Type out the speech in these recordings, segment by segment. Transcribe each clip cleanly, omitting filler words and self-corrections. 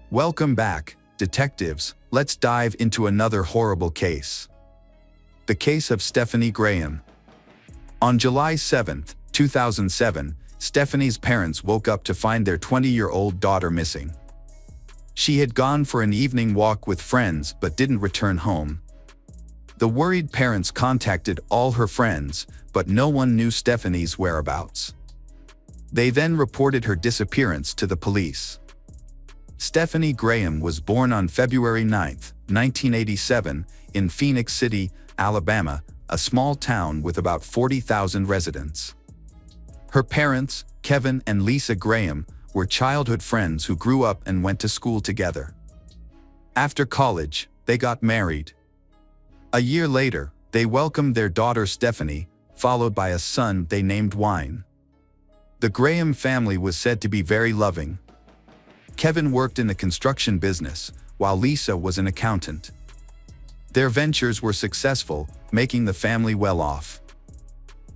Welcome back, detectives. Let's dive into another horrible case. The case of Stephanie Graham. On July 7, 2007, Stephanie's parents woke up to find their 20-year-old daughter missing. She had gone for an evening walk with friends but didn't return home. The worried parents contacted all her friends, but no one knew Stephanie's whereabouts. They then reported her disappearance to the police. Stephanie Graham was born on February 9, 1987, in Phoenix City, Alabama, a small town with about 40,000 residents. Her parents, Kevin and Lisa Graham, were childhood friends who grew up and went to school together. After college, they got married. A year later, they welcomed their daughter Stephanie, followed by a son they named Wine. The Graham family was said to be very loving. Kevin worked in the construction business, while Lisa was an accountant. Their ventures were successful, making the family well off.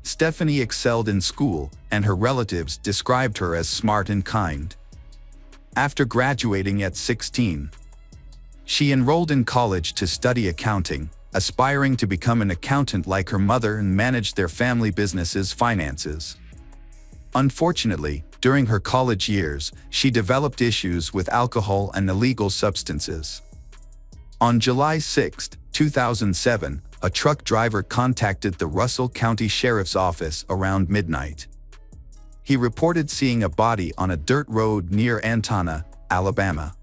Stephanie excelled in school, and her relatives described her as smart and kind. After graduating at 16, she enrolled in college to study accounting, aspiring to become an accountant like her mother and manage their family business's finances. Unfortunately, during her college years, she developed issues with alcohol and illegal substances. On July 6, 2007, a truck driver contacted the Russell County Sheriff's Office around midnight. He reported seeing a body on a dirt road near Antona, Alabama.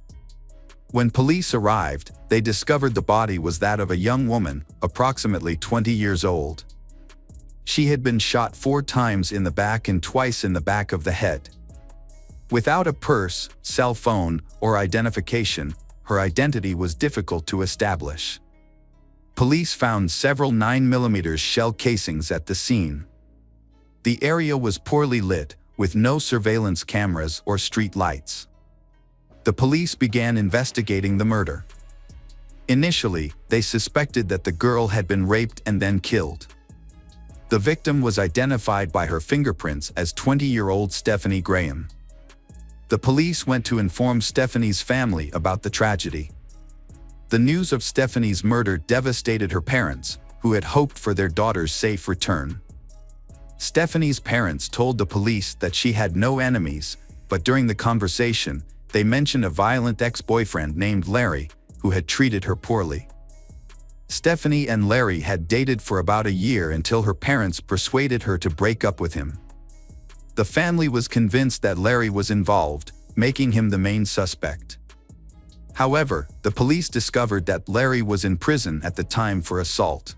When police arrived, they discovered the body was that of a young woman, approximately 20 years old. She had been shot 4 times in the back and twice in the back of the head. Without a purse, cell phone, or identification, her identity was difficult to establish. Police found several 9mm shell casings at the scene. The area was poorly lit, with no surveillance cameras or street lights. The police began investigating the murder. Initially, they suspected that the girl had been raped and then killed. The victim was identified by her fingerprints as 20-year-old Stephanie Graham. The police went to inform Stephanie's family about the tragedy. The news of Stephanie's murder devastated her parents, who had hoped for their daughter's safe return. Stephanie's parents told the police that she had no enemies, but during the conversation, they mentioned a violent ex-boyfriend named Larry, who had treated her poorly. Stephanie and Larry had dated for about a year until her parents persuaded her to break up with him. The family was convinced that Larry was involved, making him the main suspect. However, the police discovered that Larry was in prison at the time for assault.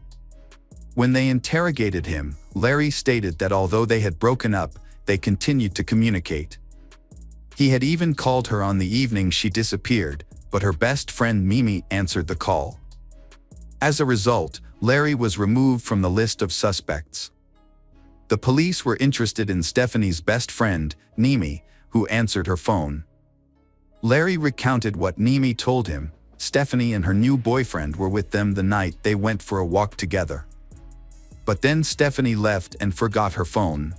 When they interrogated him, Larry stated that although they had broken up, they continued to communicate. He had even called her on the evening she disappeared, but her best friend Mimi answered the call. As a result, Larry was removed from the list of suspects. The police were interested in Stephanie's best friend, Mimi, who answered her phone. Larry recounted what Mimi told him. Stephanie and her new boyfriend were with them the night they went for a walk together. But then Stephanie left and forgot her phone.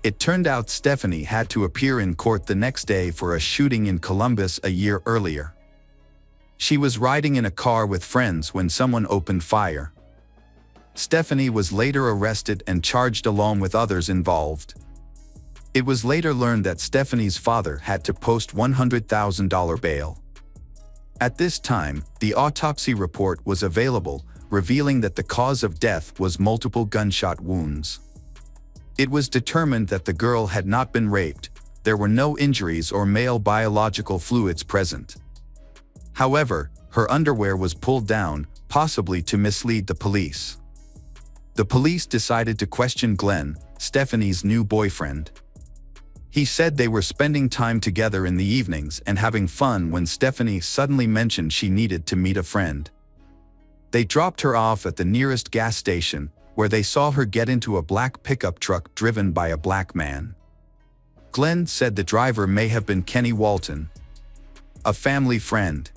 It turned out Stephanie had to appear in court the next day for a shooting in Columbus a year earlier. She was riding in a car with friends when someone opened fire. Stephanie was later arrested and charged along with others involved. It was later learned that Stephanie's father had to post $100,000 bail. At this time, the autopsy report was available, revealing that the cause of death was multiple gunshot wounds. It was determined that the girl had not been raped. There were no injuries or male biological fluids present. However, her underwear was pulled down, possibly to mislead the police. The police decided to question Glenn, Stephanie's new boyfriend. He said they were spending time together in the evenings and having fun when Stephanie suddenly mentioned she needed to meet a friend. They dropped her off at the nearest gas station, where they saw her get into a black pickup truck driven by a black man. Glenn said the driver may have been Kenny Walton, a family friend.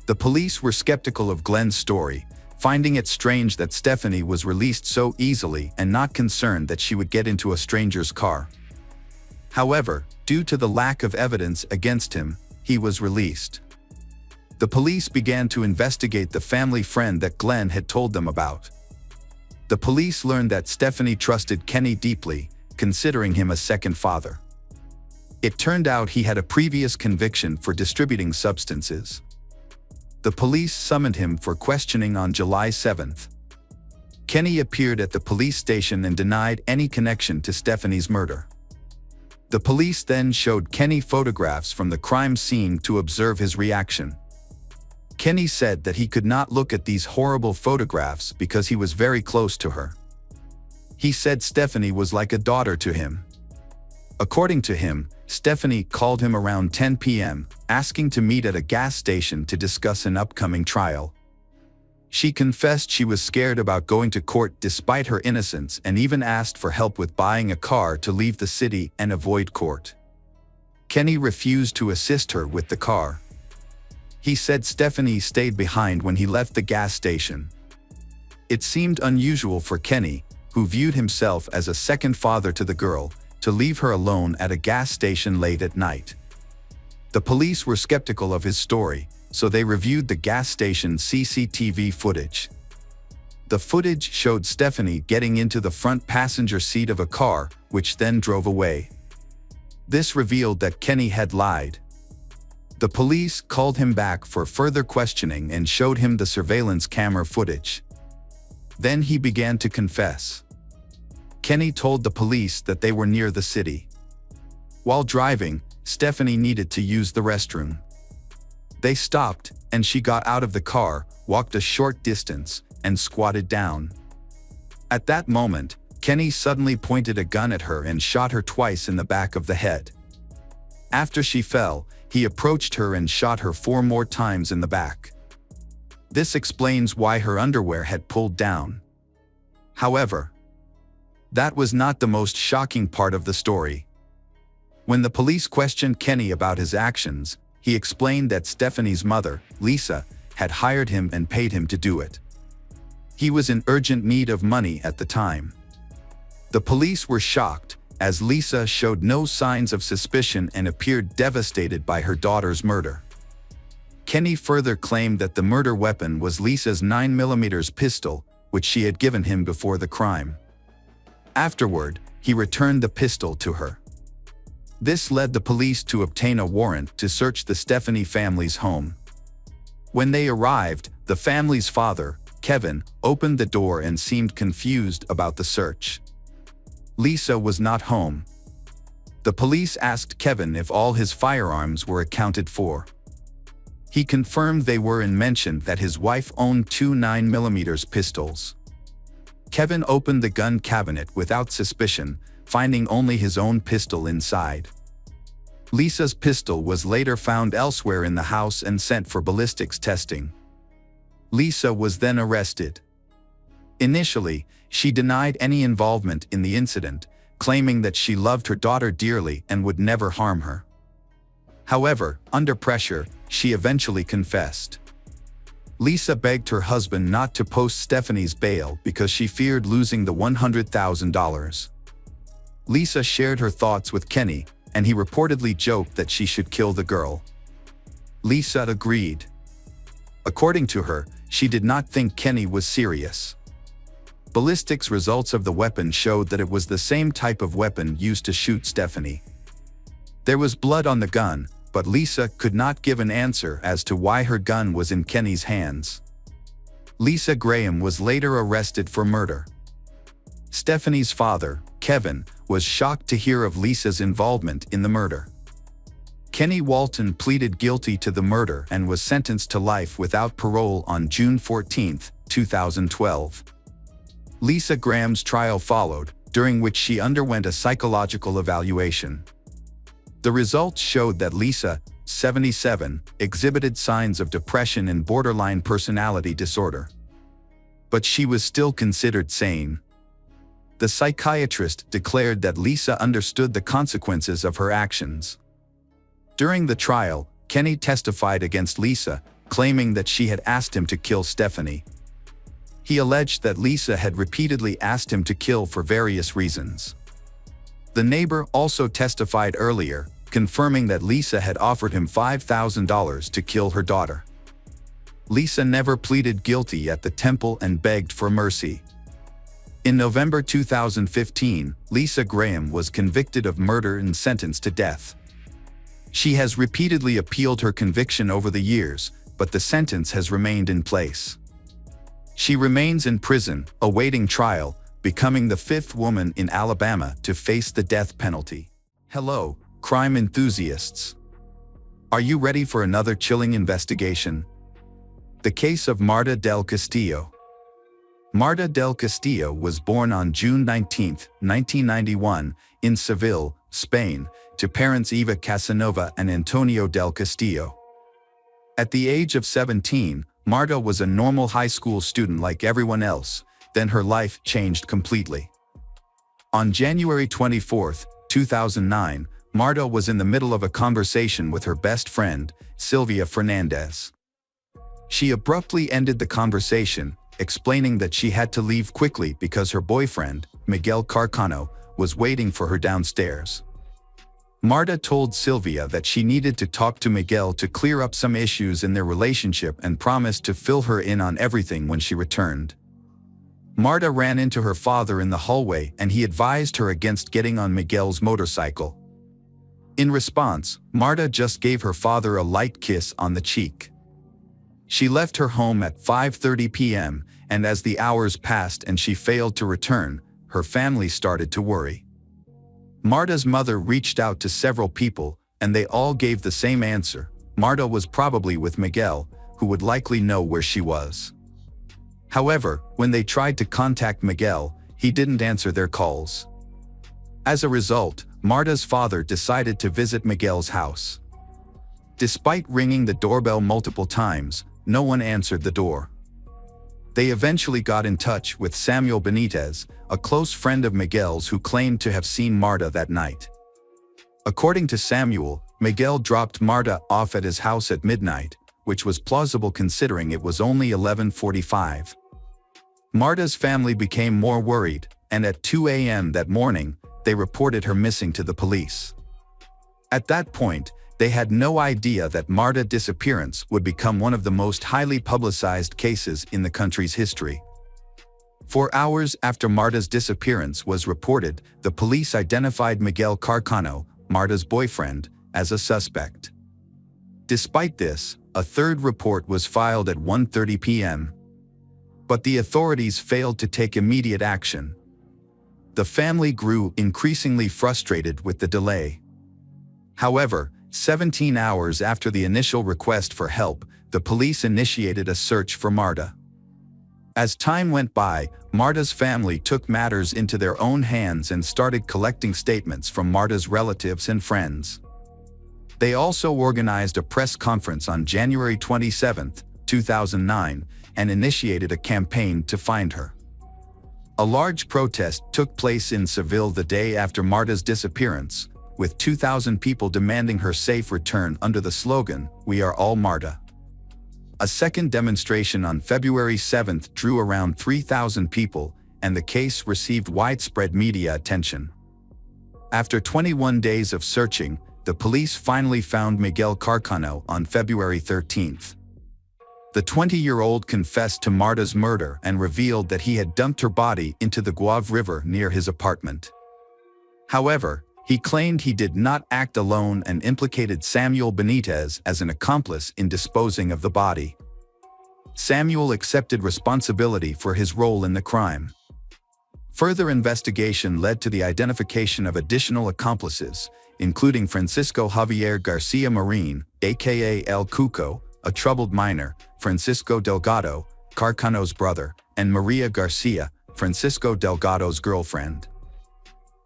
The police were skeptical of Glenn's story, finding it strange that Stephanie was released so easily and not concerned that she would get into a stranger's car. However, due to the lack of evidence against him, he was released. The police began to investigate the family friend that Glenn had told them about. The police learned that Stephanie trusted Kenny deeply, considering him a second father. It turned out he had a previous conviction for distributing substances. The police summoned him for questioning on July 7th. Kenny appeared at the police station and denied any connection to Stephanie's murder. The police then showed Kenny photographs from the crime scene to observe his reaction. Kenny said that he could not look at these horrible photographs because he was very close to her. He said Stephanie was like a daughter to him. According to him, Stephanie called him around 10 p.m., asking to meet at a gas station to discuss an upcoming trial. She confessed she was scared about going to court despite her innocence and even asked for help with buying a car to leave the city and avoid court. Kenny refused to assist her with the car. He said Stephanie stayed behind when he left the gas station. It seemed unusual for Kenny, who viewed himself as a second father to the girl, to leave her alone at a gas station late at night. The police were skeptical of his story, so they reviewed the gas station CCTV footage. The footage showed Stephanie getting into the front passenger seat of a car, which then drove away. This revealed that Kenny had lied. The police called him back for further questioning and showed him the surveillance camera footage. Then he began to confess. Kenny told the police that they were near the city. While driving, Stephanie needed to use the restroom. They stopped, and she got out of the car, walked a short distance, and squatted down. At that moment, Kenny suddenly pointed a gun at her and shot her twice in the back of the head. After she fell, he approached her and shot her 4 more times in the back. This explains why her underwear had pulled down. However, that was not the most shocking part of the story. When the police questioned Kenny about his actions, he explained that Stephanie's mother, Lisa, had hired him and paid him to do it. He was in urgent need of money at the time. The police were shocked, as Lisa showed no signs of suspicion and appeared devastated by her daughter's murder. Kenny further claimed that the murder weapon was Lisa's 9mm pistol, which she had given him before the crime. Afterward, he returned the pistol to her. This led the police to obtain a warrant to search the Stephanie family's home. When they arrived, the family's father, Kevin, opened the door and seemed confused about the search. Lisa was not home. The police asked Kevin if all his firearms were accounted for. He confirmed they were and mentioned that his wife owned 2 9mm pistols. Kevin opened the gun cabinet without suspicion, finding only his own pistol inside. Lisa's pistol was later found elsewhere in the house and sent for ballistics testing. Lisa was then arrested. Initially, she denied any involvement in the incident, claiming that she loved her daughter dearly and would never harm her. However, under pressure, she eventually confessed. Lisa begged her husband not to post Stephanie's bail because she feared losing the $100,000. Lisa shared her thoughts with Kenny, and he reportedly joked that she should kill the girl. Lisa agreed. According to her, she did not think Kenny was serious. Ballistics results of the weapon showed that it was the same type of weapon used to shoot Stephanie. There was blood on the gun, but Lisa could not give an answer as to why her gun was in Kenny's hands. Lisa Graham was later arrested for murder. Stephanie's father, Kevin, was shocked to hear of Lisa's involvement in the murder. Kenny Walton pleaded guilty to the murder and was sentenced to life without parole on June 14, 2012. Lisa Graham's trial followed, during which she underwent a psychological evaluation. The results showed that Lisa, 77, exhibited signs of depression and borderline personality disorder. But she was still considered sane. The psychiatrist declared that Lisa understood the consequences of her actions. During the trial, Kenny testified against Lisa, claiming that she had asked him to kill Stephanie. He alleged that Lisa had repeatedly asked him to kill for various reasons. The neighbor also testified earlier, confirming that Lisa had offered him $5,000 to kill her daughter. Lisa never pleaded guilty at the temple and begged for mercy. In November 2015, Lisa Graham was convicted of murder and sentenced to death. She has repeatedly appealed her conviction over the years, but the sentence has remained in place. She remains in prison, awaiting trial, becoming the fifth woman in Alabama to face the death penalty. Hello, crime enthusiasts. Are you ready for another chilling investigation? The case of Marta del Castillo. Marta del Castillo was born on June 19, 1991, in Seville, Spain, to parents Eva Casanova and Antonio del Castillo. At the age of 17, Marta was a normal high school student like everyone else, then her life changed completely. On January 24, 2009, Marta was in the middle of a conversation with her best friend, Sylvia Fernandez. She abruptly ended the conversation, explaining that she had to leave quickly because her boyfriend, Miguel Carcano, was waiting for her downstairs. Marta told Sylvia that she needed to talk to Miguel to clear up some issues in their relationship and promised to fill her in on everything when she returned. Marta ran into her father in the hallway and he advised her against getting on Miguel's motorcycle. In response, Marta just gave her father a light kiss on the cheek. She left her home at 5:30 p.m., and as the hours passed and she failed to return, her family started to worry. Marta's mother reached out to several people, and they all gave the same answer: Marta was probably with Miguel, who would likely know where she was. However, when they tried to contact Miguel, he didn't answer their calls. As a result, Marta's father decided to visit Miguel's house. Despite ringing the doorbell multiple times, no one answered the door. They eventually got in touch with Samuel Benitez, a close friend of Miguel's who claimed to have seen Marta that night. According to Samuel, Miguel dropped Marta off at his house at midnight, which was plausible considering it was only 11:45. Marta's family became more worried, and at 2 a.m. that morning, they reported her missing to the police. At that point, they had no idea that Marta's disappearance would become one of the most highly publicized cases in the country's history. For hours after Marta's disappearance was reported, the police identified Miguel Carcano, Marta's boyfriend, as a suspect. Despite this, a third report was filed at 1:30 p.m. But the authorities failed to take immediate action. The family grew increasingly frustrated with the delay. However, 17 hours after the initial request for help, the police initiated a search for Marta. As time went by, Marta's family took matters into their own hands and started collecting statements from Marta's relatives and friends. They also organized a press conference on January 27, 2009, and initiated a campaign to find her. A large protest took place in Seville the day after Marta's disappearance, with 2,000 people demanding her safe return under the slogan, "We are all Marta." A second demonstration on February 7 drew around 3,000 people, and the case received widespread media attention. After 21 days of searching, the police finally found Miguel Carcano on February 13. The 20-year-old confessed to Marta's murder and revealed that he had dumped her body into the Guave River near his apartment. However, he claimed he did not act alone and implicated Samuel Benitez as an accomplice in disposing of the body. Samuel accepted responsibility for his role in the crime. Further investigation led to the identification of additional accomplices, including Francisco Javier Garcia Marin, aka El Cuco, a troubled minor, Francisco Delgado, Carcano's brother, and Maria Garcia, Francisco Delgado's girlfriend.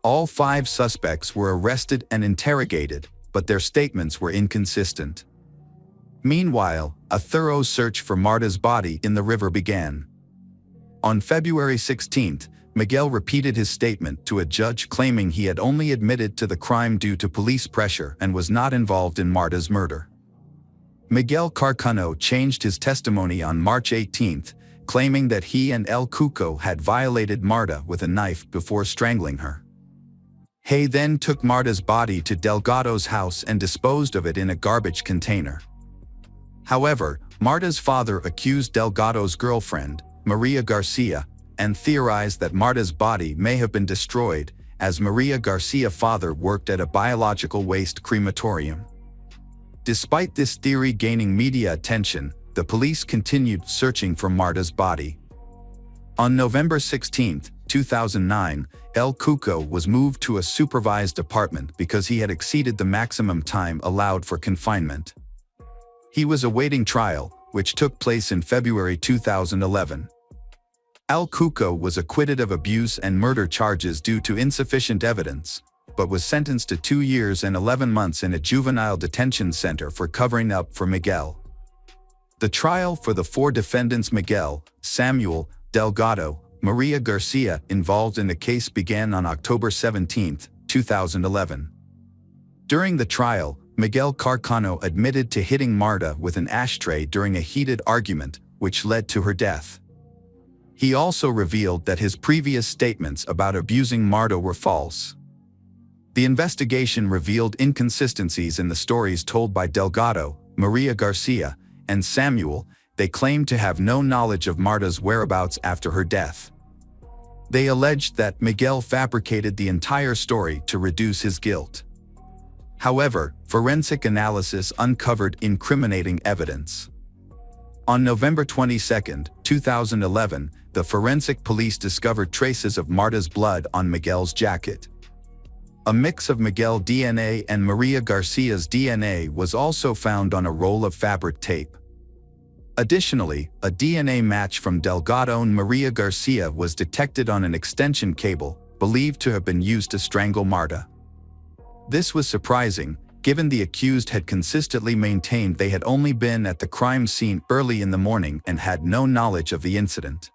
All 5 suspects were arrested and interrogated, but their statements were inconsistent. Meanwhile, a thorough search for Marta's body in the river began. On February 16, Miguel repeated his statement to a judge claiming he had only admitted to the crime due to police pressure and was not involved in Marta's murder. Miguel Carcano changed his testimony on March 18, claiming that he and El Cuco had violated Marta with a knife before strangling her. Hay then took Marta's body to Delgado's house and disposed of it in a garbage container. However, Marta's father accused Delgado's girlfriend, Maria Garcia, and theorized that Marta's body may have been destroyed, as Maria Garcia's father worked at a biological waste crematorium. Despite this theory gaining media attention, the police continued searching for Marta's body. On November 16, 2009, El Cuco was moved to a supervised apartment because he had exceeded the maximum time allowed for confinement. He was awaiting trial, which took place in February 2011. El Cuco was acquitted of abuse and murder charges due to insufficient evidence, but was sentenced to 2 years and 11 months in a juvenile detention center for covering up for Miguel. The trial for the 4 defendants Miguel, Samuel, Delgado, Maria Garcia involved in the case began on October 17, 2011. During the trial, Miguel Carcano admitted to hitting Marta with an ashtray during a heated argument, which led to her death. He also revealed that his previous statements about abusing Marta were false. The investigation revealed inconsistencies in the stories told by Delgado, Maria Garcia, and Samuel. They claimed to have no knowledge of Marta's whereabouts after her death. They alleged that Miguel fabricated the entire story to reduce his guilt. However, forensic analysis uncovered incriminating evidence. On November 22, 2011, the forensic police discovered traces of Marta's blood on Miguel's jacket. A mix of Miguel DNA and Maria Garcia's DNA was also found on a roll of fabric tape. Additionally, a DNA match from Delgado and Maria Garcia was detected on an extension cable, believed to have been used to strangle Marta. This was surprising, given the accused had consistently maintained they had only been at the crime scene early in the morning and had no knowledge of the incident.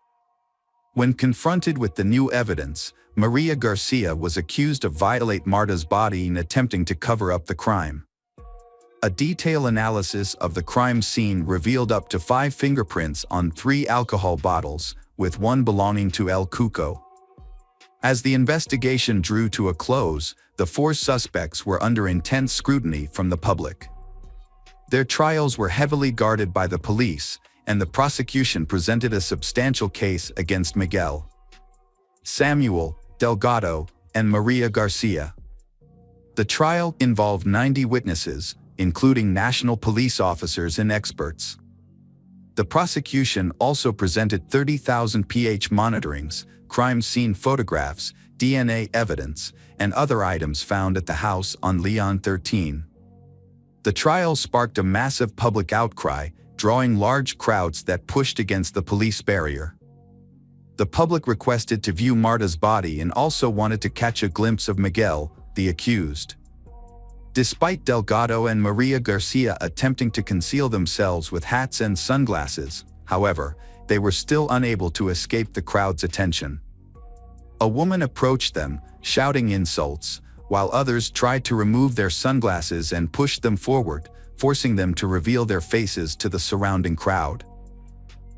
When confronted with the new evidence, Maria Garcia was accused of violating Marta's body in attempting to cover up the crime. A detailed analysis of the crime scene revealed up to 5 fingerprints on 3 alcohol bottles, with 1 belonging to El Cuco. As the investigation drew to a close, the 4 suspects were under intense scrutiny from the public. Their trials were heavily guarded by the police, and the prosecution presented a substantial case against Miguel, Samuel, Delgado, and Maria Garcia. The trial involved 90 witnesses, including national police officers and experts. The prosecution also presented 30,000 pH monitorings, crime scene photographs, DNA evidence, and other items found at the house on Leon 13. The trial sparked a massive public outcry, drawing large crowds that pushed against the police barrier. The public requested to view Marta's body and also wanted to catch a glimpse of Miguel, the accused. Despite Delgado and Maria Garcia attempting to conceal themselves with hats and sunglasses, however, they were still unable to escape the crowd's attention. A woman approached them, shouting insults, while others tried to remove their sunglasses and pushed them forward, forcing them to reveal their faces to the surrounding crowd.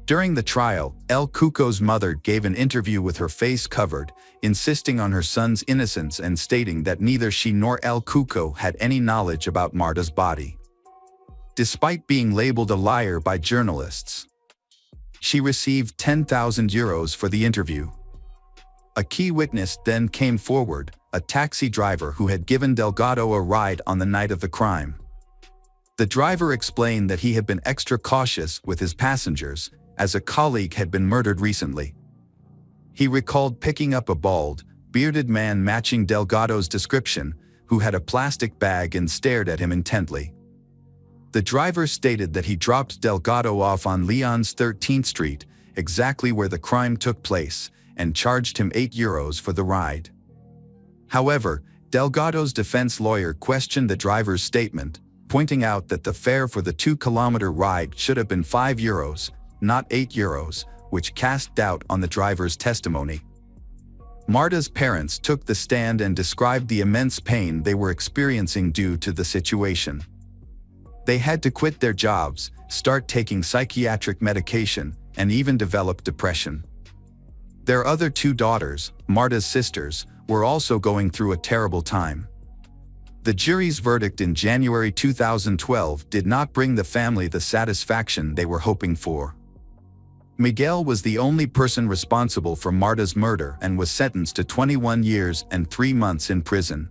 During the trial, El Cuco's mother gave an interview with her face covered, insisting on her son's innocence and stating that neither she nor El Cuco had any knowledge about Marta's body. Despite being labeled a liar by journalists, she received €10,000 for the interview. A key witness then came forward, a taxi driver who had given Delgado a ride on the night of the crime. The driver explained that he had been extra cautious with his passengers, as a colleague had been murdered recently. He recalled picking up a bald, bearded man matching Delgado's description, who had a plastic bag and stared at him intently. The driver stated that he dropped Delgado off on Leon's 13th Street, exactly where the crime took place, and charged him €8 for the ride. However, Delgado's defense lawyer questioned the driver's statement, pointing out that the fare for the 2-kilometer ride should have been €5, not €8, which cast doubt on the driver's testimony. Marta's parents took the stand and described the immense pain they were experiencing due to the situation. They had to quit their jobs, start taking psychiatric medication, and even develop depression. Their other two daughters, Marta's sisters, were also going through a terrible time. The jury's verdict in January 2012 did not bring the family the satisfaction they were hoping for. Miguel was the only person responsible for Marta's murder and was sentenced to 21 years and 3 months in prison.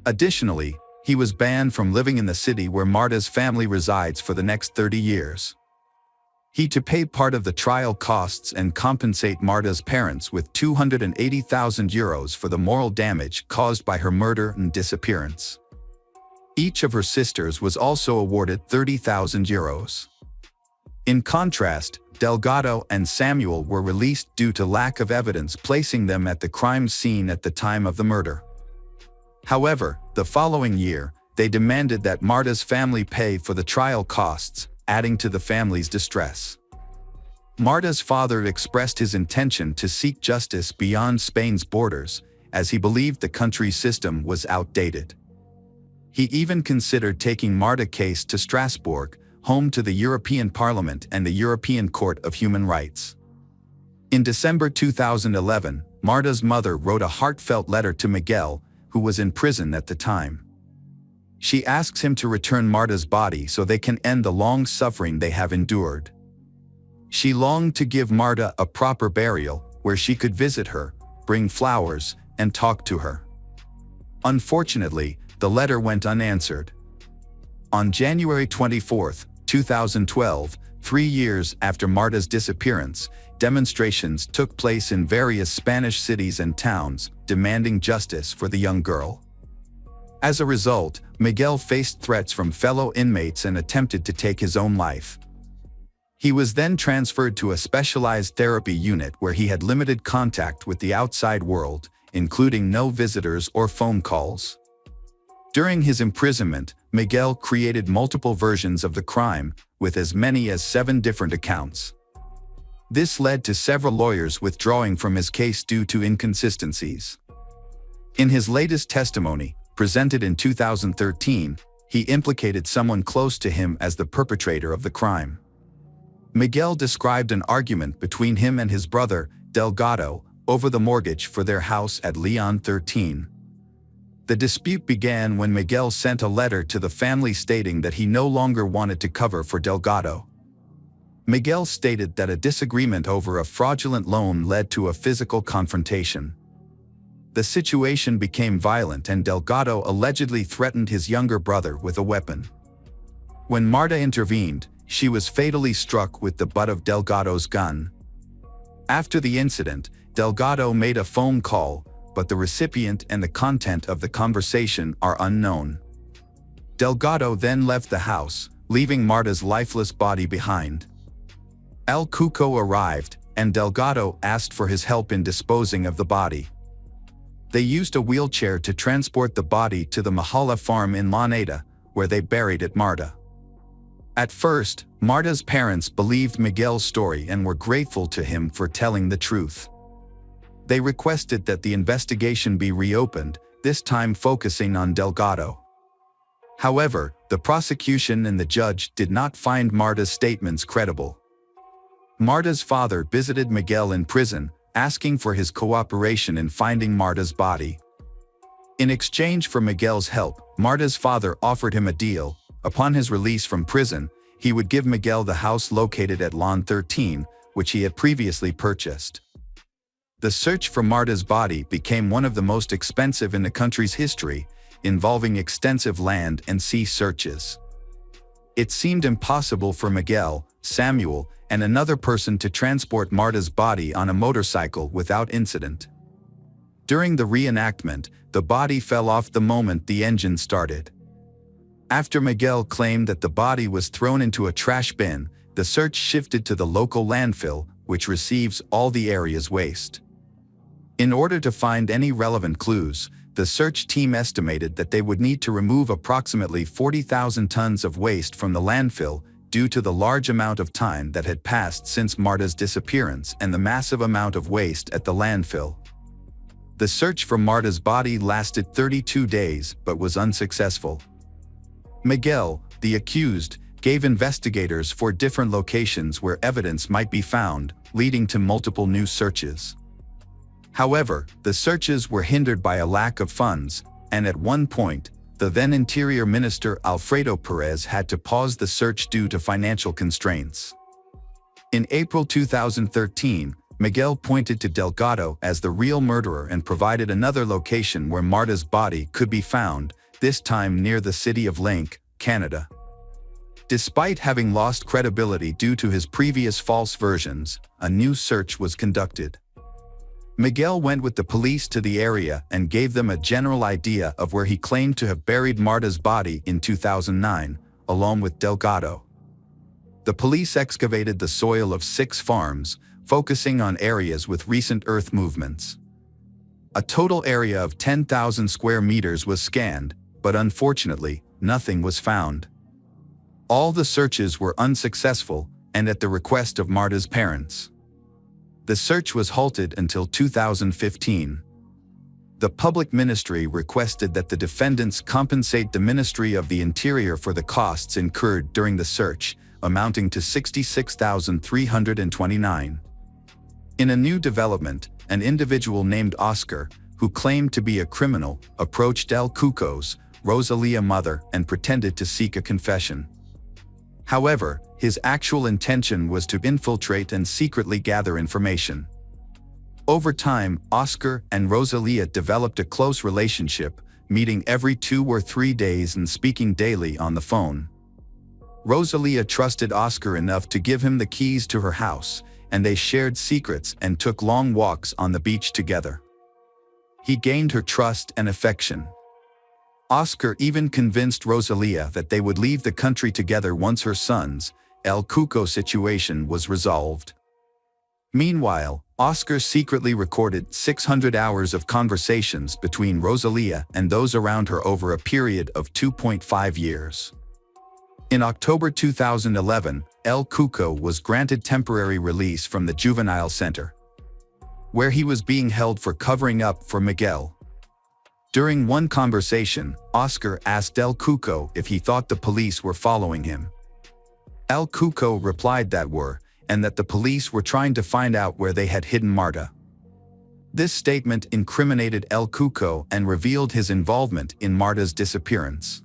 Additionally, he was banned from living in the city where Marta's family resides for the next 30 years. He to pay part of the trial costs and compensate Marta's parents with €280,000 for the moral damage caused by her murder and disappearance. Each of her sisters was also awarded €30,000. In contrast, Delgado and Samuel were released due to lack of evidence placing them at the crime scene at the time of the murder. However, the following year, they demanded that Marta's family pay for the trial costs, adding to the family's distress. Marta's father expressed his intention to seek justice beyond Spain's borders, as he believed the country's system was outdated. He even considered taking Marta's case to Strasbourg, home to the European Parliament and the European Court of Human Rights. In December 2011, Marta's mother wrote a heartfelt letter to Miguel, who was in prison at the time. She asks him to return Marta's body so they can end the long suffering they have endured. She longed to give Marta a proper burial, where she could visit her, bring flowers, and talk to her. Unfortunately, the letter went unanswered. On January 24, 2012, 3 years after Marta's disappearance, demonstrations took place in various Spanish cities and towns, demanding justice for the young girl. As a result, Miguel faced threats from fellow inmates and attempted to take his own life. He was then transferred to a specialized therapy unit where he had limited contact with the outside world, including no visitors or phone calls. During his imprisonment, Miguel created multiple versions of the crime, with as many as 7 different accounts. This led to several lawyers withdrawing from his case due to inconsistencies. In his latest testimony, presented in 2013, he implicated someone close to him as the perpetrator of the crime. Miguel described an argument between him and his brother, Delgado, over the mortgage for their house at Leon 13. The dispute began when Miguel sent a letter to the family stating that he no longer wanted to cover for Delgado. Miguel stated that a disagreement over a fraudulent loan led to a physical confrontation. The situation became violent and Delgado allegedly threatened his younger brother with a weapon. When Marta intervened, she was fatally struck with the butt of Delgado's gun. After the incident, Delgado made a phone call, but the recipient and the content of the conversation are unknown. Delgado then left the house, leaving Marta's lifeless body behind. El Cuco arrived, and Delgado asked for his help in disposing of the body. They used a wheelchair to transport the body to the Mahala farm in Laneda, where they buried it Marta. At first, Marta's parents believed Miguel's story and were grateful to him for telling the truth. They requested that the investigation be reopened, this time focusing on Delgado. However, the prosecution and the judge did not find Marta's statements credible. Marta's father visited Miguel in prison, asking for his cooperation in finding Marta's body. In exchange for Miguel's help, Marta's father offered him a deal. Upon his release from prison, he would give Miguel the house located at Lawn 13, which he had previously purchased. The search for Marta's body became one of the most expensive in the country's history, involving extensive land and sea searches. It seemed impossible for Miguel, Samuel, and another person to transport Marta's body on a motorcycle without incident. During the reenactment, the body fell off the moment the engine started. After Miguel claimed that the body was thrown into a trash bin, the search shifted to the local landfill, which receives all the area's waste. In order to find any relevant clues, the search team estimated that they would need to remove approximately 40,000 tons of waste from the landfill due to the large amount of time that had passed since Marta's disappearance and the massive amount of waste at the landfill. The search for Marta's body lasted 32 days but was unsuccessful. Miguel, the accused, gave investigators 4 different locations where evidence might be found, leading to multiple new searches. However, the searches were hindered by a lack of funds, and at one point, the then Interior Minister Alfredo Perez had to pause the search due to financial constraints. In April 2013, Miguel pointed to Delgado as the real murderer and provided another location where Marta's body could be found, this time near the city of Lake, Canada. Despite having lost credibility due to his previous false versions, a new search was conducted. Miguel went with the police to the area and gave them a general idea of where he claimed to have buried Marta's body in 2009, along with Delgado. The police excavated the soil of 6 farms, focusing on areas with recent earth movements. A total area of 10,000 square meters was scanned, but unfortunately, nothing was found. All the searches were unsuccessful, and at the request of Marta's parents. The search was halted until 2015. The public ministry requested that the defendants compensate the Ministry of the Interior for the costs incurred during the search, amounting to $66,329. In a new development, an individual named Oscar, who claimed to be a criminal, approached El Cuco's, Rosalia mother, and pretended to seek a confession. However, his actual intention was to infiltrate and secretly gather information. Over time, Oscar and Rosalia developed a close relationship, meeting every 2 or 3 days and speaking daily on the phone. Rosalia trusted Oscar enough to give him the keys to her house, and they shared secrets and took long walks on the beach together. He gained her trust and affection. Oscar even convinced Rosalia that they would leave the country together once her son's, El Cuco situation was resolved. Meanwhile, Oscar secretly recorded 600 hours of conversations between Rosalia and those around her over a period of 2.5 years. In October 2011, El Cuco was granted temporary release from the juvenile center, where he was being held for covering up for Miguel. During one conversation, Oscar asked El Cuco if he thought the police were following him. El Cuco replied that were, and that the police were trying to find out where they had hidden Marta. This statement incriminated El Cuco and revealed his involvement in Marta's disappearance.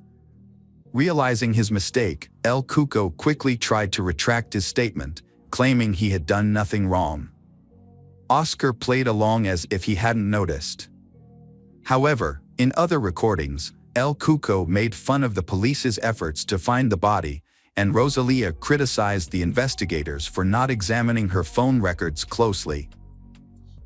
Realizing his mistake, El Cuco quickly tried to retract his statement, claiming he had done nothing wrong. Oscar played along as if he hadn't noticed. However, in other recordings, El Cuco made fun of the police's efforts to find the body, and Rosalia criticized the investigators for not examining her phone records closely.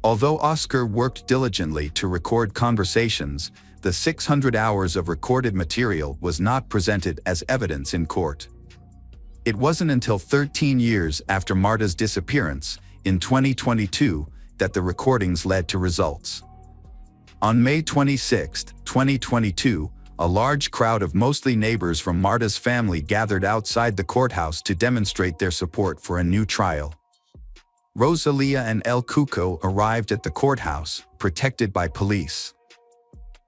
Although Oscar worked diligently to record conversations, the 600 hours of recorded material was not presented as evidence in court. It wasn't until 13 years after Marta's disappearance, in 2022, that the recordings led to results. On May 26, 2022, a large crowd of mostly neighbors from Marta's family gathered outside the courthouse to demonstrate their support for a new trial. Rosalia and El Cuco arrived at the courthouse, protected by police.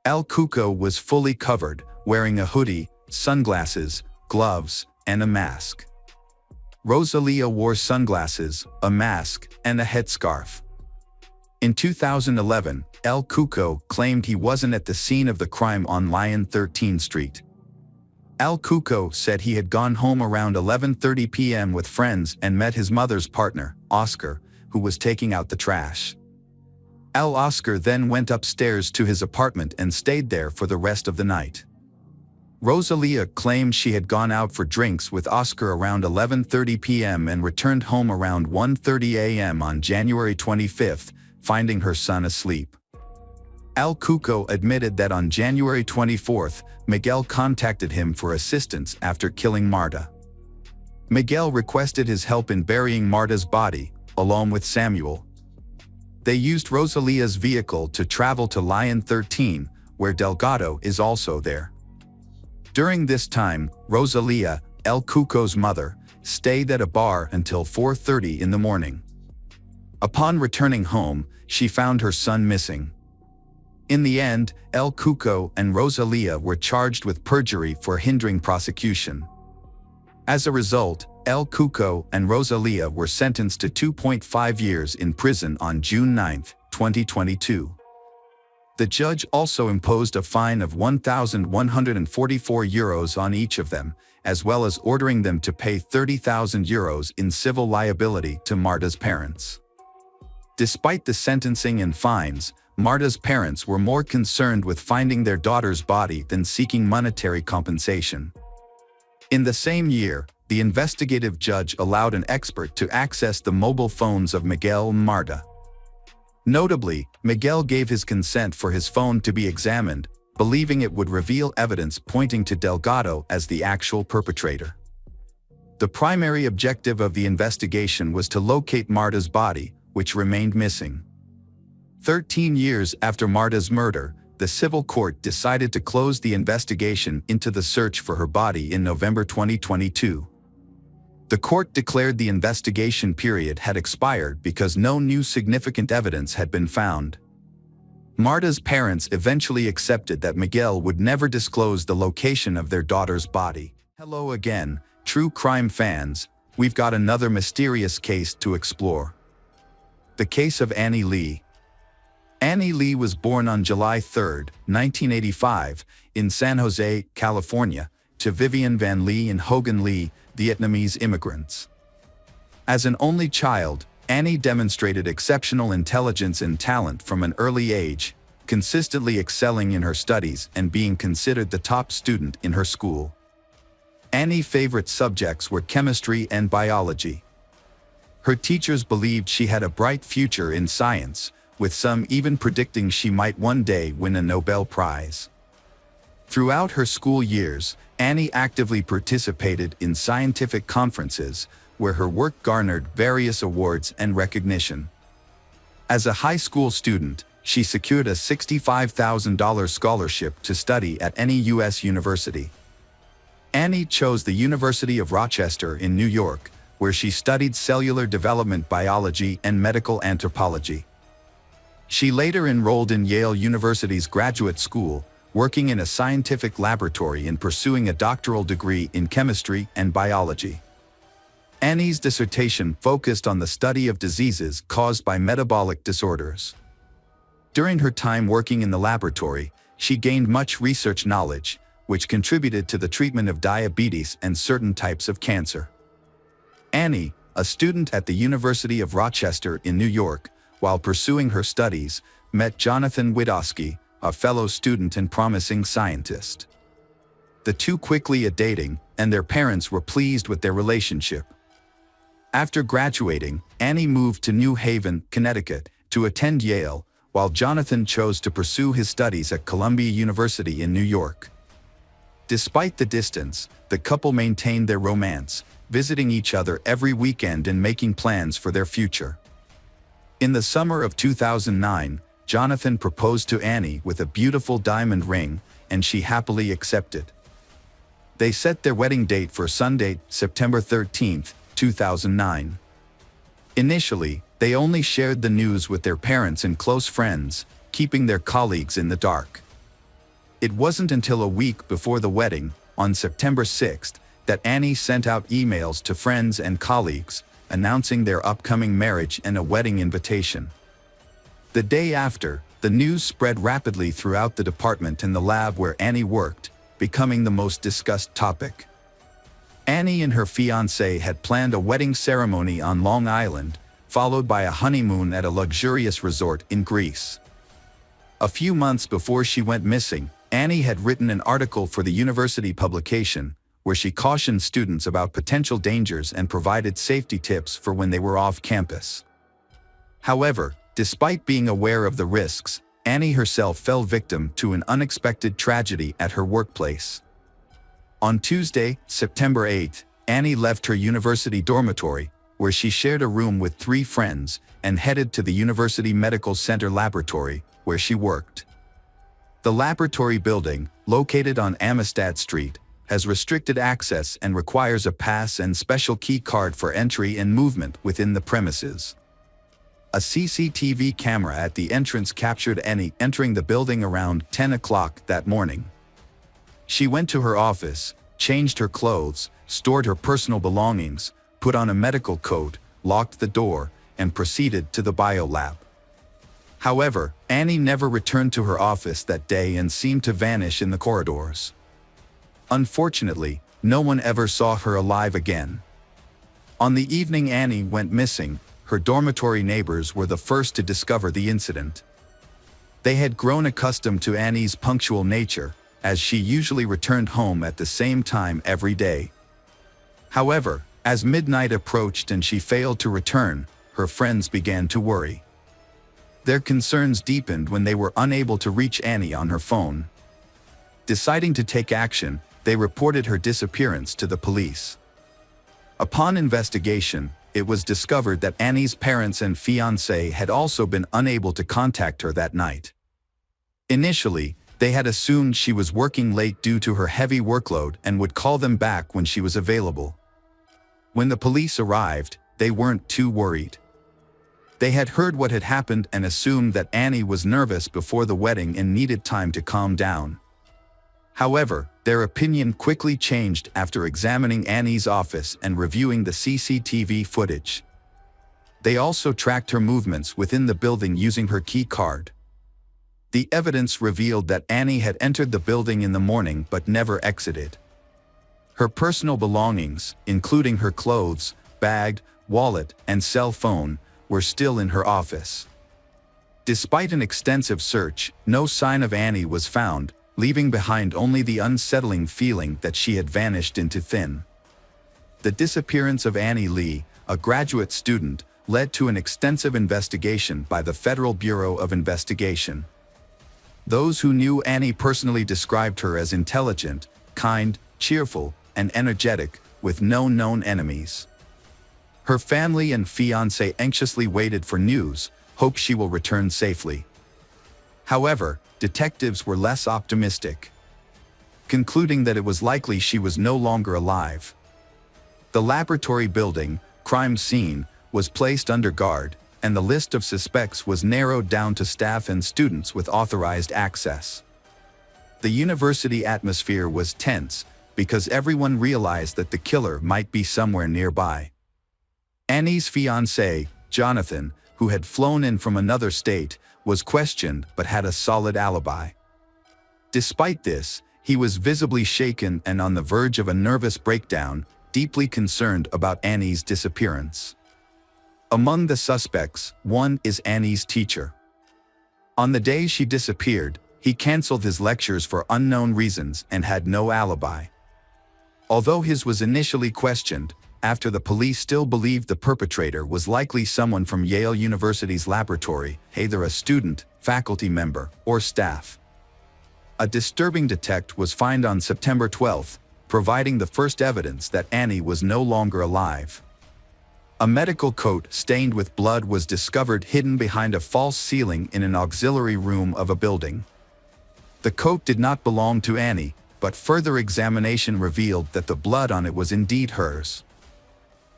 El Cuco was fully covered, wearing a hoodie, sunglasses, gloves, and a mask. Rosalia wore sunglasses, a mask, and a headscarf. In 2011, El Cuco claimed he wasn't at the scene of the crime on Lyon 13th Street. El Cuco said he had gone home around 11:30 p.m. with friends and met his mother's partner, Oscar, who was taking out the trash. Oscar then went upstairs to his apartment and stayed there for the rest of the night. Rosalia claimed she had gone out for drinks with Oscar around 11:30 p.m. and returned home around 1:30 a.m. on January 25th, finding her son asleep. El Cuco admitted that on January 24th, Miguel contacted him for assistance after killing Marta. Miguel requested his help in burying Marta's body, along with Samuel. They used Rosalia's vehicle to travel to Lyon 13, where Delgado is also there. During this time, Rosalia, El Cuco's mother, stayed at a bar until 4:30 in the morning. Upon returning home, she found her son missing. In the end, El Cuco and Rosalia were charged with perjury for hindering prosecution. As a result, El Cuco and Rosalia were sentenced to 2.5 years in prison on June 9, 2022. The judge also imposed a fine of €1,144 on each of them, as well as ordering them to pay €30,000 in civil liability to Marta's parents. Despite the sentencing and fines, Marta's parents were more concerned with finding their daughter's body than seeking monetary compensation. In the same year, the investigative judge allowed an expert to access the mobile phones of Miguel and Marta. Notably, Miguel gave his consent for his phone to be examined, believing it would reveal evidence pointing to Delgado as the actual perpetrator. The primary objective of the investigation was to locate Marta's body, which remained missing. 13 years after Marta's murder, the civil court decided to close the investigation into the search for her body in November 2022. The court declared the investigation period had expired because no new significant evidence had been found. Marta's parents eventually accepted that Miguel would never disclose the location of their daughter's body. Hello again, true crime fans, we've got another mysterious case to explore. The case of Annie Lee. Annie Lee was born on July 3, 1985, in San Jose, California, to Vivian Van Lee and Hogan Lee, Vietnamese immigrants. As an only child, Annie demonstrated exceptional intelligence and talent from an early age, consistently excelling in her studies and being considered the top student in her school. Annie's favorite subjects were chemistry and biology. Her teachers believed she had a bright future in science, with some even predicting she might one day win a Nobel Prize. Throughout her school years, Annie actively participated in scientific conferences, where her work garnered various awards and recognition. As a high school student, she secured a $65,000 scholarship to study at any U.S. university. Annie chose the University of Rochester in New York, where she studied cellular development biology and medical anthropology. She later enrolled in Yale University's graduate school, working in a scientific laboratory and pursuing a doctoral degree in chemistry and biology. Annie's dissertation focused on the study of diseases caused by metabolic disorders. During her time working in the laboratory, she gained much research knowledge, which contributed to the treatment of diabetes and certain types of cancer. Annie, a student at the University of Rochester in New York, while pursuing her studies, met Jonathan Widowski, a fellow student and promising scientist. The two quickly dating, and their parents were pleased with their relationship. After graduating, Annie moved to New Haven, Connecticut, to attend Yale, while Jonathan chose to pursue his studies at Columbia University in New York. Despite the distance, the couple maintained their romance, visiting each other every weekend and making plans for their future. In the summer of 2009, Jonathan proposed to Annie with a beautiful diamond ring, and she happily accepted. They set their wedding date for Sunday, September 13, 2009. Initially, they only shared the news with their parents and close friends, keeping their colleagues in the dark. It wasn't until a week before the wedding, on September 6, that Annie sent out emails to friends and colleagues, announcing their upcoming marriage and a wedding invitation. The day after, the news spread rapidly throughout the department and the lab where Annie worked, becoming the most discussed topic. Annie and her fiancé had planned a wedding ceremony on Long Island, followed by a honeymoon at a luxurious resort in Greece. A few months before she went missing, Annie had written an article for the university publication, where she cautioned students about potential dangers and provided safety tips for when they were off campus. However, despite being aware of the risks, Annie herself fell victim to an unexpected tragedy at her workplace. On Tuesday, September 8, Annie left her university dormitory, where she shared a room with 3 friends, and headed to the University Medical Center laboratory, where she worked. The laboratory building, located on Amistad Street, has restricted access and requires a pass and special key card for entry and movement within the premises. A CCTV camera at the entrance captured Annie entering the building around 10 o'clock that morning. She went to her office, changed her clothes, stored her personal belongings, put on a medical coat, locked the door, and proceeded to the biolab. However, Annie never returned to her office that day and seemed to vanish in the corridors. Unfortunately, no one ever saw her alive again. On the evening Annie went missing, her dormitory neighbors were the first to discover the incident. They had grown accustomed to Annie's punctual nature, as she usually returned home at the same time every day. However, as midnight approached and she failed to return, her friends began to worry. Their concerns deepened when they were unable to reach Annie on her phone. Deciding to take action, they reported her disappearance to the police. Upon investigation, it was discovered that Annie's parents and fiancé had also been unable to contact her that night. Initially, they had assumed she was working late due to her heavy workload and would call them back when she was available. When the police arrived, they weren't too worried. They had heard what had happened and assumed that Annie was nervous before the wedding and needed time to calm down. However, their opinion quickly changed after examining Annie's office and reviewing the CCTV footage. They also tracked her movements within the building using her key card. The evidence revealed that Annie had entered the building in the morning but never exited. Her personal belongings, including her clothes, bag, wallet, and cell phone, were still in her office. Despite an extensive search, no sign of Annie was found, leaving behind only the unsettling feeling that she had vanished into thin. The disappearance of Annie Lee, a graduate student, led to an extensive investigation by the Federal Bureau of Investigation. Those who knew Annie personally described her as intelligent, kind, cheerful, and energetic, with no known enemies. Her family and fiancé anxiously waited for news, hope she will return safely. However, detectives were less optimistic, concluding that it was likely she was no longer alive. The laboratory building, crime scene, was placed under guard, and the list of suspects was narrowed down to staff and students with authorized access. The university atmosphere was tense because everyone realized that the killer might be somewhere nearby. Annie's fiancé, Jonathan, who had flown in from another state, was questioned but had a solid alibi. Despite this, he was visibly shaken and on the verge of a nervous breakdown, deeply concerned about Annie's disappearance. Among the suspects, one is Annie's teacher. On the day she disappeared, he canceled his lectures for unknown reasons and had no alibi. Although his was initially questioned, after the police still believed the perpetrator was likely someone from Yale University's laboratory, either a student, faculty member, or staff. A disturbing detect was found on September 12, providing the first evidence that Annie was no longer alive. A medical coat stained with blood was discovered hidden behind a false ceiling in an auxiliary room of a building. The coat did not belong to Annie, but further examination revealed that the blood on it was indeed hers.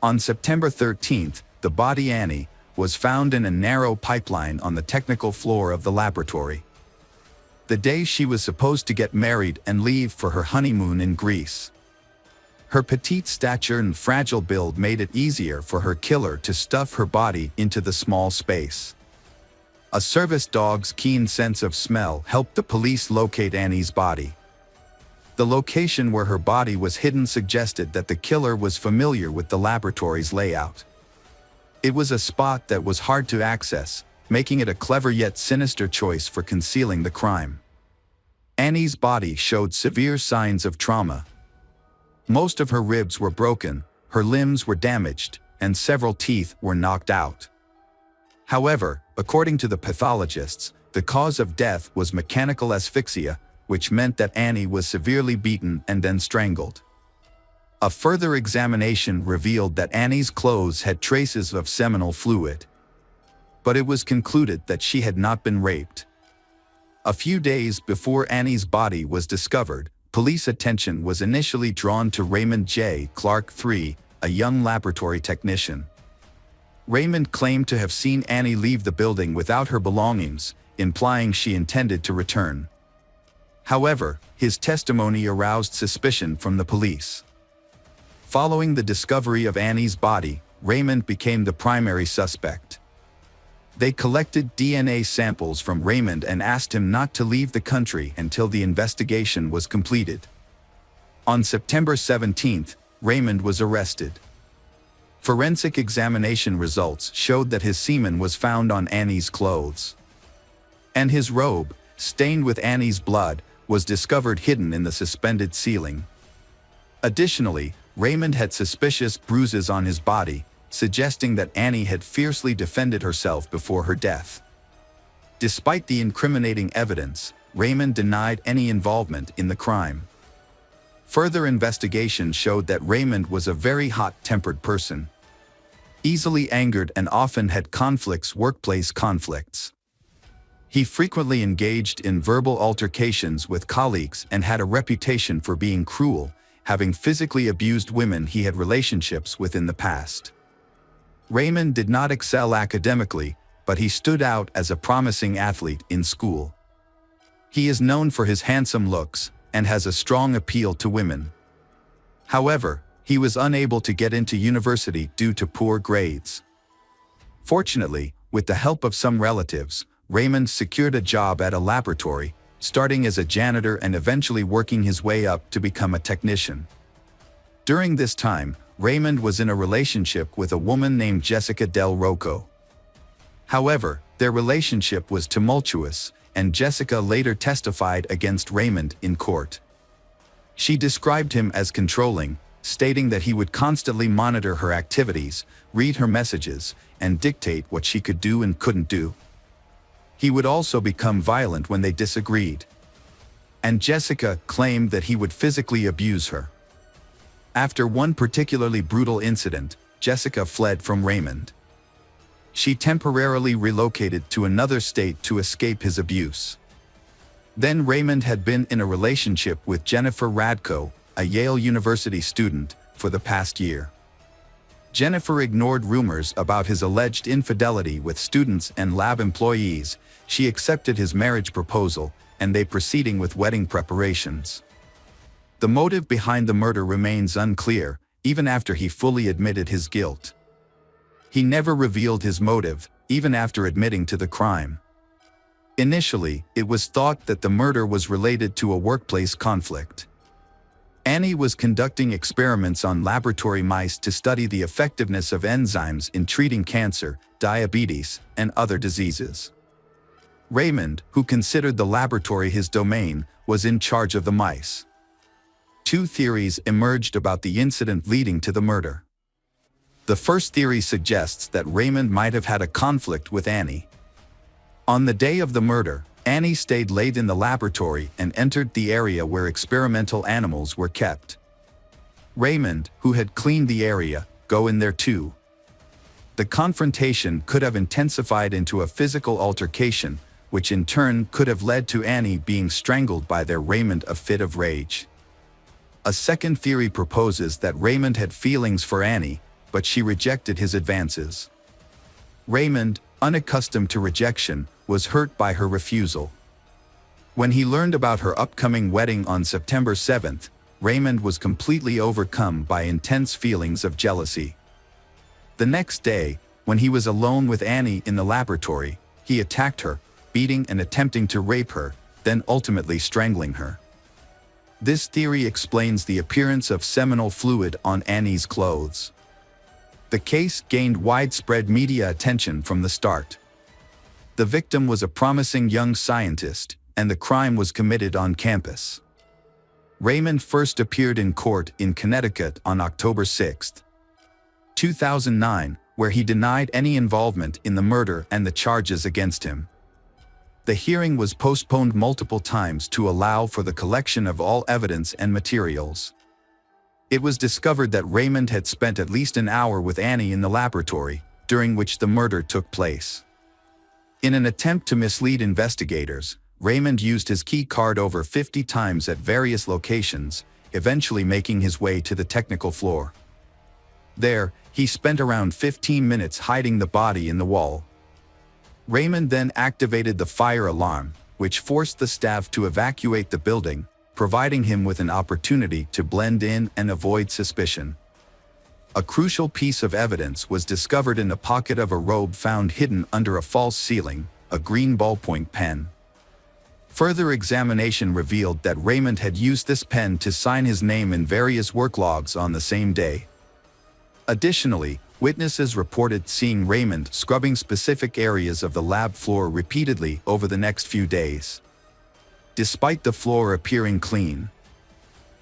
On September 13, the body Annie was found in a narrow pipeline on the technical floor of the laboratory. The day she was supposed to get married and leave for her honeymoon in Greece. Her petite stature and fragile build made it easier for her killer to stuff her body into the small space. A service dog's keen sense of smell helped the police locate Annie's body. The location where her body was hidden suggested that the killer was familiar with the laboratory's layout. It was a spot that was hard to access, making it a clever yet sinister choice for concealing the crime. Annie's body showed severe signs of trauma. Most of her ribs were broken, her limbs were damaged, and several teeth were knocked out. However, according to the pathologists, the cause of death was mechanical asphyxia, which meant that Annie was severely beaten and then strangled. A further examination revealed that Annie's clothes had traces of seminal fluid. But it was concluded that she had not been raped. A few days before Annie's body was discovered, police attention was initially drawn to Raymond J. Clark III, a young laboratory technician. Raymond claimed to have seen Annie leave the building without her belongings, implying she intended to return. However, his testimony aroused suspicion from the police. Following the discovery of Annie's body, Raymond became the primary suspect. They collected DNA samples from Raymond and asked him not to leave the country until the investigation was completed. On September 17th, Raymond was arrested. Forensic examination results showed that his semen was found on Annie's clothes. And his robe, stained with Annie's blood, was discovered hidden in the suspended ceiling. Additionally, Raymond had suspicious bruises on his body, suggesting that Annie had fiercely defended herself before her death. Despite the incriminating evidence, Raymond denied any involvement in the crime. Further investigation showed that Raymond was a very hot-tempered person, easily angered and often had workplace conflicts. He frequently engaged in verbal altercations with colleagues and had a reputation for being cruel, having physically abused women he had relationships with in the past. Raymond did not excel academically, but he stood out as a promising athlete in school. He is known for his handsome looks and has a strong appeal to women. However, he was unable to get into university due to poor grades. Fortunately, with the help of some relatives, Raymond secured a job at a laboratory, starting as a janitor and eventually working his way up to become a technician. During this time, Raymond was in a relationship with a woman named Jessica Del Rocco. However, their relationship was tumultuous, and Jessica later testified against Raymond in court. She described him as controlling, stating that he would constantly monitor her activities, read her messages, and dictate what she could do and couldn't do. He would also become violent when they disagreed. And Jessica claimed that he would physically abuse her. After one particularly brutal incident, Jessica fled from Raymond. She temporarily relocated to another state to escape his abuse. Then Raymond had been in a relationship with Jennifer Radko, a Yale University student, for the past year. Jennifer ignored rumors about his alleged infidelity with students and lab employees. She accepted his marriage proposal, and they proceeding with wedding preparations. The motive behind the murder remains unclear, even after he fully admitted his guilt. He never revealed his motive, even after admitting to the crime. Initially, it was thought that the murder was related to a workplace conflict. Annie was conducting experiments on laboratory mice to study the effectiveness of enzymes in treating cancer, diabetes, and other diseases. Raymond, who considered the laboratory his domain, was in charge of the mice. Two theories emerged about the incident leading to the murder. The first theory suggests that Raymond might have had a conflict with Annie. On the day of the murder, Annie stayed late in the laboratory and entered the area where experimental animals were kept. Raymond, who had cleaned the area, go in there too. The confrontation could have intensified into a physical altercation, which in turn could have led to Annie being strangled by Raymond a fit of rage. A second theory proposes that Raymond had feelings for Annie, but she rejected his advances. Raymond, unaccustomed to rejection, was hurt by her refusal. When he learned about her upcoming wedding on September 7th, Raymond was completely overcome by intense feelings of jealousy. The next day, when he was alone with Annie in the laboratory, he attacked her, beating and attempting to rape her, then ultimately strangling her. This theory explains the appearance of seminal fluid on Annie's clothes. The case gained widespread media attention from the start. The victim was a promising young scientist, and the crime was committed on campus. Raymond first appeared in court in Connecticut on October 6, 2009, where he denied any involvement in the murder and the charges against him. The hearing was postponed multiple times to allow for the collection of all evidence and materials. It was discovered that Raymond had spent at least an hour with Annie in the laboratory, during which the murder took place. In an attempt to mislead investigators, Raymond used his key card over 50 times at various locations, eventually making his way to the technical floor. There, he spent around 15 minutes hiding the body in the wall. Raymond then activated the fire alarm, which forced the staff to evacuate the building, providing him with an opportunity to blend in and avoid suspicion. A crucial piece of evidence was discovered in the pocket of a robe found hidden under a false ceiling, a green ballpoint pen. Further examination revealed that Raymond had used this pen to sign his name in various work logs on the same day. Additionally, witnesses reported seeing Raymond scrubbing specific areas of the lab floor repeatedly over the next few days. Despite the floor appearing clean,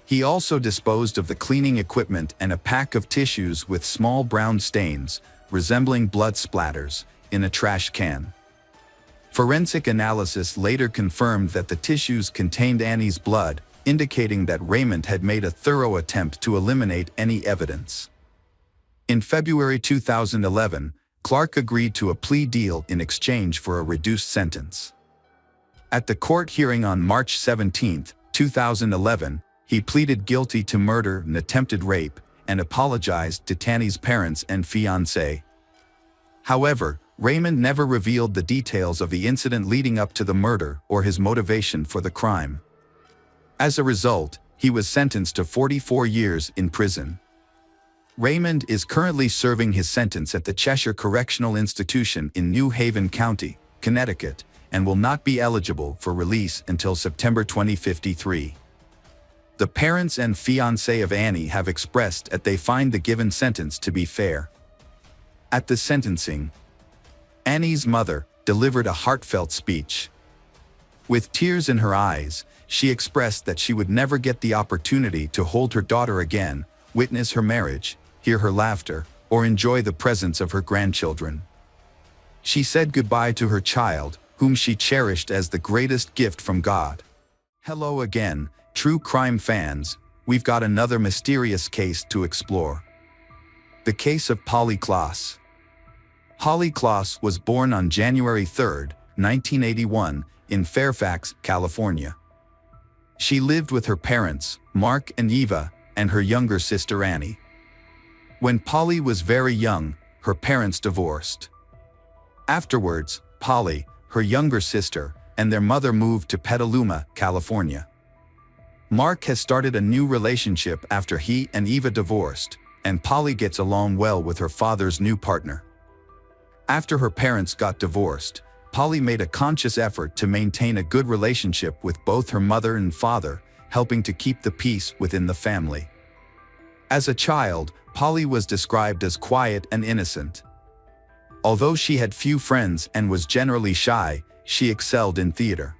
he also disposed of the cleaning equipment and a pack of tissues with small brown stains, resembling blood splatters, in a trash can. Forensic analysis later confirmed that the tissues contained Annie's blood, indicating that Raymond had made a thorough attempt to eliminate any evidence. In February 2011, Clark agreed to a plea deal in exchange for a reduced sentence. At the court hearing on March 17, 2011, he pleaded guilty to murder and attempted rape and apologized to Tanny's parents and fiancé. However, Raymond never revealed the details of the incident leading up to the murder or his motivation for the crime. As a result, he was sentenced to 44 years in prison. Raymond is currently serving his sentence at the Cheshire Correctional Institution in New Haven County, Connecticut, and will not be eligible for release until September 2053. The parents and fiancé of Annie have expressed that they find the given sentence to be fair. At the sentencing, Annie's mother delivered a heartfelt speech. With tears in her eyes, she expressed that she would never get the opportunity to hold her daughter again, witness her marriage, hear her laughter, or enjoy the presence of her grandchildren. She said goodbye to her child, whom she cherished as the greatest gift from God. Hello again, true crime fans, we've got another mysterious case to explore. The case of Polly Klaas. Polly Klaas was born on January 3, 1981, in Fairfax, California. She lived with her parents, Mark and Eva, and her younger sister Annie. When Polly was very young, her parents divorced. Afterwards, Polly, her younger sister, and their mother moved to Petaluma, California. Mark has started a new relationship after he and Eva divorced, and Polly gets along well with her father's new partner. After her parents got divorced, Polly made a conscious effort to maintain a good relationship with both her mother and father, helping to keep the peace within the family. As a child, Polly was described as quiet and innocent. Although she had few friends and was generally shy, she excelled in theater.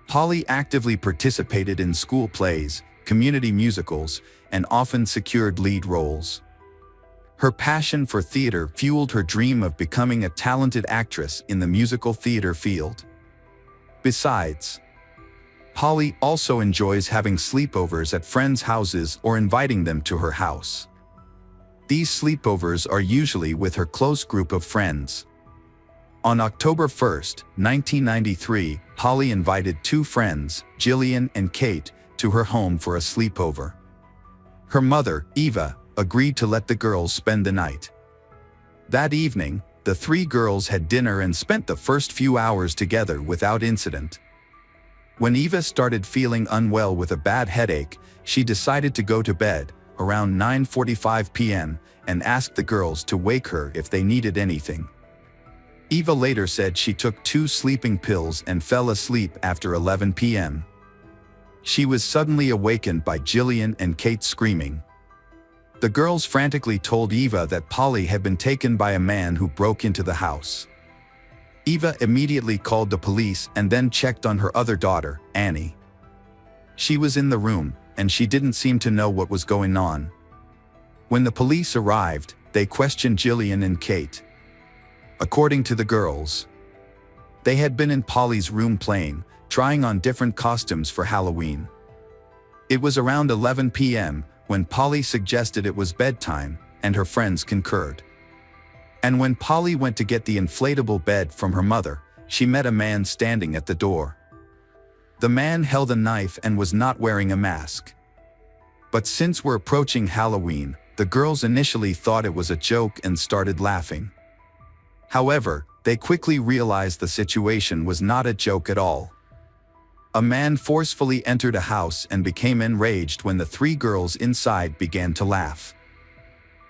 Polly actively participated in school plays, community musicals, and often secured lead roles. Her passion for theater fueled her dream of becoming a talented actress in the musical theater field. Besides, Polly also enjoys having sleepovers at friends' houses or inviting them to her house. These sleepovers are usually with her close group of friends. On October 1, 1993, Polly invited two friends, Jillian and Kate, to her home for a sleepover. Her mother, Eva, agreed to let the girls spend the night. That evening, the three girls had dinner and spent the first few hours together without incident. When Eva started feeling unwell with a bad headache, she decided to go to bed, around 9:45 p.m., and asked the girls to wake her if they needed anything. Eva later said she took 2 sleeping pills and fell asleep after 11 p.m. She was suddenly awakened by Jillian and Kate screaming. The girls frantically told Eva that Polly had been taken by a man who broke into the house. Eva immediately called the police and then checked on her other daughter, Annie. She was in the room, and she didn't seem to know what was going on. When the police arrived, they questioned Jillian and Kate. According to the girls, they had been in Polly's room playing, trying on different costumes for Halloween. It was around 11 p.m. when Polly suggested it was bedtime, and her friends concurred. And when Polly went to get the inflatable bed from her mother, she met a man standing at the door. The man held a knife and was not wearing a mask. But since we're approaching Halloween, the girls initially thought it was a joke and started laughing. However, they quickly realized the situation was not a joke at all. A man forcefully entered a house and became enraged when the 3 girls inside began to laugh.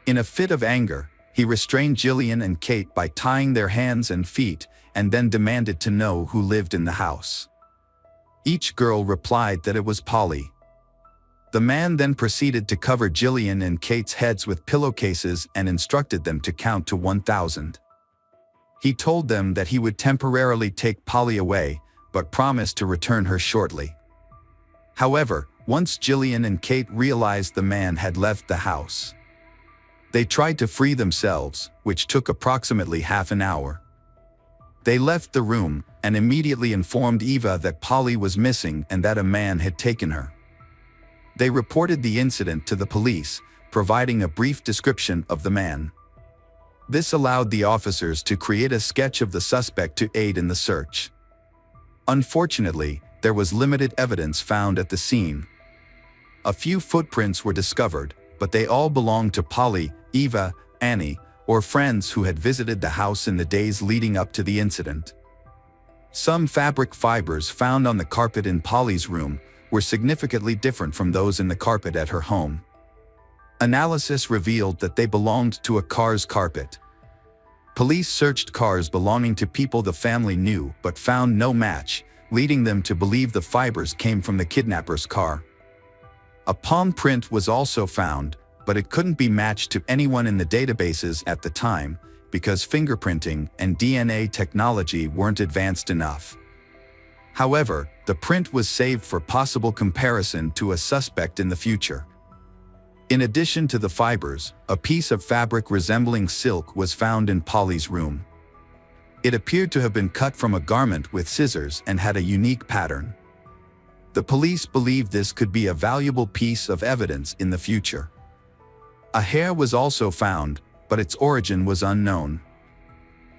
In a fit of anger, he restrained Jillian and Kate by tying their hands and feet and then demanded to know who lived in the house. Each girl replied that it was Polly. The man then proceeded to cover Jillian and Kate's heads with pillowcases and instructed them to count to 1,000. He told them that he would temporarily take Polly away, but promised to return her shortly. However, once Jillian and Kate realized the man had left the house, they tried to free themselves, which took approximately half an hour. They left the room and immediately informed Eva that Polly was missing and that a man had taken her. They reported the incident to the police, providing a brief description of the man. This allowed the officers to create a sketch of the suspect to aid in the search. Unfortunately, there was limited evidence found at the scene. A few footprints were discovered, but they all belonged to Polly, Eva, Annie, or friends who had visited the house in the days leading up to the incident. Some fabric fibers found on the carpet in Polly's room were significantly different from those in the carpet at her home. Analysis revealed that they belonged to a car's carpet. Police searched cars belonging to people the family knew but found no match, leading them to believe the fibers came from the kidnapper's car. A palm print was also found, but it couldn't be matched to anyone in the databases at the time because fingerprinting and DNA technology weren't advanced enough. However, the print was saved for possible comparison to a suspect in the future. In addition to the fibers, a piece of fabric resembling silk was found in Polly's room. It appeared to have been cut from a garment with scissors and had a unique pattern. The police believed this could be a valuable piece of evidence in the future. A hair was also found, but its origin was unknown.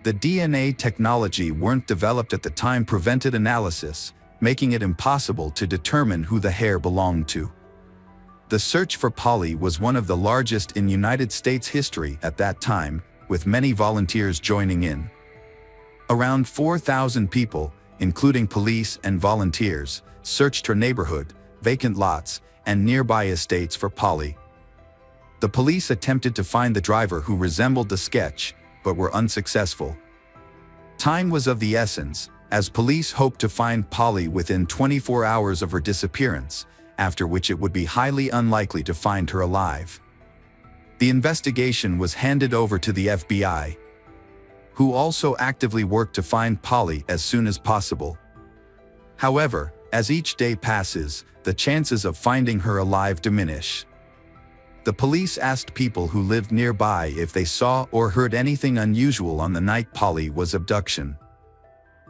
The DNA technology weren't developed at the time prevented analysis, making it impossible to determine who the hair belonged to. The search for Polly was one of the largest in United States history at that time, with many volunteers joining in. Around 4,000 people, including police and volunteers, searched her neighborhood, vacant lots, and nearby estates for Polly. The police attempted to find the driver who resembled the sketch, but were unsuccessful. Time was of the essence, as police hoped to find Polly within 24 hours of her disappearance, after which it would be highly unlikely to find her alive. The investigation was handed over to the FBI, who also actively worked to find Polly as soon as possible. However, as each day passes, the chances of finding her alive diminish. The police asked people who lived nearby if they saw or heard anything unusual on the night Polly was abducted.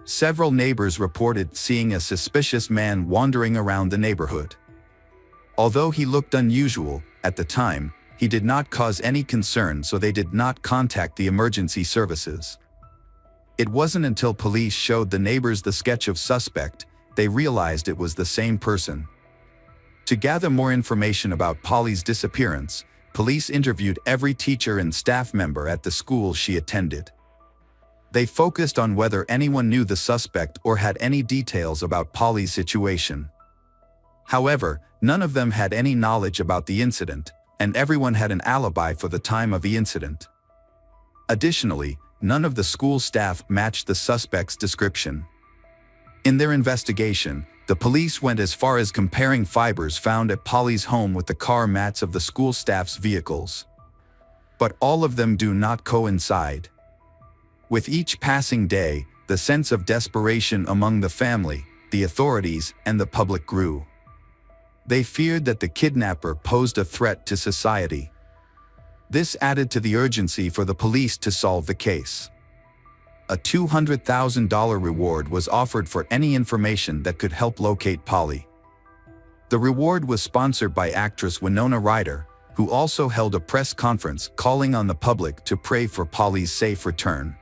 Several neighbors reported seeing a suspicious man wandering around the neighborhood. Although he looked unusual, at the time, he did not cause any concern, so they did not contact the emergency services. It wasn't until police showed the neighbors the sketch of suspect, they realized it was the same person. To gather more information about Polly's disappearance, police interviewed every teacher and staff member at the school she attended. They focused on whether anyone knew the suspect or had any details about Polly's situation. However, none of them had any knowledge about the incident, and everyone had an alibi for the time of the incident. Additionally, none of the school staff matched the suspect's description. In their investigation, the police went as far as comparing fibers found at Polly's home with the car mats of the school staff's vehicles. But all of them do not coincide. With each passing day, the sense of desperation among the family, the authorities, and the public grew. They feared that the kidnapper posed a threat to society. This added to the urgency for the police to solve the case. A $200,000 reward was offered for any information that could help locate Polly. The reward was sponsored by actress Winona Ryder, who also held a press conference calling on the public to pray for Polly's safe return.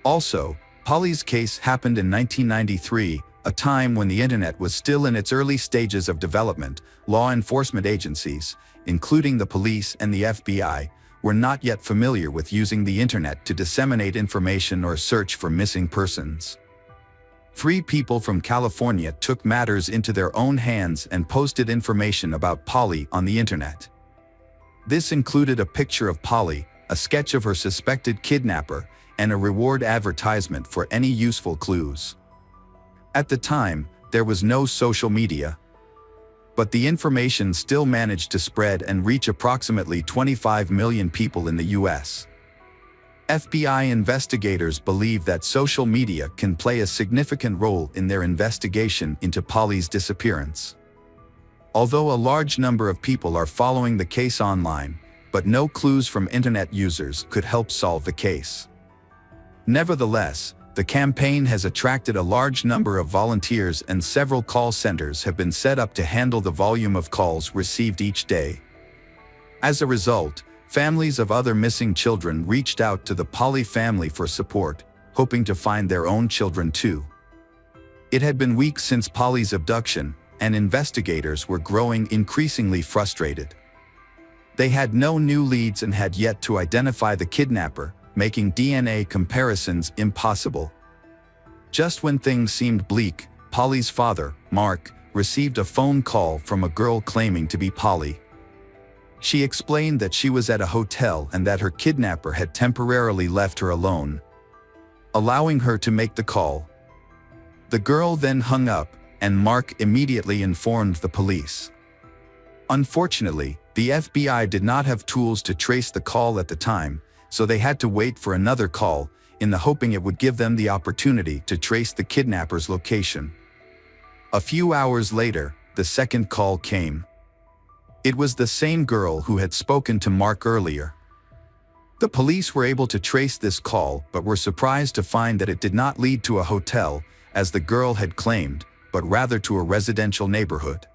Also, Polly's case happened in 1993, a time when the internet was still in its early stages of development. Law enforcement agencies, including the police and the FBI, were not yet familiar with using the internet to disseminate information or search for missing persons. 3 people from California took matters into their own hands and posted information about Polly on the internet. This included a picture of Polly, a sketch of her suspected kidnapper, and a reward advertisement for any useful clues. At the time, there was no social media, but the information still managed to spread and reach approximately 25 million people in the US. FBI investigators believe that social media can play a significant role in their investigation into Polly's disappearance. Although a large number of people are following the case online, but no clues from internet users could help solve the case. Nevertheless, the campaign has attracted a large number of volunteers and several call centers have been set up to handle the volume of calls received each day. As a result, families of other missing children reached out to the Polly family for support, hoping to find their own children too. It had been weeks since Polly's abduction, and investigators were growing increasingly frustrated. They had no new leads and had yet to identify the kidnapper, making DNA comparisons impossible. Just when things seemed bleak, Polly's father, Mark, received a phone call from a girl claiming to be Polly. She explained that she was at a hotel and that her kidnapper had temporarily left her alone, allowing her to make the call. The girl then hung up, and Mark immediately informed the police. Unfortunately, the FBI did not have tools to trace the call at the time, so they had to wait for another call, in the hoping it would give them the opportunity to trace the kidnapper's location. A few hours later, the second call came. It was the same girl who had spoken to Mark earlier. The police were able to trace this call but were surprised to find that it did not lead to a hotel, as the girl had claimed, but rather to a residential neighborhood.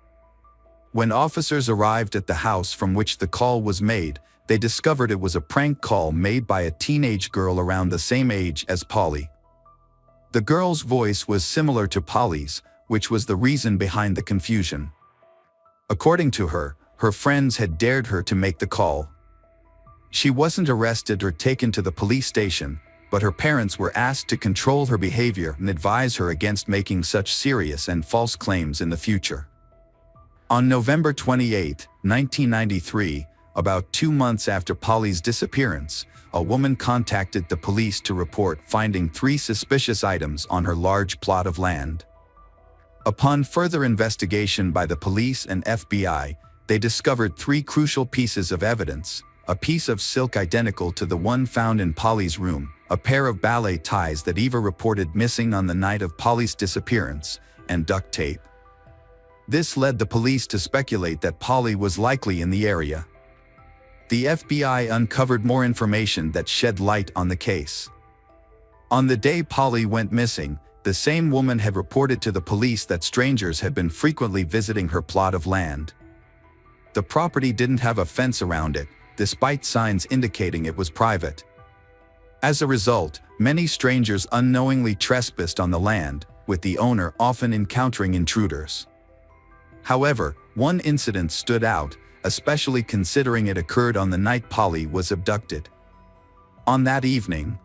When officers arrived at the house from which the call was made, they discovered it was a prank call made by a teenage girl around the same age as Polly. The girl's voice was similar to Polly's, which was the reason behind the confusion. According to her, her friends had dared her to make the call. She wasn't arrested or taken to the police station, but her parents were asked to control her behavior and advise her against making such serious and false claims in the future. On November 28, 1993, about 2 months after Polly's disappearance, a woman contacted the police to report finding 3 suspicious items on her large plot of land. Upon further investigation by the police and FBI, they discovered 3 crucial pieces of evidence: a piece of silk identical to the one found in Polly's room, a pair of ballet ties that Eva reported missing on the night of Polly's disappearance, and duct tape. This led the police to speculate that Polly was likely in the area. The FBI uncovered more information that shed light on the case. On the day Polly went missing, the same woman had reported to the police that strangers had been frequently visiting her plot of land. The property didn't have a fence around it, despite signs indicating it was private. As a result, many strangers unknowingly trespassed on the land, with the owner often encountering intruders. However, one incident stood out, especially considering it occurred on the night Polly was abducted. On that evening,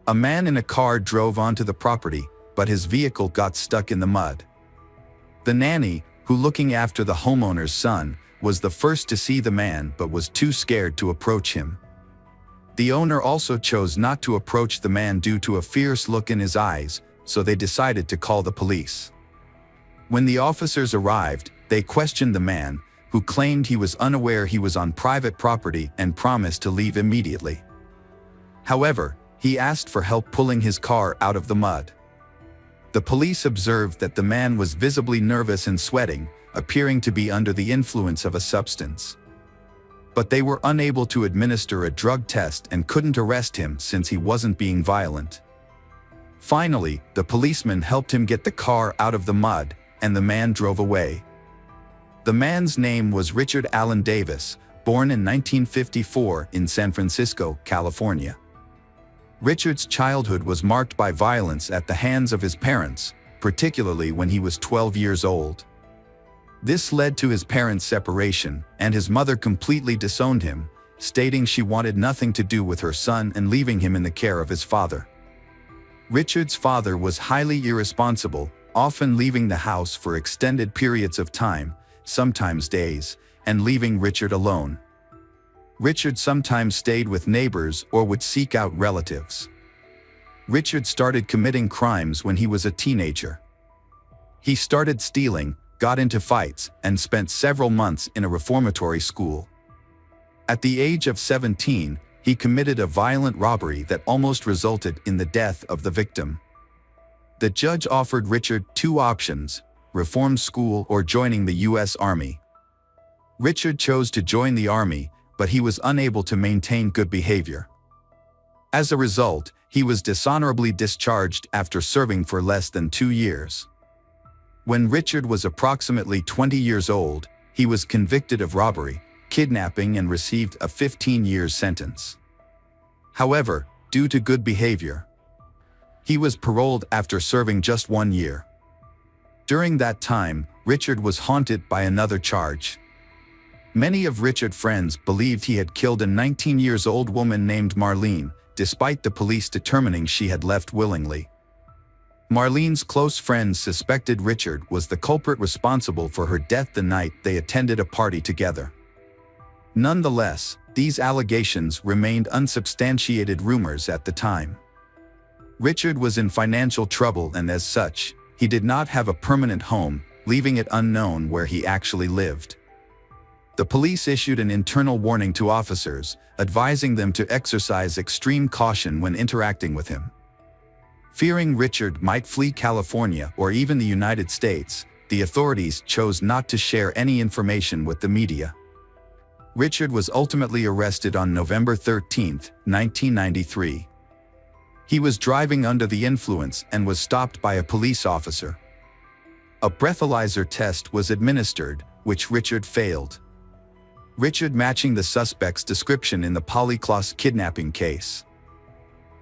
a man in a car drove onto the property, but his vehicle got stuck in the mud. The nanny, who looking after the homeowner's son, was the first to see the man but was too scared to approach him. The owner also chose not to approach the man due to a fierce look in his eyes, so they decided to call the police. When the officers arrived, they questioned the man, who claimed he was unaware he was on private property and promised to leave immediately. However, he asked for help pulling his car out of the mud. The police observed that the man was visibly nervous and sweating, appearing to be under the influence of a substance. But they were unable to administer a drug test and couldn't arrest him since he wasn't being violent. Finally, the policeman helped him get the car out of the mud, and the man drove away. The man's name was Richard Allen Davis, born in 1954 in San Francisco, California. Richard's childhood was marked by violence at the hands of his parents, particularly when he was 12 years old. This led to his parents' separation, and his mother completely disowned him, stating she wanted nothing to do with her son and leaving him in the care of his father. Richard's father was highly irresponsible, often leaving the house for extended periods of time, sometimes days, and leaving Richard alone. Richard sometimes stayed with neighbors or would seek out relatives. Richard started committing crimes when he was a teenager. He started stealing, got into fights, and spent several months in a reformatory school. At the age of 17, he committed a violent robbery that almost resulted in the death of the victim. The judge offered Richard two options: reform school or joining the U.S. Army. Richard chose to join the Army, but he was unable to maintain good behavior. As a result, he was dishonorably discharged after serving for less than 2 years. When Richard was approximately 20 years old, he was convicted of robbery, kidnapping, and received a 15-year sentence. However, due to good behavior, he was paroled after serving just 1 year. During that time, Richard was haunted by another charge. Many of Richard's friends believed he had killed a 19-year-old woman named Marlene, despite the police determining she had left willingly. Marlene's close friends suspected Richard was the culprit responsible for her death the night they attended a party together. Nonetheless, these allegations remained unsubstantiated rumors at the time. Richard was in financial trouble, and as such, he did not have a permanent home, leaving it unknown where he actually lived. The police issued an internal warning to officers, advising them to exercise extreme caution when interacting with him. Fearing Richard might flee California or even the United States, the authorities chose not to share any information with the media. Richard was ultimately arrested on November 13, 1993. He was driving under the influence and was stopped by a police officer. A breathalyzer test was administered, which Richard failed. Richard matching the suspect's description in the Polly Klaas kidnapping case.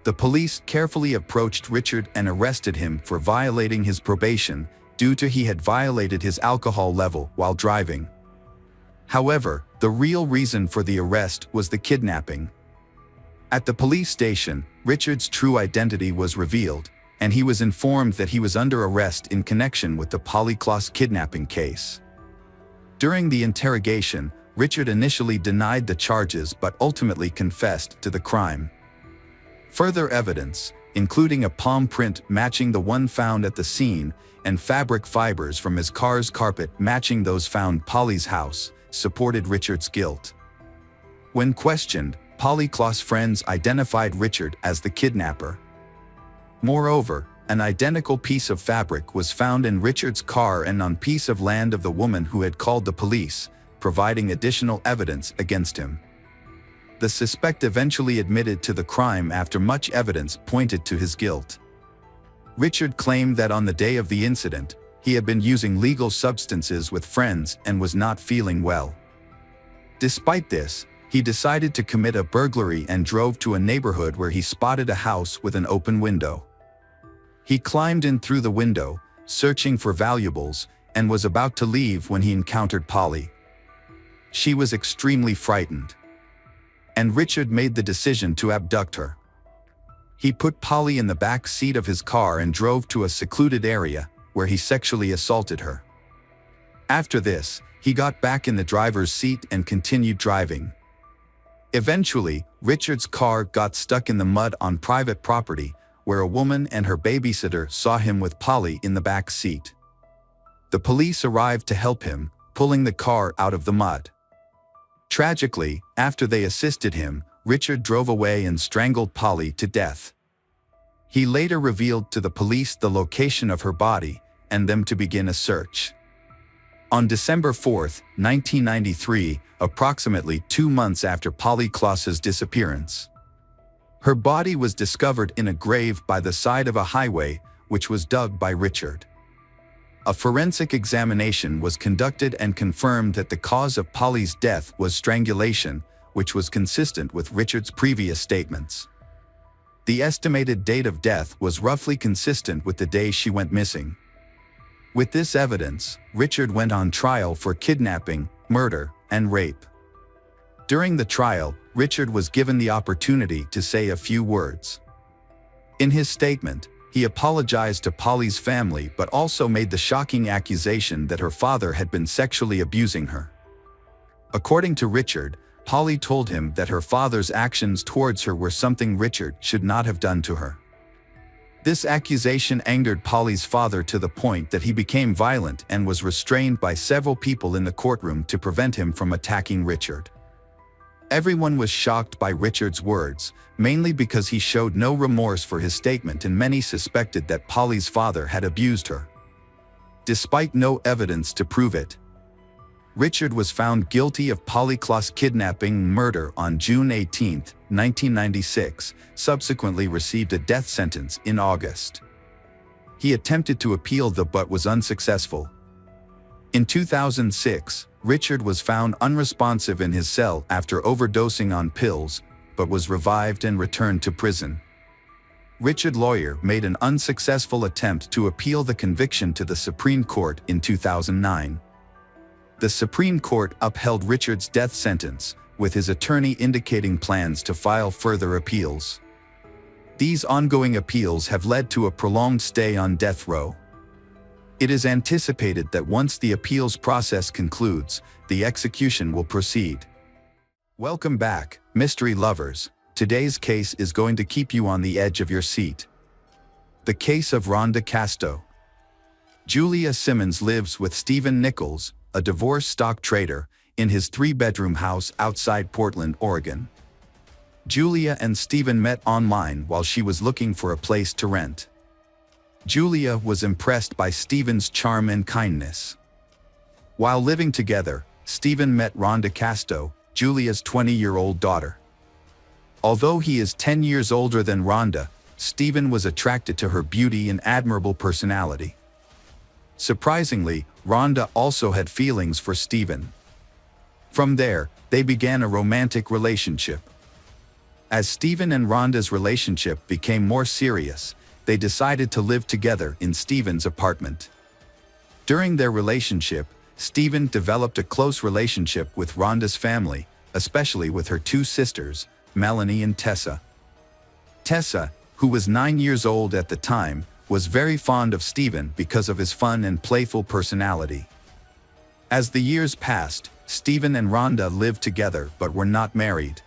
The police carefully approached Richard and arrested him for violating his probation due to he had violated his alcohol level while driving. However, the real reason for the arrest was the kidnapping. At the police station, Richard's true identity was revealed, and he was informed that he was under arrest in connection with the Polly Klaas kidnapping case. During the interrogation, Richard initially denied the charges but ultimately confessed to the crime. Further evidence, including a palm print matching the one found at the scene and fabric fibers from his car's carpet matching those found at Polly's house, supported Richard's guilt. When questioned, Polly Klaas' friends identified Richard as the kidnapper. Moreover, an identical piece of fabric was found in Richard's car and on piece of land of the woman who had called the police, providing additional evidence against him. The suspect eventually admitted to the crime after much evidence pointed to his guilt. Richard claimed that on the day of the incident, he had been using illegal substances with friends and was not feeling well. Despite this, he decided to commit a burglary and drove to a neighborhood where he spotted a house with an open window. He climbed in through the window, searching for valuables, and was about to leave when he encountered Polly. She was extremely frightened, and Richard made the decision to abduct her. He put Polly in the back seat of his car and drove to a secluded area, where he sexually assaulted her. After this, he got back in the driver's seat and continued driving. Eventually, Richard's car got stuck in the mud on private property, where a woman and her babysitter saw him with Polly in the back seat. The police arrived to help him, pulling the car out of the mud. Tragically, after they assisted him, Richard drove away and strangled Polly to death. He later revealed to the police the location of her body and them to begin a search. On December 4, 1993, approximately 2 months after Polly Klaas's disappearance, her body was discovered in a grave by the side of a highway, which was dug by Richard. A forensic examination was conducted and confirmed that the cause of Polly's death was strangulation, which was consistent with Richard's previous statements. The estimated date of death was roughly consistent with the day she went missing. With this evidence, Richard went on trial for kidnapping, murder, and rape. During the trial, Richard was given the opportunity to say a few words. In his statement, he apologized to Polly's family but also made the shocking accusation that her father had been sexually abusing her. According to Richard, Polly told him that her father's actions towards her were something Richard should not have done to her. This accusation angered Polly's father to the point that he became violent and was restrained by several people in the courtroom to prevent him from attacking Richard. Everyone was shocked by Richard's words, mainly because he showed no remorse for his statement, and many suspected that Polly's father had abused her. Despite no evidence to prove it, Richard was found guilty of Polly Klaas kidnapping and murder on June 18, 1996, subsequently received a death sentence in August. He attempted to appeal but was unsuccessful. In 2006, Richard was found unresponsive in his cell after overdosing on pills, but was revived and returned to prison. Richard's lawyer made an unsuccessful attempt to appeal the conviction to the Supreme Court in 2009. The Supreme Court upheld Richard's death sentence, with his attorney indicating plans to file further appeals. These ongoing appeals have led to a prolonged stay on death row. It is anticipated that once the appeals process concludes, the execution will proceed. Welcome back, mystery lovers. Today's case is going to keep you on the edge of your seat. The case of Rhonda Casto. Julia Simmons lives with Stephen Nichols, a divorced stock trader, in his 3-bedroom house outside Portland, Oregon. Julia and Stephen met online while she was looking for a place to rent. Julia was impressed by Stephen's charm and kindness. While living together, Stephen met Rhonda Casto, Julia's 20-year-old daughter. Although he is 10 years older than Rhonda, Stephen was attracted to her beauty and admirable personality. Surprisingly, Rhonda also had feelings for Stephen. From there, they began a romantic relationship. As Stephen and Rhonda's relationship became more serious, they decided to live together in Stephen's apartment. During their relationship, Stephen developed a close relationship with Rhonda's family, especially with her 2 sisters, Melanie and Tessa. Tessa, who was 9 years old at the time, was very fond of Stephen because of his fun and playful personality. As the years passed, Stephen and Rhonda lived together but were not married.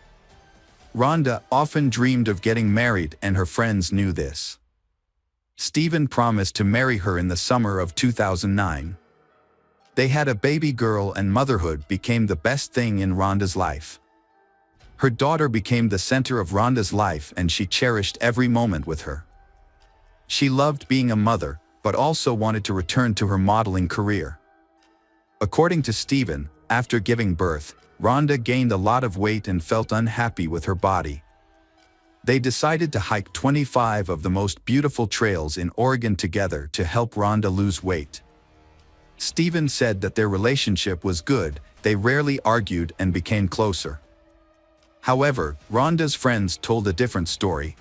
Rhonda often dreamed of getting married, and her friends knew this. Stephen promised to marry her in the summer of 2009. They had a baby girl, and motherhood became the best thing in Rhonda's life. Her daughter became the center of Rhonda's life, and she cherished every moment with her. She loved being a mother, but also wanted to return to her modeling career. According to Stephen, after giving birth, Rhonda gained a lot of weight and felt unhappy with her body. They decided to hike 25 of the most beautiful trails in Oregon together to help Rhonda lose weight. Stephen said that their relationship was good, they rarely argued and became closer. However, Rhonda's friends told a different story.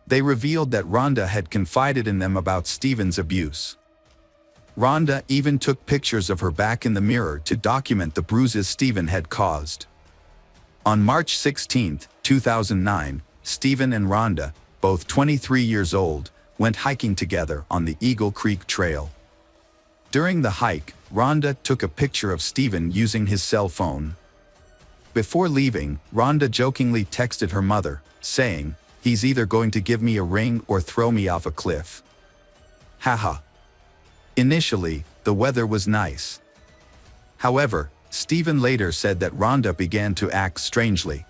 They revealed that Rhonda had confided in them about Stephen's abuse. Rhonda even took pictures of her back in the mirror to document the bruises Stephen had caused. On March 16, 2009, Stephen and Rhonda, both 23 years old, went hiking together on the Eagle Creek Trail. During the hike, Rhonda took a picture of Stephen using his cell phone. Before leaving, Rhonda jokingly texted her mother, saying, "He's either going to give me a ring or throw me off a cliff. Haha." Initially, the weather was nice. However, Stephen later said that Rhonda began to act strangely.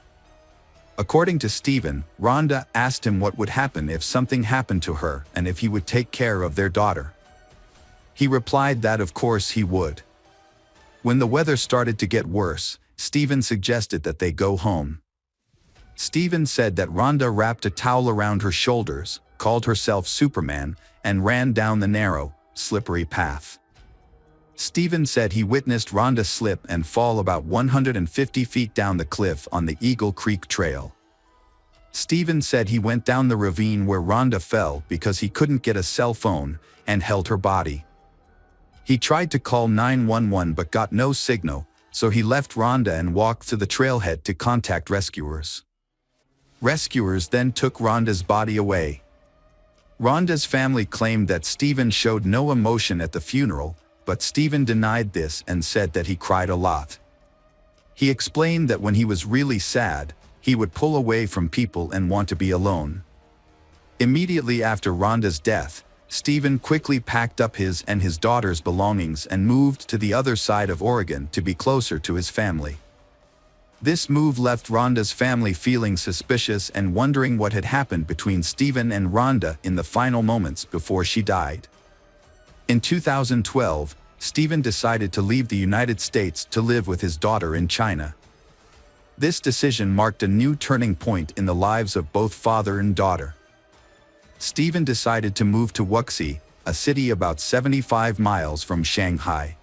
According to Stephen, Rhonda asked him what would happen if something happened to her and if he would take care of their daughter. He replied that of course he would. When the weather started to get worse, Stephen suggested that they go home. Stephen said that Rhonda wrapped a towel around her shoulders, called herself Superman, and ran down the narrow, slippery path. Stephen said he witnessed Rhonda slip and fall about 150 feet down the cliff on the Eagle Creek Trail. Stephen said he went down the ravine where Rhonda fell because he couldn't get a cell phone and held her body. He tried to call 911 but got no signal, so he left Rhonda and walked to the trailhead to contact rescuers. Rescuers then took Rhonda's body away. Rhonda's family claimed that Stephen showed no emotion at the funeral, but Stephen denied this and said that he cried a lot. He explained that when he was really sad, he would pull away from people and want to be alone. Immediately after Rhonda's death, Stephen quickly packed up his and his daughter's belongings and moved to the other side of Oregon to be closer to his family. This move left Rhonda's family feeling suspicious and wondering what had happened between Stephen and Rhonda in the final moments before she died. In 2012, Stephen decided to leave the United States to live with his daughter in China. This decision marked a new turning point in the lives of both father and daughter. Stephen decided to move to Wuxi, a city about 75 miles from Shanghai.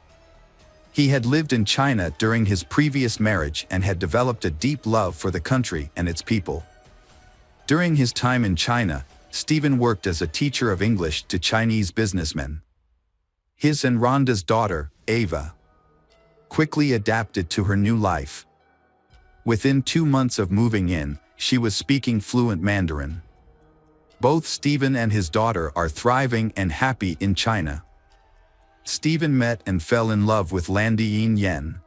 He had lived in China during his previous marriage and had developed a deep love for the country and its people. During his time in China, Stephen worked as a teacher of English to Chinese businessmen. His and Rhonda's daughter, Ava, quickly adapted to her new life. Within 2 months of moving in, she was speaking fluent Mandarin. Both Stephen and his daughter are thriving and happy in China. Stephen met and fell in love with Landy Yin.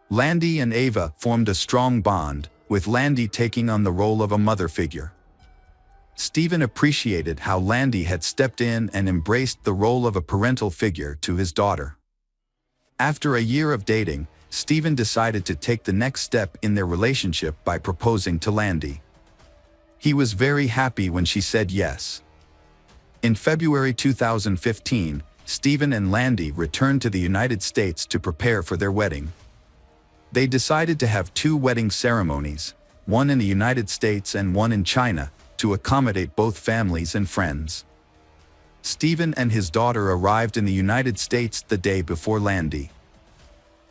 Landy and Ava formed a strong bond, with Landy taking on the role of a mother figure. Stephen appreciated how Landy had stepped in and embraced the role of a parental figure to his daughter. After a year of dating, Stephen decided to take the next step in their relationship by proposing to Landy. He was very happy when she said yes. In February 2015, Stephen and Landy returned to the United States to prepare for their wedding. They decided to have 2 wedding ceremonies, one in the United States and one in China, to accommodate both families and friends. Stephen and his daughter arrived in the United States the day before Landy.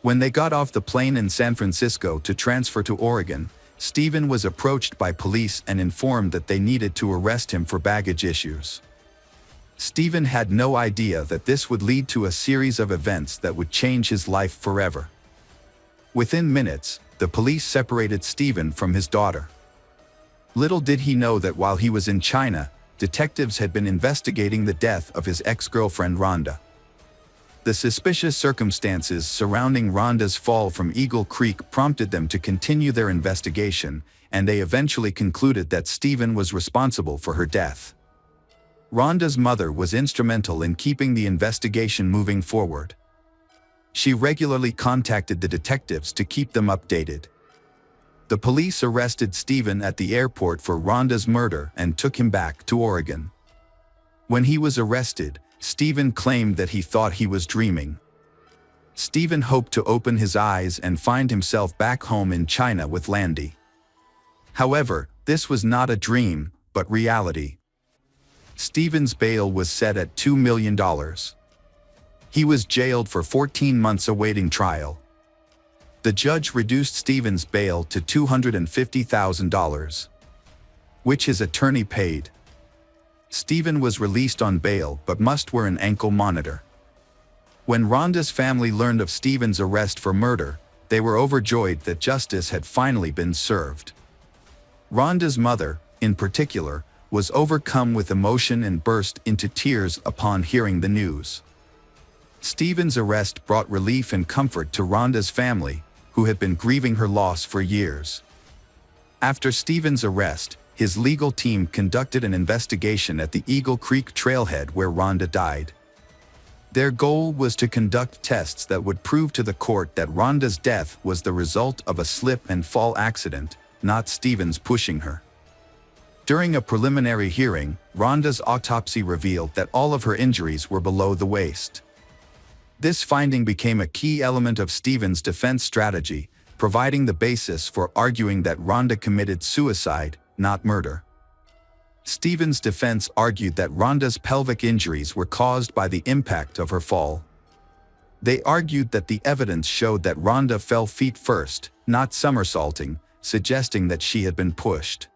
When they got off the plane in San Francisco to transfer to Oregon, Stephen was approached by police and informed that they needed to arrest him for baggage issues. Stephen had no idea that this would lead to a series of events that would change his life forever. Within minutes, the police separated Stephen from his daughter. Little did he know that while he was in China, detectives had been investigating the death of his ex-girlfriend Rhonda. The suspicious circumstances surrounding Rhonda's fall from Eagle Creek prompted them to continue their investigation, and they eventually concluded that Stephen was responsible for her death. Rhonda's mother was instrumental in keeping the investigation moving forward. She regularly contacted the detectives to keep them updated. The police arrested Stephen at the airport for Rhonda's murder and took him back to Oregon. When he was arrested, Stephen claimed that he thought he was dreaming. Stephen hoped to open his eyes and find himself back home in China with Landy. However, this was not a dream, but reality. Stephen's bail was set at $2 million. He was jailed for 14 months awaiting trial. The judge reduced Stephen's bail to $250,000, which his attorney paid. Stephen was released on bail but must wear an ankle monitor. When Rhonda's family learned of Stephen's arrest for murder, they were overjoyed that justice had finally been served. Rhonda's mother, in particular, was overcome with emotion and burst into tears upon hearing the news. Stephen's arrest brought relief and comfort to Rhonda's family, who had been grieving her loss for years. After Stephen's arrest, his legal team conducted an investigation at the Eagle Creek trailhead where Rhonda died. Their goal was to conduct tests that would prove to the court that Rhonda's death was the result of a slip and fall accident, not Stephen's pushing her. During a preliminary hearing, Rhonda's autopsy revealed that all of her injuries were below the waist. This finding became a key element of Stephen's defense strategy, providing the basis for arguing that Rhonda committed suicide, not murder. Stephen's defense argued that Rhonda's pelvic injuries were caused by the impact of her fall. They argued that the evidence showed that Rhonda fell feet first, not somersaulting, suggesting that she had been pushed.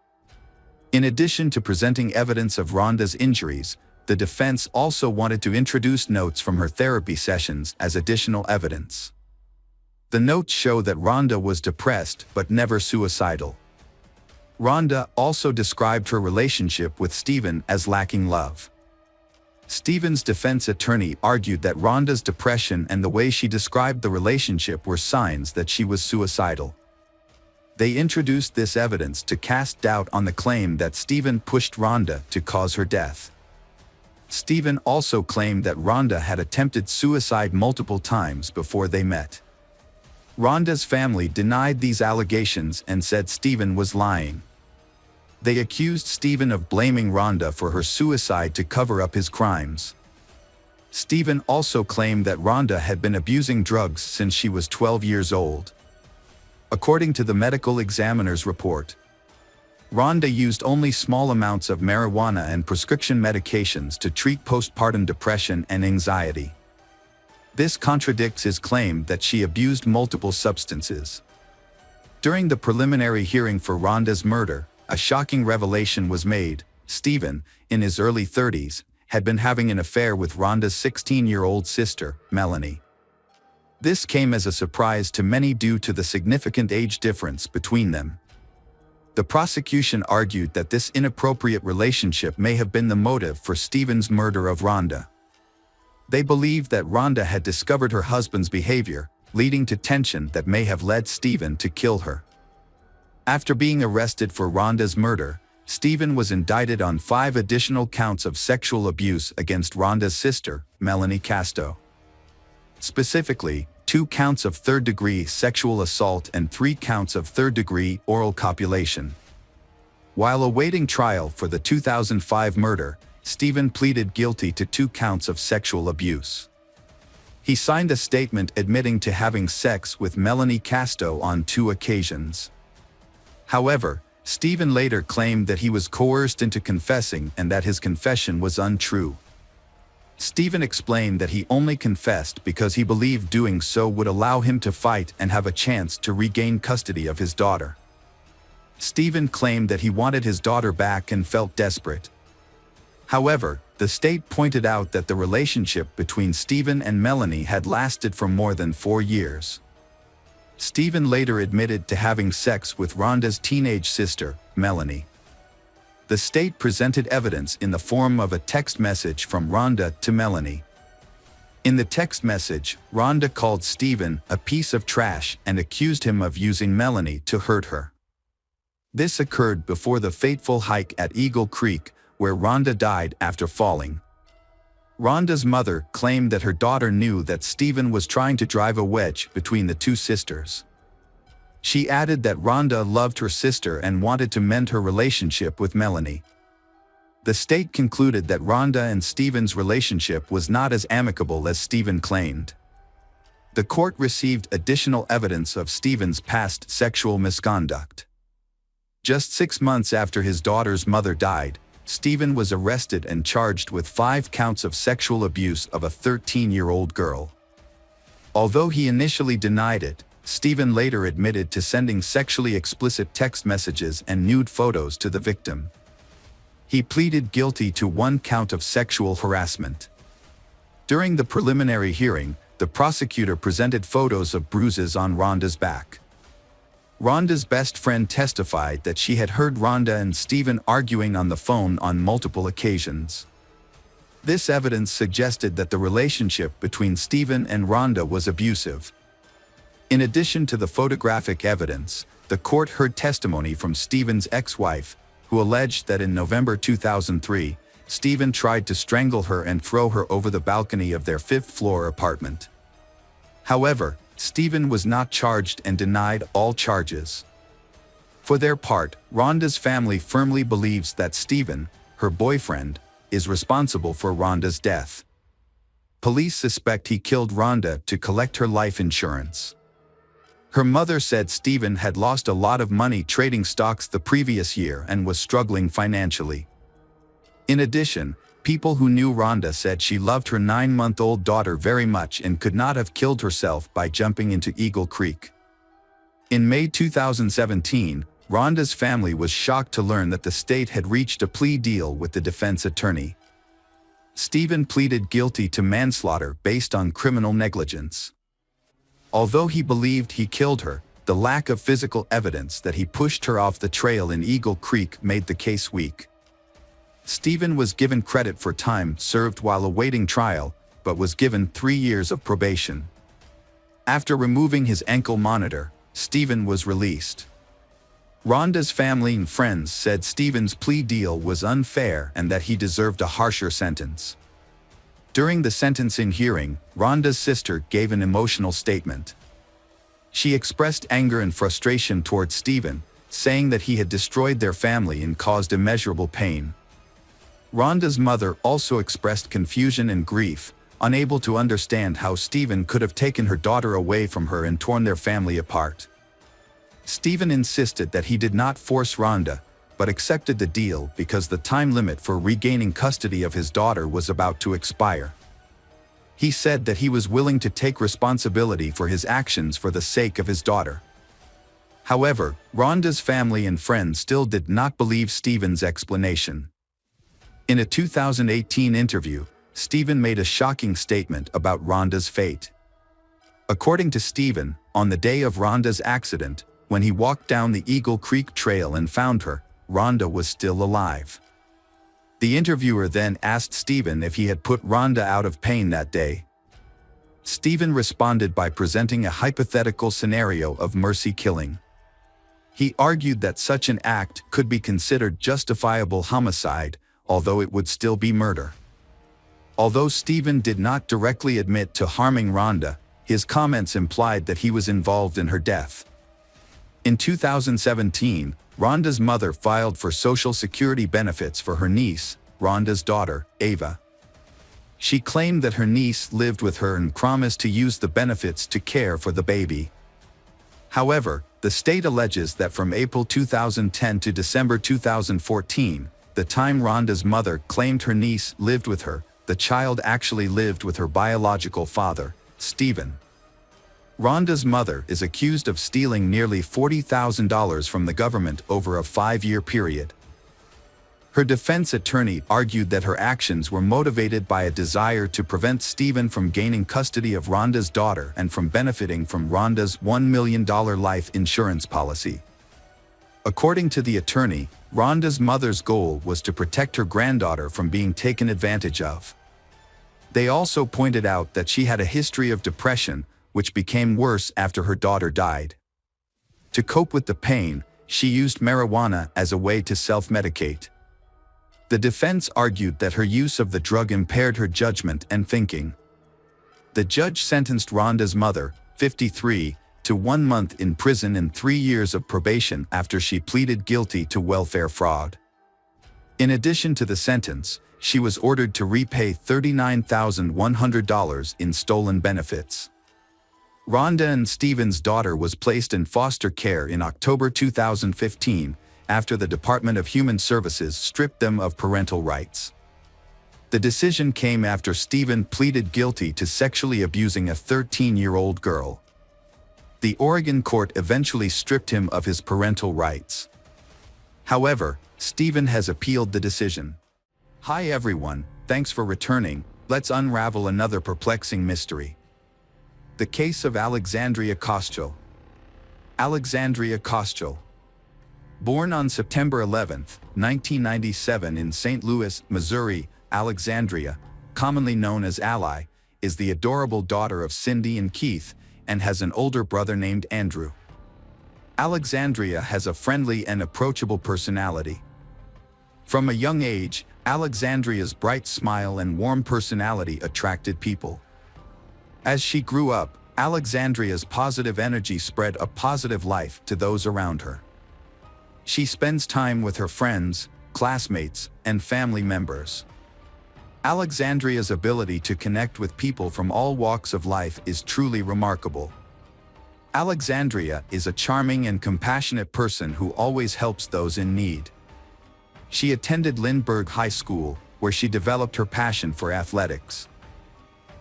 In addition to presenting evidence of Rhonda's injuries, the defense also wanted to introduce notes from her therapy sessions as additional evidence. The notes show that Rhonda was depressed but never suicidal. Rhonda also described her relationship with Stephen as lacking love. Stephen's defense attorney argued that Rhonda's depression and the way she described the relationship were signs that she was suicidal. They introduced this evidence to cast doubt on the claim that Stephen pushed Rhonda to cause her death. Stephen also claimed that Rhonda had attempted suicide multiple times before they met. Rhonda's family denied these allegations and said Stephen was lying. They accused Stephen of blaming Rhonda for her suicide to cover up his crimes. Stephen also claimed that Rhonda had been abusing drugs since she was 12 years old. According to the medical examiner's report, Rhonda used only small amounts of marijuana and prescription medications to treat postpartum depression and anxiety. This contradicts his claim that she abused multiple substances. During the preliminary hearing for Rhonda's murder, a shocking revelation was made. Stephen, in his early 30s, had been having an affair with Rhonda's 16-year-old sister, Melanie. This came as a surprise to many due to the significant age difference between them. The prosecution argued that this inappropriate relationship may have been the motive for Stephen's murder of Rhonda. They believed that Rhonda had discovered her husband's behavior, leading to tension that may have led Stephen to kill her. After being arrested for Rhonda's murder, Stephen was indicted on 5 additional counts of sexual abuse against Rhonda's sister, Melanie Casto. Specifically, 2 counts of third-degree sexual assault and 3 counts of third-degree oral copulation. While awaiting trial for the 2005 murder, Stephen pleaded guilty to 2 counts of sexual abuse. He signed a statement admitting to having sex with Melanie Casto on 2 occasions. However, Stephen later claimed that he was coerced into confessing and that his confession was untrue. Stephen explained that he only confessed because he believed doing so would allow him to fight and have a chance to regain custody of his daughter. Stephen claimed that he wanted his daughter back and felt desperate. However, the state pointed out that the relationship between Stephen and Melanie had lasted for more than 4 years. Stephen later admitted to having sex with Rhonda's teenage sister, Melanie. The state presented evidence in the form of a text message from Rhonda to Melanie. In the text message, Rhonda called Stephen a piece of trash and accused him of using Melanie to hurt her. This occurred before the fateful hike at Eagle Creek, where Rhonda died after falling. Rhonda's mother claimed that her daughter knew that Stephen was trying to drive a wedge between the 2 sisters. She added that Rhonda loved her sister and wanted to mend her relationship with Melanie. The state concluded that Rhonda and Stephen's relationship was not as amicable as Stephen claimed. The court received additional evidence of Stephen's past sexual misconduct. Just 6 months after his daughter's mother died, Stephen was arrested and charged with 5 counts of sexual abuse of a 13-year-old girl. Although he initially denied it, Stephen later admitted to sending sexually explicit text messages and nude photos to the victim. He pleaded guilty to 1 count of sexual harassment. During the preliminary hearing, the prosecutor presented photos of bruises on Rhonda's back. Rhonda's best friend testified that she had heard Rhonda and Stephen arguing on the phone on multiple occasions. This evidence suggested that the relationship between Stephen and Rhonda was abusive. In addition to the photographic evidence, the court heard testimony from Stephen's ex-wife, who alleged that in November 2003, Stephen tried to strangle her and throw her over the balcony of their 5th-floor apartment. However, Stephen was not charged and denied all charges. For their part, Rhonda's family firmly believes that Stephen, her boyfriend, is responsible for Rhonda's death. Police suspect he killed Rhonda to collect her life insurance. Her mother said Stephen had lost a lot of money trading stocks the previous year and was struggling financially. In addition, people who knew Rhonda said she loved her 9-month-old daughter very much and could not have killed herself by jumping into Eagle Creek. In May 2017, Rhonda's family was shocked to learn that the state had reached a plea deal with the defense attorney. Stephen pleaded guilty to manslaughter based on criminal negligence. Although he believed he killed her, the lack of physical evidence that he pushed her off the trail in Eagle Creek made the case weak. Stephen was given credit for time served while awaiting trial, but was given 3 years of probation. After removing his ankle monitor, Stephen was released. Rhonda's family and friends said Stephen's plea deal was unfair and that he deserved a harsher sentence. During the sentencing hearing, Rhonda's sister gave an emotional statement. She expressed anger and frustration towards Stephen, saying that he had destroyed their family and caused immeasurable pain. Rhonda's mother also expressed confusion and grief, unable to understand how Stephen could have taken her daughter away from her and torn their family apart. Stephen insisted that he did not force Rhonda, but accepted the deal because the time limit for regaining custody of his daughter was about to expire. He said that he was willing to take responsibility for his actions for the sake of his daughter. However, Rhonda's family and friends still did not believe Stephen's explanation. In a 2018 interview, Stephen made a shocking statement about Rhonda's fate. According to Stephen, on the day of Rhonda's accident, when he walked down the Eagle Creek Trail and found her, Rhonda was still alive. The interviewer then asked Stephen if he had put Rhonda out of pain that day. Stephen responded by presenting a hypothetical scenario of mercy killing. He argued that such an act could be considered justifiable homicide, although it would still be murder. Although Stephen did not directly admit to harming Rhonda, his comments implied that he was involved in her death. In 2017, Rhonda's mother filed for Social Security benefits for her niece, Rhonda's daughter, Ava. She claimed that her niece lived with her and promised to use the benefits to care for the baby. However, the state alleges that from April 2010 to December 2014, the time Rhonda's mother claimed her niece lived with her, the child actually lived with her biological father, Stephen. Rhonda's mother is accused of stealing nearly $40,000 from the government over a 5-year period. Her defense attorney argued that her actions were motivated by a desire to prevent Stephen from gaining custody of Rhonda's daughter and from benefiting from Rhonda's $1 million life insurance policy. According to the attorney, Rhonda's mother's goal was to protect her granddaughter from being taken advantage of. They also pointed out that she had a history of depression, which became worse after her daughter died. To cope with the pain, she used marijuana as a way to self-medicate. The defense argued that her use of the drug impaired her judgment and thinking. The judge sentenced Rhonda's mother, 53, to 1 month in prison and 3 years of probation after she pleaded guilty to welfare fraud. In addition to the sentence, she was ordered to repay $39,100 in stolen benefits. Rhonda and Stephen's daughter was placed in foster care in October 2015 after the Department of Human Services stripped them of parental rights. The decision came after Stephen pleaded guilty to sexually abusing a 13-year-old girl. The Oregon court eventually stripped him of his parental rights. However, Stephen has appealed the decision. Hi everyone, thanks for returning. Let's unravel another perplexing mystery. The case of Alexandria Koschel. Alexandria Koschel. Born on September 11, 1997 in St. Louis, Missouri, Alexandria, commonly known as Ally, is the adorable daughter of Cindy and Keith and has an older brother named Andrew. Alexandria has a friendly and approachable personality. From a young age, Alexandria's bright smile and warm personality attracted people. As she grew up, Alexandria's positive energy spread a positive life to those around her. She spends time with her friends, classmates, and family members. Alexandria's ability to connect with people from all walks of life is truly remarkable. Alexandria is a charming and compassionate person who always helps those in need. She attended Lindbergh High School, where she developed her passion for athletics.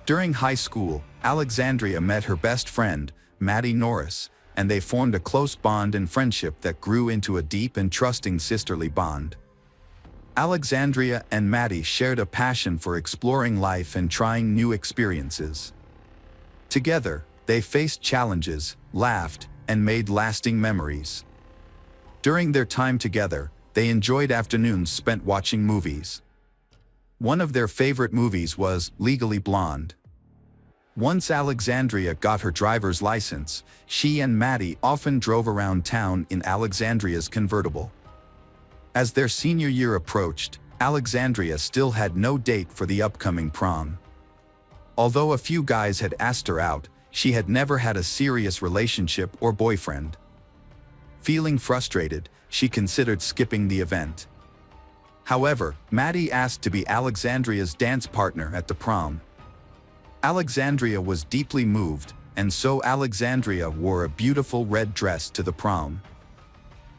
During high school, Alexandria met her best friend, Maddie Norris, and they formed a close bond and friendship that grew into a deep and trusting sisterly bond. Alexandria and Maddie shared a passion for exploring life and trying new experiences. Together, they faced challenges, laughed, and made lasting memories. During their time together, they enjoyed afternoons spent watching movies. One of their favorite movies was Legally Blonde. Once Alexandria got her driver's license, she and Maddie often drove around town in Alexandria's convertible. As their senior year approached, Alexandria still had no date for the upcoming prom. Although a few guys had asked her out, she had never had a serious relationship or boyfriend. Feeling frustrated, she considered skipping the event. However, Maddie asked to be Alexandria's dance partner at the prom. Alexandria was deeply moved, and so Alexandria wore a beautiful red dress to the prom.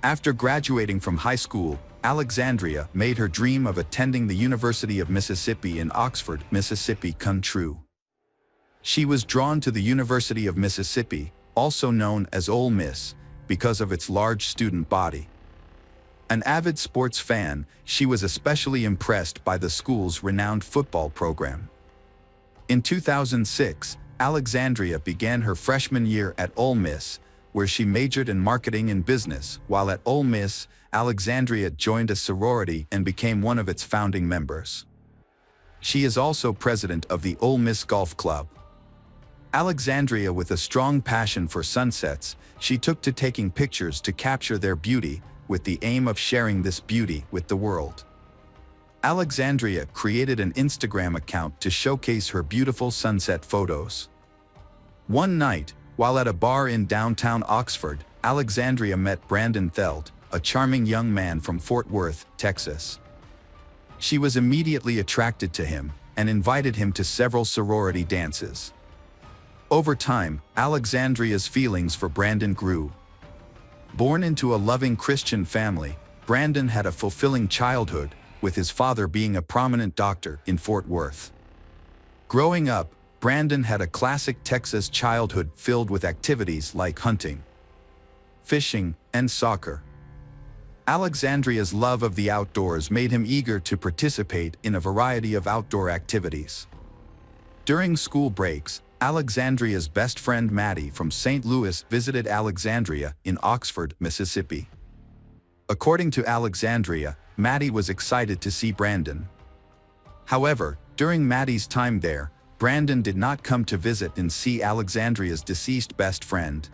After graduating from high school, Alexandria made her dream of attending the University of Mississippi in Oxford, Mississippi come true. She was drawn to the University of Mississippi, also known as Ole Miss, because of its large student body. An avid sports fan, she was especially impressed by the school's renowned football program. In 2006, Alexandria began her freshman year at Ole Miss, where she majored in marketing and business. While at Ole Miss, Alexandria joined a sorority and became one of its founding members. She is also president of the Ole Miss Golf Club. Alexandria, with a strong passion for sunsets, she took to taking pictures to capture their beauty, with the aim of sharing this beauty with the world. Alexandria created an Instagram account to showcase her beautiful sunset photos. One night, while at a bar in downtown Oxford, Alexandria met Brandon Theld, a charming young man from Fort Worth, Texas. She was immediately attracted to him and invited him to several sorority dances. Over time, Alexandria's feelings for Brandon grew. Born into a loving Christian family, Brandon had a fulfilling childhood, with his father being a prominent doctor in Fort Worth. Growing up, Brandon had a classic Texas childhood filled with activities like hunting, fishing, and soccer. Alexandria's love of the outdoors made him eager to participate in a variety of outdoor activities. During school breaks, Alexandria's best friend Maddie from St. Louis visited Alexandria in Oxford, Mississippi. According to Alexandria, Maddie was excited to see Brandon. However, during Maddie's time there, Brandon did not come to visit and see Alexandria's deceased best friend.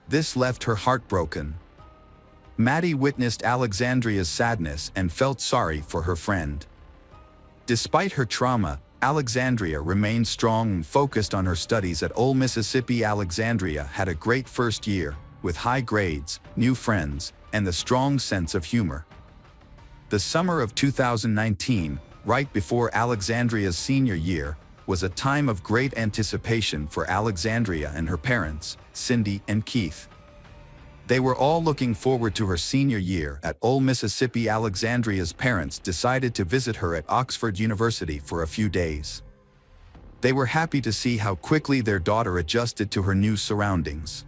This left her heartbroken. Maddie witnessed Alexandria's sadness and felt sorry for her friend. Despite her trauma, Alexandria remained strong and focused on her studies at Ole Mississippi. Alexandria had a great first year, with high grades, new friends, and a strong sense of humor. The summer of 2019, right before Alexandria's senior year, was a time of great anticipation for Alexandria and her parents, Cindy and Keith. They were all looking forward to her senior year at Ole Mississippi. Alexandria's parents decided to visit her at Oxford University for a few days. They were happy to see how quickly their daughter adjusted to her new surroundings.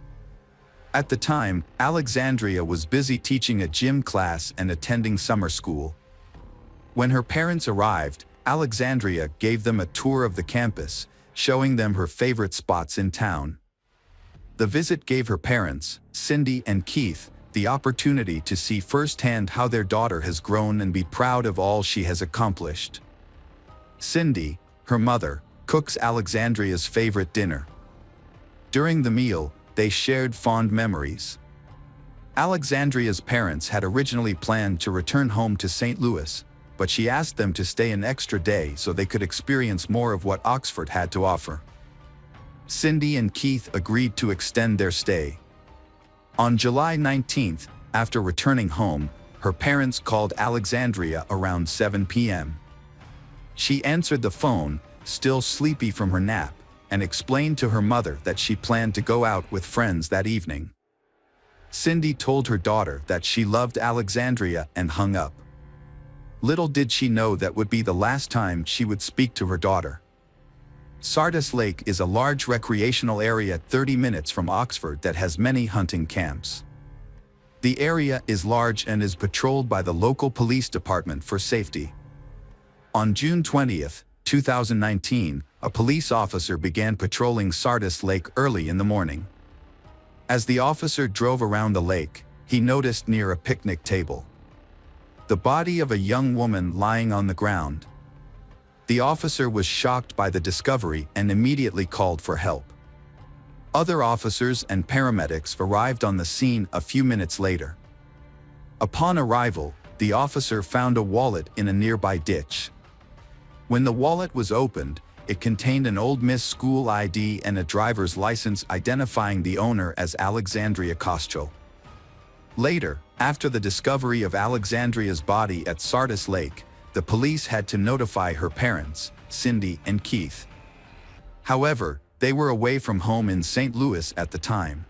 At the time, Alexandria was busy teaching a gym class and attending summer school. When her parents arrived, Alexandria gave them a tour of the campus, showing them her favorite spots in town. The visit gave her parents, Cindy and Keith, the opportunity to see firsthand how their daughter has grown and be proud of all she has accomplished. Cindy, her mother, cooks Alexandria's favorite dinner. During the meal, they shared fond memories. Alexandria's parents had originally planned to return home to St. Louis, but she asked them to stay an extra day so they could experience more of what Oxford had to offer. Cindy and Keith agreed to extend their stay. On July 19th, after returning home, her parents called Alexandria around 7 p.m. She answered the phone, still sleepy from her nap, and explained to her mother that she planned to go out with friends that evening. Cindy told her daughter that she loved Alexandria and hung up. Little did she know that would be the last time she would speak to her daughter. Sardis Lake is a large recreational area 30 minutes from Oxford that has many hunting camps. The area is large and is patrolled by the local police department for safety. On June 20th, 2019, a police officer began patrolling Sardis Lake early in the morning. As the officer drove around the lake, he noticed near a picnic table the body of a young woman lying on the ground. The officer was shocked by the discovery and immediately called for help. Other officers and paramedics arrived on the scene a few minutes later. Upon arrival, the officer found a wallet in a nearby ditch. When the wallet was opened, it contained an Old Miss school ID and a driver's license identifying the owner as Alexandria Koschel. Later, after the discovery of Alexandria's body at Sardis Lake, the police had to notify her parents, Cindy and Keith. However, they were away from home in St. Louis at the time.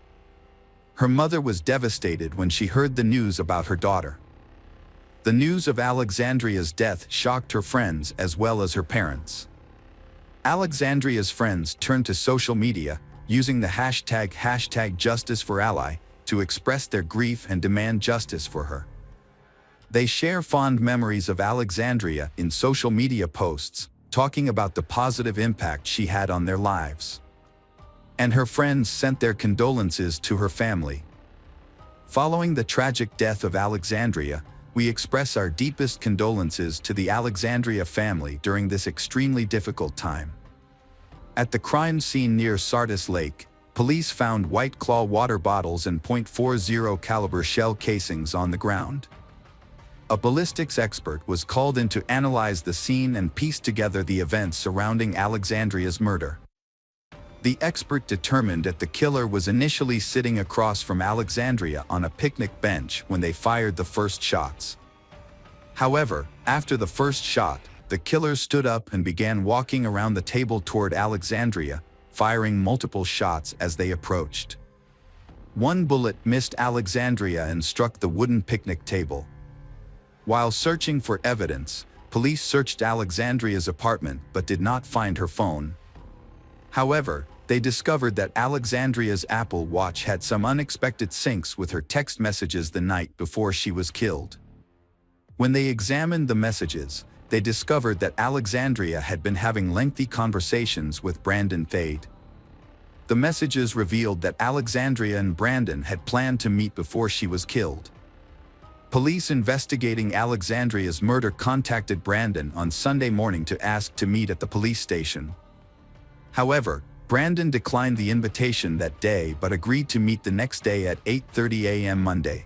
Her mother was devastated when she heard the news about her daughter. The news of Alexandria's death shocked her friends as well as her parents. Alexandria's friends turned to social media, using the hashtag #JusticeForAllie to express their grief and demand justice for her. They share fond memories of Alexandria in social media posts, talking about the positive impact she had on their lives. And her friends sent their condolences to her family. Following the tragic death of Alexandria, we express our deepest condolences to the Alexandria family during this extremely difficult time. At the crime scene near Sardis Lake, police found White Claw water bottles and .40 caliber shell casings on the ground. A ballistics expert was called in to analyze the scene and piece together the events surrounding Alexandria's murder. The expert determined that the killer was initially sitting across from Alexandria on a picnic bench when they fired the first shots. However, after the first shot, the killer stood up and began walking around the table toward Alexandria, firing multiple shots as they approached. One bullet missed Alexandria and struck the wooden picnic table. While searching for evidence, police searched Alexandria's apartment but did not find her phone. However, they discovered that Alexandria's Apple Watch had some unexpected syncs with her text messages the night before she was killed. When they examined the messages, they discovered that Alexandria had been having lengthy conversations with Brandon Thade. The messages revealed that Alexandria and Brandon had planned to meet before she was killed. Police investigating Alexandria's murder contacted Brandon on Sunday morning to ask to meet at the police station. However, Brandon declined the invitation that day but agreed to meet the next day at 8:30 a.m. Monday.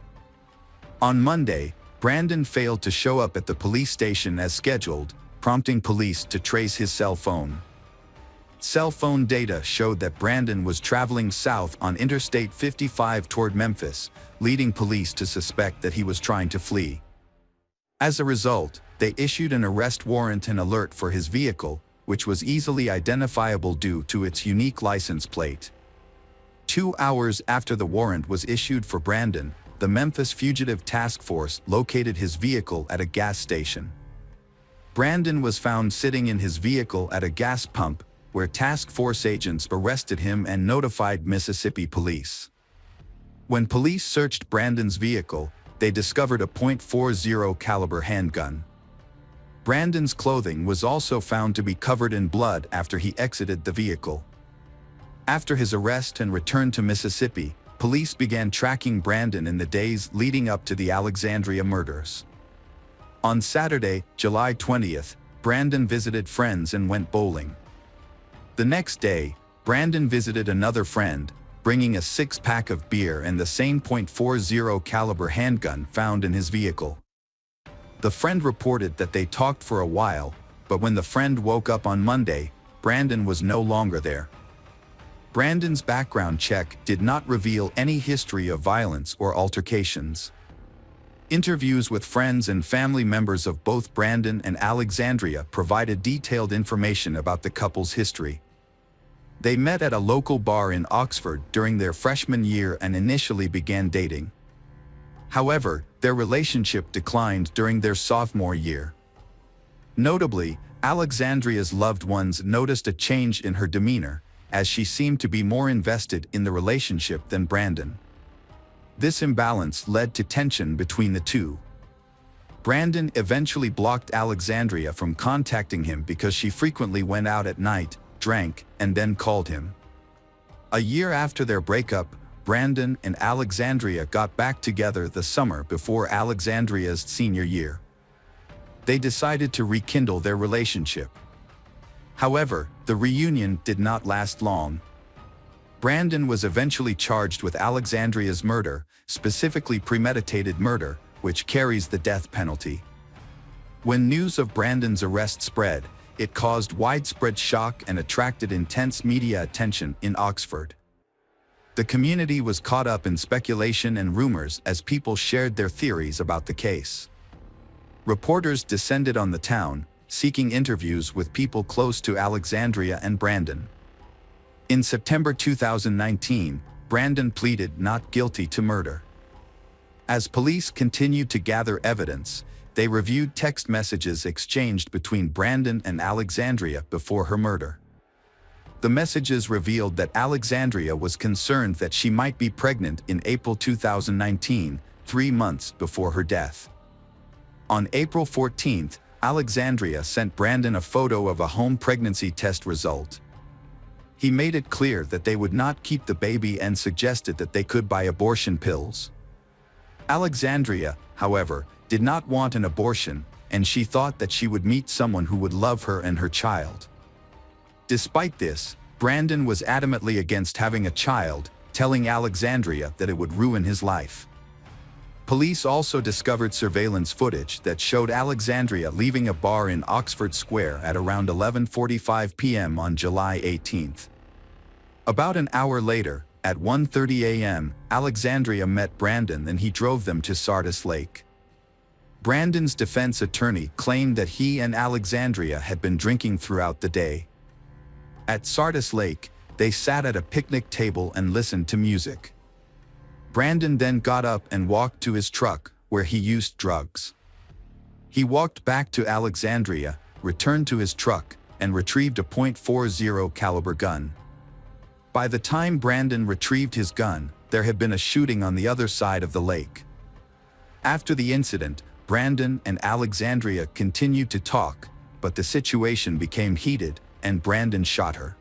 On Monday, Brandon failed to show up at the police station as scheduled, prompting police to trace his cell phone. Cell phone data showed that Brandon was traveling south on Interstate 55 toward Memphis, leading police to suspect that he was trying to flee. As a result, they issued an arrest warrant and alert for his vehicle, which was easily identifiable due to its unique license plate. 2 hours after the warrant was issued for Brandon, the Memphis Fugitive Task Force located his vehicle at a gas station. Brandon was found sitting in his vehicle at a gas pump, where task force agents arrested him and notified Mississippi police. When police searched Brandon's vehicle, they discovered a .40 caliber handgun. Brandon's clothing was also found to be covered in blood after he exited the vehicle. After his arrest and return to Mississippi, police began tracking Brandon in the days leading up to the Alexandria murders. On Saturday, July 20th, Brandon visited friends and went bowling. The next day, Brandon visited another friend, bringing a 6-pack of beer and the same .40 caliber handgun found in his vehicle. The friend reported that they talked for a while, but when the friend woke up on Monday, Brandon was no longer there. Brandon's background check did not reveal any history of violence or altercations. Interviews with friends and family members of both Brandon and Alexandria provided detailed information about the couple's history. They met at a local bar in Oxford during their freshman year and initially began dating. However, their relationship declined during their sophomore year. Notably, Alexandria's loved ones noticed a change in her demeanor, as she seemed to be more invested in the relationship than Brandon. This imbalance led to tension between the two. Brandon eventually blocked Alexandria from contacting him because she frequently went out at night, drank, and then called him. A year after their breakup, Brandon and Alexandria got back together the summer before Alexandria's senior year. they decided to rekindle their relationship. However, the reunion did not last long. Brandon was eventually charged with Alexandria's murder, specifically premeditated murder, which carries the death penalty. When news of Brandon's arrest spread, it caused widespread shock and attracted intense media attention in Oxford. The community was caught up in speculation and rumors as people shared their theories about the case. Reporters descended on the town, seeking interviews with people close to Alexandria and Brandon. In September 2019, Brandon pleaded not guilty to murder. As police continued to gather evidence, they reviewed text messages exchanged between Brandon and Alexandria before her murder. The messages revealed that Alexandria was concerned that she might be pregnant in April 2019, 3 months before her death. On April 14, Alexandria sent Brandon a photo of a home pregnancy test result. He made it clear that they would not keep the baby and suggested that they could buy abortion pills. Alexandria, however, did not want an abortion, and she thought that she would meet someone who would love her and her child. Despite this, Brandon was adamantly against having a child, telling Alexandria that it would ruin his life. Police also discovered surveillance footage that showed Alexandria leaving a bar in Oxford Square at around 11:45 p.m. on July 18. About an hour later, at 1:30 a.m., Alexandria met Brandon and he drove them to Sardis Lake. Brandon's defense attorney claimed that he and Alexandria had been drinking throughout the day. At Sardis Lake, they sat at a picnic table and listened to music. Brandon then got up and walked to his truck, where he used drugs. He walked back to Alexandria, returned to his truck, and retrieved a .40 caliber gun. By the time Brandon retrieved his gun, there had been a shooting on the other side of the lake. After the incident, Brandon and Alexandria continued to talk, but the situation became heated, and Brandon shot her.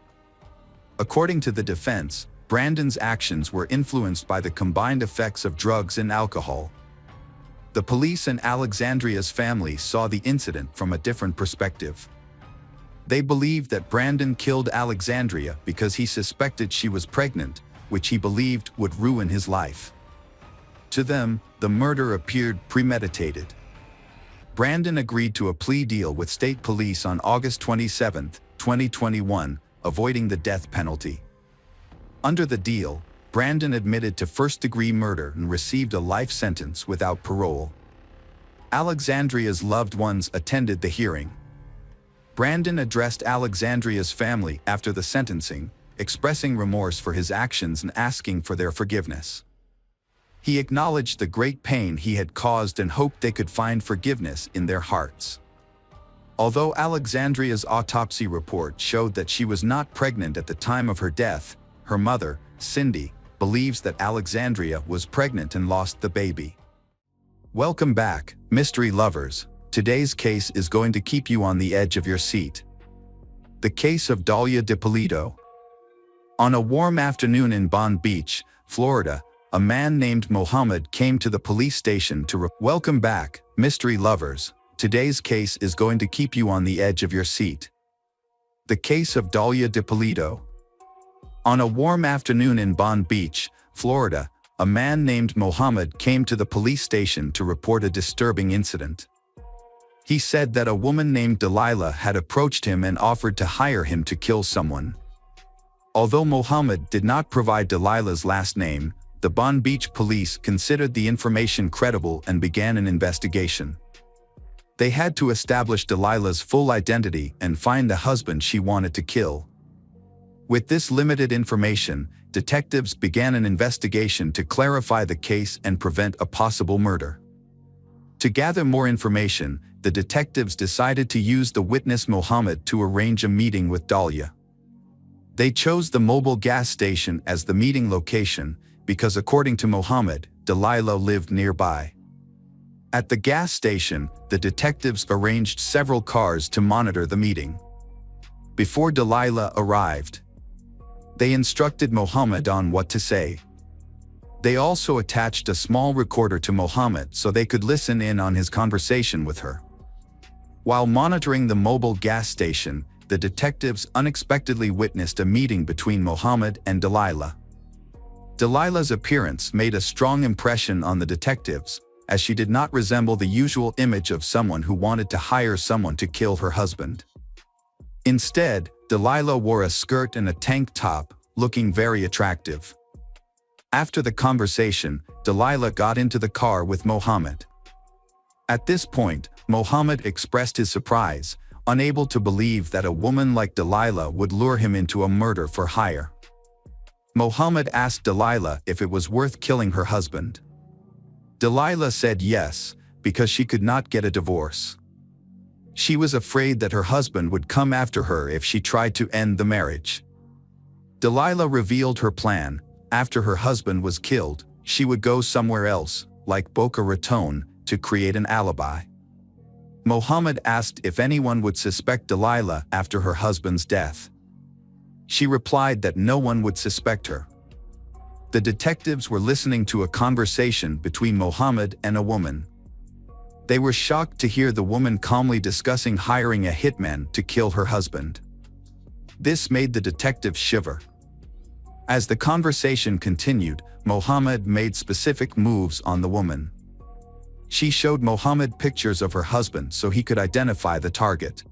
According to the defense, Brandon's actions were influenced by the combined effects of drugs and alcohol. The police and Alexandria's family saw the incident from a different perspective. They believed that Brandon killed Alexandria because he suspected she was pregnant, which he believed would ruin his life. To them, the murder appeared premeditated. Brandon agreed to a plea deal with state police on August 27, 2021, avoiding the death penalty. Under the deal, Brandon admitted to first-degree murder and received a life sentence without parole. Alexandria's loved ones attended the hearing. Brandon addressed Alexandria's family after the sentencing, expressing remorse for his actions and asking for their forgiveness. He acknowledged the great pain he had caused and hoped they could find forgiveness in their hearts. Although Alexandria's autopsy report showed that she was not pregnant at the time of her death, her mother, Cindy, believes that Alexandria was pregnant and lost the baby. Welcome back, mystery lovers. Today's case is going to keep you on the edge of your seat. The case of Dalia DiPolito. On a warm afternoon in Bond Beach, Florida, a man named Mohammed came to the police station to Welcome back, mystery lovers. Today's case is going to keep you on the edge of your seat. The case of Dalia DiPolito. On a warm afternoon in Bond Beach, Florida, a man named Mohammed came to the police station to report a disturbing incident. He said that a woman named Delilah had approached him and offered to hire him to kill someone. Although Mohammed did not provide Delilah's last name, the Bond Beach police considered the information credible and began an investigation. They had to establish Delilah's full identity and find the husband she wanted to kill. With this limited information, detectives began an investigation to clarify the case and prevent a possible murder. To gather more information, the detectives decided to use the witness Mohammed to arrange a meeting with Dalia. They chose the mobile gas station as the meeting location because, according to Mohammed, Delilah lived nearby. At the gas station, the detectives arranged several cars to monitor the meeting. Before Delilah arrived, they instructed Mohammed on what to say. They also attached a small recorder to Mohammed so they could listen in on his conversation with her. While monitoring the mobile gas station, the detectives unexpectedly witnessed a meeting between Mohammed and Delilah. Delilah's appearance made a strong impression on the detectives, as she did not resemble the usual image of someone who wanted to hire someone to kill her husband. Instead, Delilah wore a skirt and a tank top, looking very attractive. After the conversation, Delilah got into the car with Mohammed. At this point, Mohammed expressed his surprise, unable to believe that a woman like Delilah would lure him into a murder for hire. Mohammed asked Delilah if it was worth killing her husband. Delilah said yes, because she could not get a divorce. She was afraid that her husband would come after her if she tried to end the marriage. Delilah revealed her plan. After her husband was killed, she would go somewhere else, like Boca Raton, to create an alibi. Mohammed asked if anyone would suspect Delilah after her husband's death. She replied that no one would suspect her. The detectives were listening to a conversation between Mohammed and a woman. They were shocked to hear the woman calmly discussing hiring a hitman to kill her husband. This made the detectives shiver. As the conversation continued, Mohammed made specific moves on the woman. She showed Mohammed pictures of her husband so he could identify the target.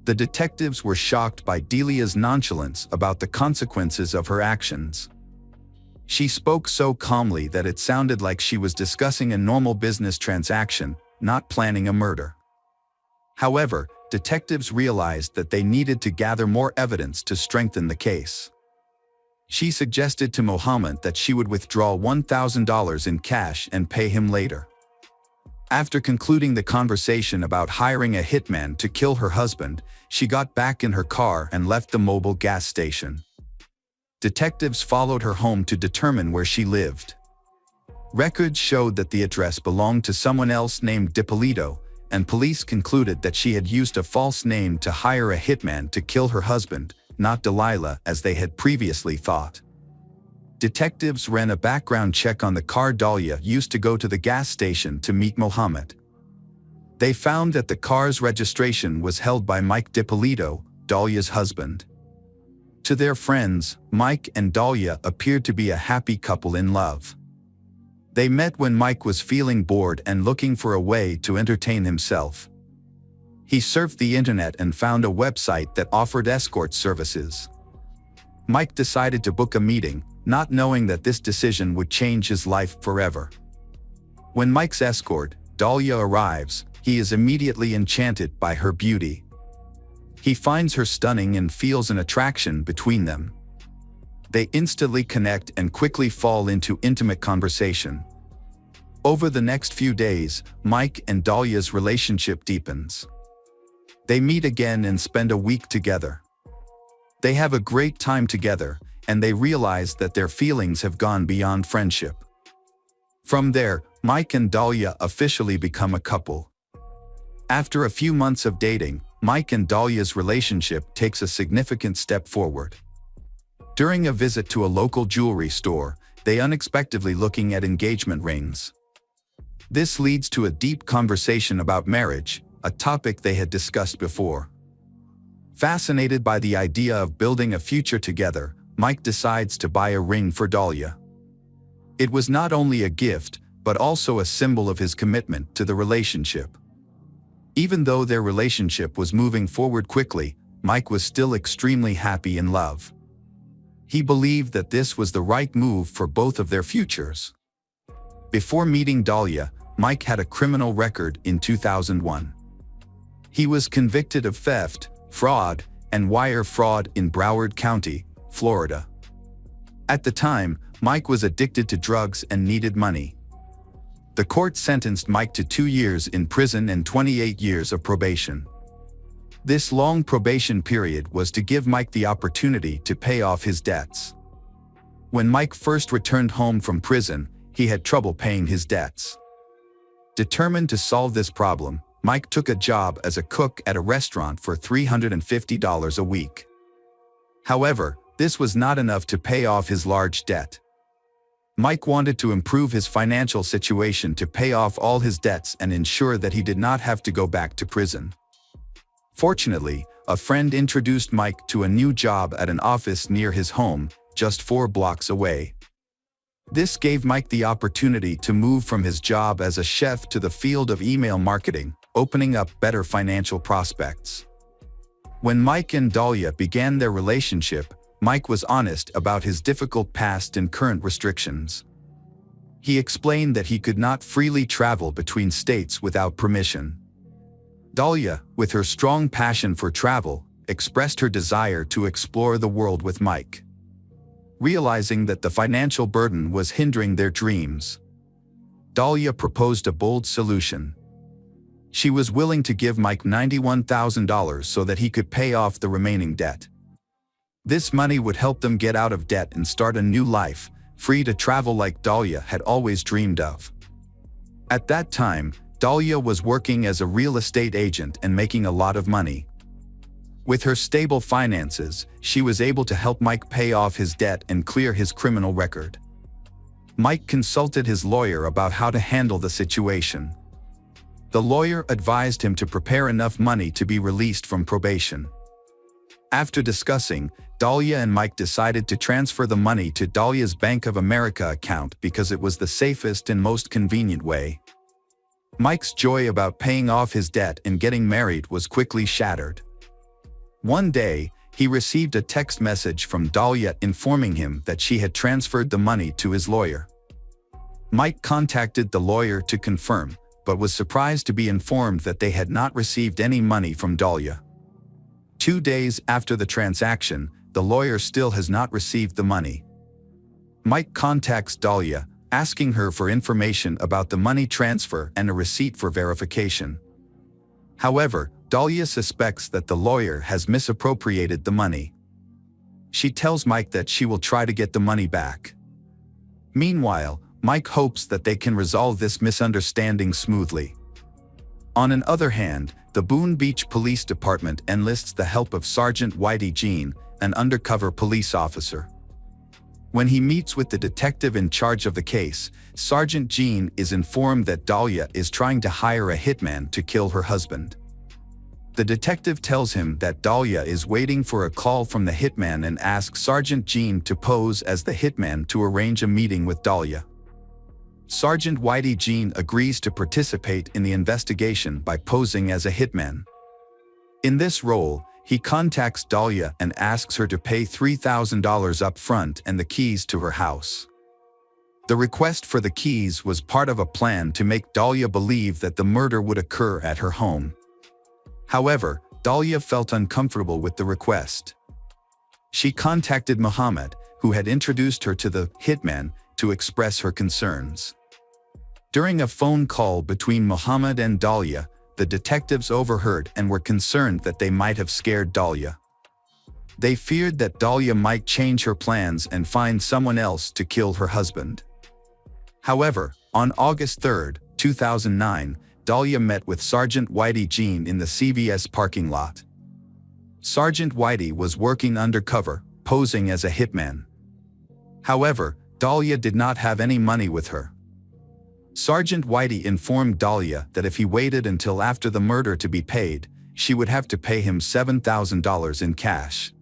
The detectives were shocked by Delilah's nonchalance about the consequences of her actions. She spoke so calmly that it sounded like she was discussing a normal business transaction, not planning a murder. However, detectives realized that they needed to gather more evidence to strengthen the case. She suggested to Mohammed that she would withdraw $1,000 in cash and pay him later. After concluding the conversation about hiring a hitman to kill her husband, she got back in her car and left the mobile gas station. Detectives followed her home to determine where she lived. Records showed that the address belonged to someone else named Dippolito, and police concluded that she had used a false name to hire a hitman to kill her husband, not Delilah as they had previously thought. Detectives ran a background check on the car Dahlia used to go to the gas station to meet Mohammed. They found that the car's registration was held by Mike Dippolito, Dahlia's husband. To their friends, Mike and Dahlia appeared to be a happy couple in love. They met when Mike was feeling bored and looking for a way to entertain himself. He surfed the internet and found a website that offered escort services. Mike decided to book a meeting, not knowing that this decision would change his life forever. When Mike's escort, Dahlia, arrives, he is immediately enchanted by her beauty. He finds her stunning and feels an attraction between them. They instantly connect and quickly fall into intimate conversation. Over the next few days, Mike and Dahlia's relationship deepens. They meet again and spend a week together. They have a great time together, and they realize that their feelings have gone beyond friendship. From there, Mike and Dahlia officially become a couple. After a few months of dating, Mike and Dahlia's relationship takes a significant step forward. During a visit to a local jewelry store, they unexpectedly looking at engagement rings. This leads to a deep conversation about marriage, a topic they had discussed before. Fascinated by the idea of building a future together, Mike decides to buy a ring for Dahlia. It was not only a gift, but also a symbol of his commitment to the relationship. Even though their relationship was moving forward quickly, Mike was still extremely happy in love. He believed that this was the right move for both of their futures. Before meeting Dahlia, Mike had a criminal record in 2001. He was convicted of theft, fraud, and wire fraud in Broward County, Florida. At the time, Mike was addicted to drugs and needed money. The court sentenced Mike to 2 years in prison and 28 years of probation. This long probation period was to give Mike the opportunity to pay off his debts. When Mike first returned home from prison, he had trouble paying his debts. Determined to solve this problem, Mike took a job as a cook at a restaurant for $350 a week. However, this was not enough to pay off his large debt. Mike wanted to improve his financial situation to pay off all his debts and ensure that he did not have to go back to prison. Fortunately, a friend introduced Mike to a new job at an office near his home, just 4 blocks away. This gave Mike the opportunity to move from his job as a chef to the field of email marketing, opening up better financial prospects. When Mike and Dahlia began their relationship, Mike was honest about his difficult past and current restrictions. He explained that he could not freely travel between states without permission. Dahlia, with her strong passion for travel, expressed her desire to explore the world with Mike. Realizing that the financial burden was hindering their dreams, Dahlia proposed a bold solution. She was willing to give Mike $91,000 so that he could pay off the remaining debt. This money would help them get out of debt and start a new life, free to travel like Dahlia had always dreamed of. At that time, Dahlia was working as a real estate agent and making a lot of money. With her stable finances, she was able to help Mike pay off his debt and clear his criminal record. Mike consulted his lawyer about how to handle the situation. The lawyer advised him to prepare enough money to be released from probation. After discussing, Dahlia and Mike decided to transfer the money to Dahlia's Bank of America account because it was the safest and most convenient way. Mike's joy about paying off his debt and getting married was quickly shattered. One day, he received a text message from Dahlia informing him that she had transferred the money to his lawyer. Mike contacted the lawyer to confirm, but was surprised to be informed that they had not received any money from Dahlia. 2 days after the transaction, the lawyer still has not received the money. Mike contacts Dahlia, asking her for information about the money transfer and a receipt for verification. However, Dahlia suspects that the lawyer has misappropriated the money. She tells Mike that she will try to get the money back. Meanwhile, Mike hopes that they can resolve this misunderstanding smoothly. On the other hand, the Boone Beach Police Department enlists the help of Sergeant Whitey Jean, an undercover police officer. When he meets with the detective in charge of the case, Sergeant Jean is informed that Dahlia is trying to hire a hitman to kill her husband. The detective tells him that Dahlia is waiting for a call from the hitman and asks Sergeant Jean to pose as the hitman to arrange a meeting with Dahlia. Sergeant Whitey Jean agrees to participate in the investigation by posing as a hitman. In this role, he contacts Dahlia and asks her to pay $3,000 up front and the keys to her house. The request for the keys was part of a plan to make Dahlia believe that the murder would occur at her home. However, Dahlia felt uncomfortable with the request. She contacted Muhammad, who had introduced her to the hitman, to express her concerns. During a phone call between Muhammad and Dahlia, the detectives overheard and were concerned that they might have scared Dahlia. They feared that Dahlia might change her plans and find someone else to kill her husband. However, on August 3, 2009, Dahlia met with Sergeant Whitey Jean in the CVS parking lot. Sergeant Whitey was working undercover, posing as a hitman. However, Dahlia did not have any money with her. Sergeant Whitey informed Dahlia that if he waited until after the murder to be paid, she would have to pay him $7,000 in cash.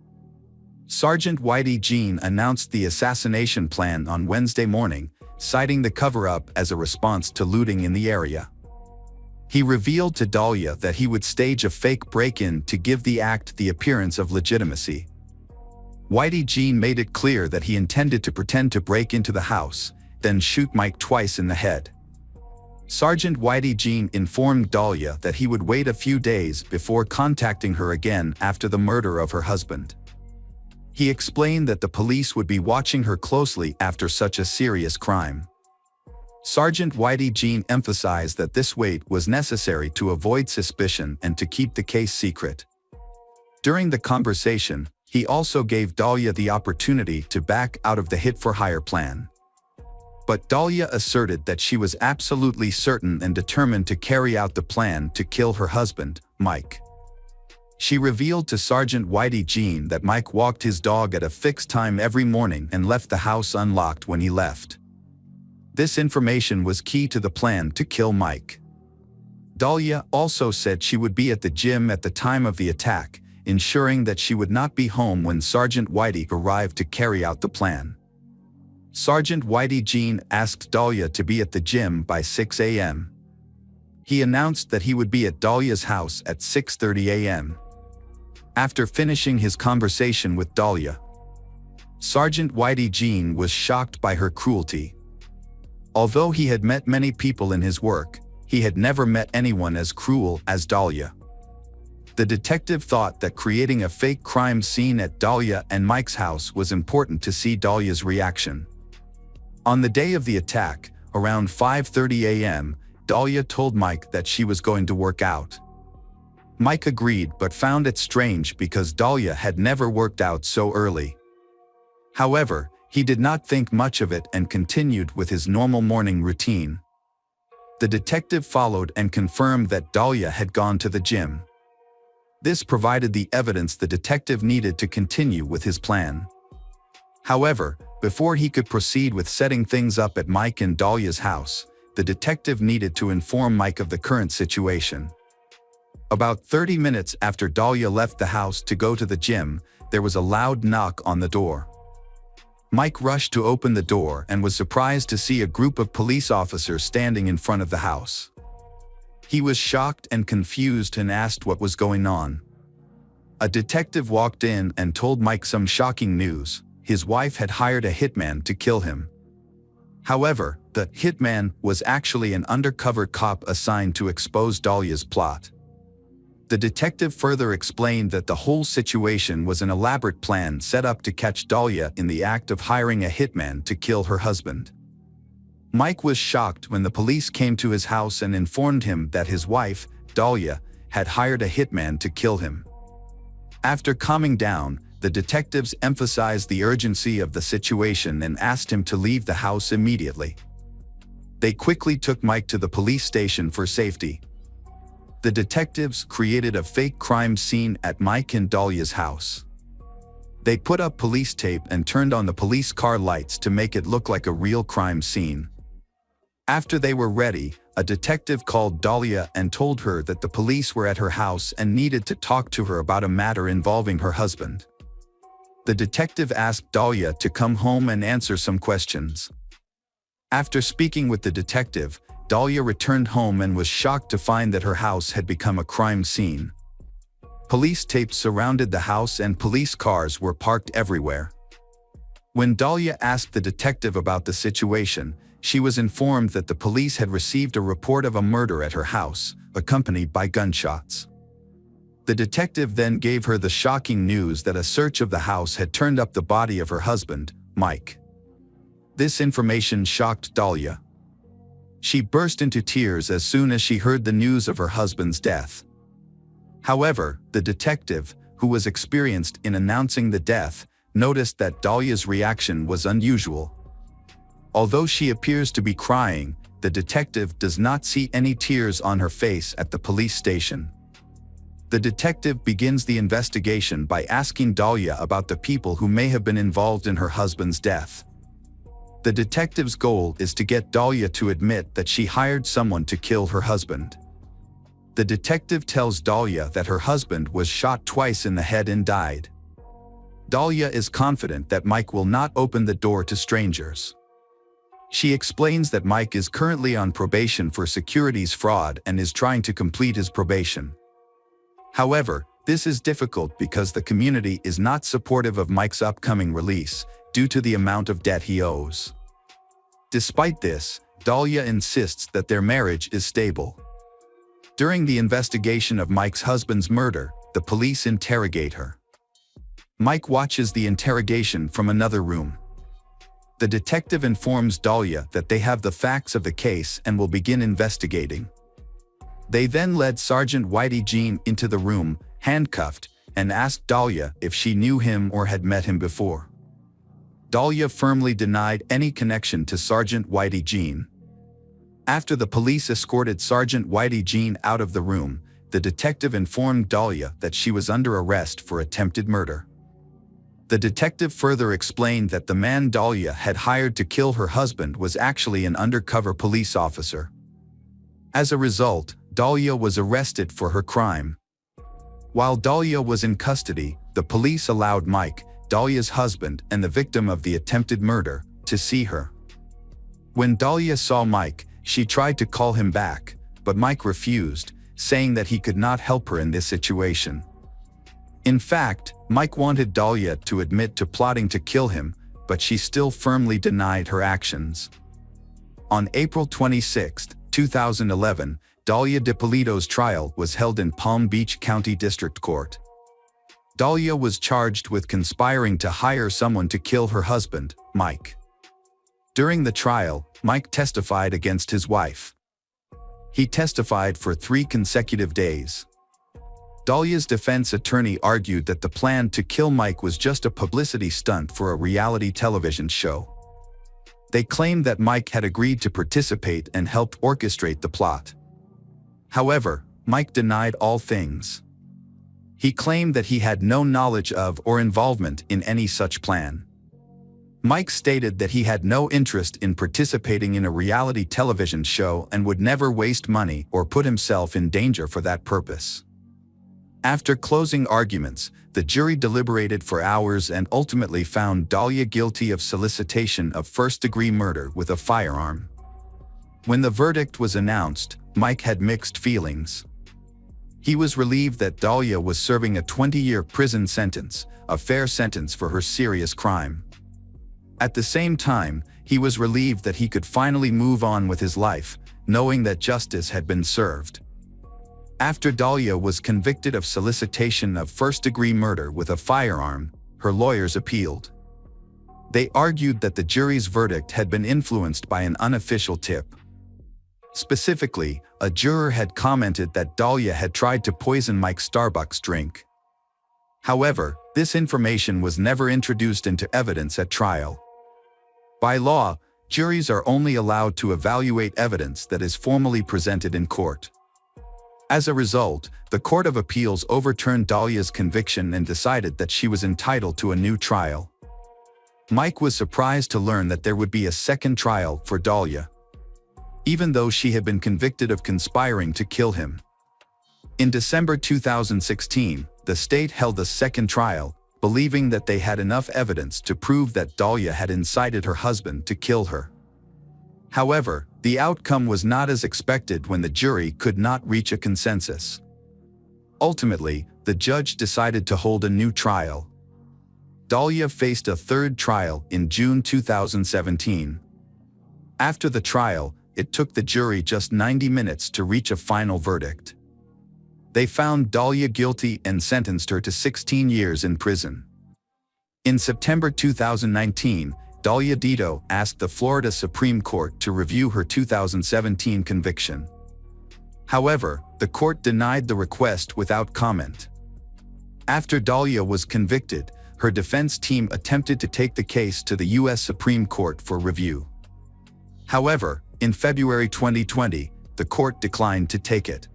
Sergeant Whitey Jean announced the assassination plan on Wednesday morning, citing the cover-up as a response to looting in the area. He revealed to Dahlia that he would stage a fake break-in to give the act the appearance of legitimacy. Whitey Jean made it clear that he intended to pretend to break into the house, then shoot Mike twice in the head. Sergeant Whitey Jean informed Dahlia that he would wait a few days before contacting her again after the murder of her husband. He explained that the police would be watching her closely after such a serious crime. Sergeant Whitey Jean emphasized that this wait was necessary to avoid suspicion and to keep the case secret. During the conversation, he also gave Dahlia the opportunity to back out of the hit-for-hire plan. But Dahlia asserted that she was absolutely certain and determined to carry out the plan to kill her husband, Mike. She revealed to Sergeant Whitey Jean that Mike walked his dog at a fixed time every morning and left the house unlocked when he left. This information was key to the plan to kill Mike. Dahlia also said she would be at the gym at the time of the attack, ensuring that she would not be home when Sergeant Whitey arrived to carry out the plan. Sergeant Whitey Jean asked Dahlia to be at the gym by 6 a.m. He announced that he would be at Dahlia's house at 6:30 a.m. After finishing his conversation with Dahlia, Sergeant Whitey Jean was shocked by her cruelty. Although he had met many people in his work, he had never met anyone as cruel as Dahlia. The detective thought that creating a fake crime scene at Dahlia and Mike's house was important to see Dahlia's reaction. On the day of the attack, around 5:30 a.m., Dahlia told Mike that she was going to work out. Mike agreed but found it strange because Dahlia had never worked out so early. However, he did not think much of it and continued with his normal morning routine. The detective followed and confirmed that Dahlia had gone to the gym. This provided the evidence the detective needed to continue with his plan. However, before he could proceed with setting things up at Mike and Dahlia's house, the detective needed to inform Mike of the current situation. About 30 minutes after Dahlia left the house to go to the gym, there was a loud knock on the door. Mike rushed to open the door and was surprised to see a group of police officers standing in front of the house. He was shocked and confused and asked what was going on. A detective walked in and told Mike some shocking news. His wife had hired a hitman to kill him. However, the hitman was actually an undercover cop assigned to expose Dahlia's plot. The detective further explained that the whole situation was an elaborate plan set up to catch Dahlia in the act of hiring a hitman to kill her husband. Mike was shocked when the police came to his house and informed him that his wife, Dahlia, had hired a hitman to kill him. After calming down, the detectives emphasized the urgency of the situation and asked him to leave the house immediately. They quickly took Mike to the police station for safety. The detectives created a fake crime scene at Mike and Dahlia's house. They put up police tape and turned on the police car lights to make it look like a real crime scene. After they were ready, a detective called Dahlia and told her that the police were at her house and needed to talk to her about a matter involving her husband. The detective asked Dahlia to come home and answer some questions. After speaking with the detective, Dahlia returned home and was shocked to find that her house had become a crime scene. Police tape surrounded the house and police cars were parked everywhere. When Dahlia asked the detective about the situation, she was informed that the police had received a report of a murder at her house, accompanied by gunshots. The detective then gave her the shocking news that a search of the house had turned up the body of her husband, Mike. This information shocked Dahlia. She burst into tears as soon as she heard the news of her husband's death. However, the detective, who was experienced in announcing the death, noticed that Dahlia's reaction was unusual. Although she appears to be crying, the detective does not see any tears on her face at the police station. The detective begins the investigation by asking Dahlia about the people who may have been involved in her husband's death. The detective's goal is to get Dahlia to admit that she hired someone to kill her husband. The detective tells Dahlia that her husband was shot twice in the head and died. Dahlia is confident that Mike will not open the door to strangers. She explains that Mike is currently on probation for securities fraud and is trying to complete his probation. However, this is difficult because the community is not supportive of Mike's upcoming release due to the amount of debt he owes. Despite this, Dahlia insists that their marriage is stable. During the investigation of Mike's husband's murder, the police interrogate her. Mike watches the interrogation from another room. The detective informs Dahlia that they have the facts of the case and will begin investigating. They then led Sergeant Whitey Jean into the room, handcuffed, and asked Dahlia if she knew him or had met him before. Dahlia firmly denied any connection to Sergeant Whitey Jean. After the police escorted Sergeant Whitey Jean out of the room, the detective informed Dahlia that she was under arrest for attempted murder. The detective further explained that the man Dahlia had hired to kill her husband was actually an undercover police officer. As a result, Dahlia was arrested for her crime. While Dahlia was in custody, the police allowed Mike, Dahlia's husband and the victim of the attempted murder, to see her. When Dahlia saw Mike, she tried to call him back, but Mike refused, saying that he could not help her in this situation. In fact, Mike wanted Dahlia to admit to plotting to kill him, but she still firmly denied her actions. On April 26, 2011, Dahlia DiPolito's trial was held in Palm Beach County District Court. Dahlia was charged with conspiring to hire someone to kill her husband, Mike. During the trial, Mike testified against his wife. He testified for 3 consecutive days. Dahlia's defense attorney argued that the plan to kill Mike was just a publicity stunt for a reality television show. They claimed that Mike had agreed to participate and helped orchestrate the plot. However, Mike denied all things. He claimed that he had no knowledge of or involvement in any such plan. Mike stated that he had no interest in participating in a reality television show and would never waste money or put himself in danger for that purpose. After closing arguments, the jury deliberated for hours and ultimately found Dahlia guilty of solicitation of first-degree murder with a firearm. When the verdict was announced, Mike had mixed feelings. He was relieved that Dahlia was serving a 20-year prison sentence, a fair sentence for her serious crime. At the same time, he was relieved that he could finally move on with his life, knowing that justice had been served. After Dahlia was convicted of solicitation of first-degree murder with a firearm, her lawyers appealed. They argued that the jury's verdict had been influenced by an unofficial tip. Specifically, a juror had commented that Dahlia had tried to poison Mike's Starbucks drink. However, this information was never introduced into evidence at trial. By law, juries are only allowed to evaluate evidence that is formally presented in court. As a result, the Court of Appeals overturned Dahlia's conviction and decided that she was entitled to a new trial. Mike was surprised to learn that there would be a second trial for Dahlia, even though she had been convicted of conspiring to kill him. In December 2016, the state held a second trial, believing that they had enough evidence to prove that Dahlia had incited her husband to kill her. However, the outcome was not as expected when the jury could not reach a consensus. Ultimately, the judge decided to hold a new trial. Dahlia faced a third trial in June 2017. After the trial, it took the jury just 90 minutes to reach a final verdict. They found Dahlia guilty and sentenced her to 16 years in prison. In September 2019, Dahlia Dito asked the Florida Supreme Court to review her 2017 conviction. However, the court denied the request without comment. After Dahlia was convicted, her defense team attempted to take the case to the U.S. Supreme Court for review. However, in February 2020, the court declined to take it.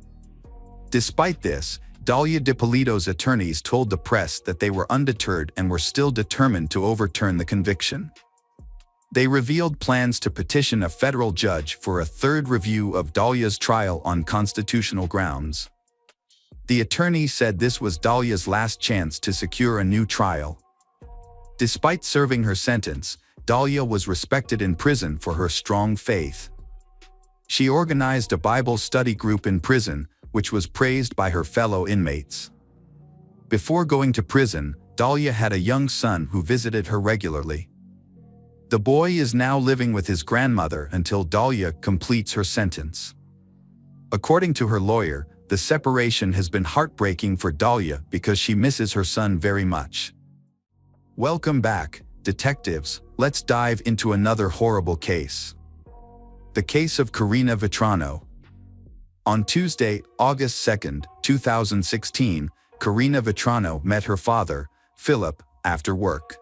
Despite this, Dahlia DiPolito's attorneys told the press that they were undeterred and were still determined to overturn the conviction. They revealed plans to petition a federal judge for a third review of Dahlia's trial on constitutional grounds. The attorney said this was Dahlia's last chance to secure a new trial. Despite serving her sentence, Dahlia was respected in prison for her strong faith. She organized a Bible study group in prison, which was praised by her fellow inmates. Before going to prison, Dahlia had a young son who visited her regularly. The boy is now living with his grandmother until Dahlia completes her sentence. According to her lawyer, the separation has been heartbreaking for Dahlia because she misses her son very much. Welcome back, detectives. Let's dive into another horrible case. The case of Karina Vetrano. On Tuesday, August 2, 2016, Karina Vetrano met her father, Philip, after work.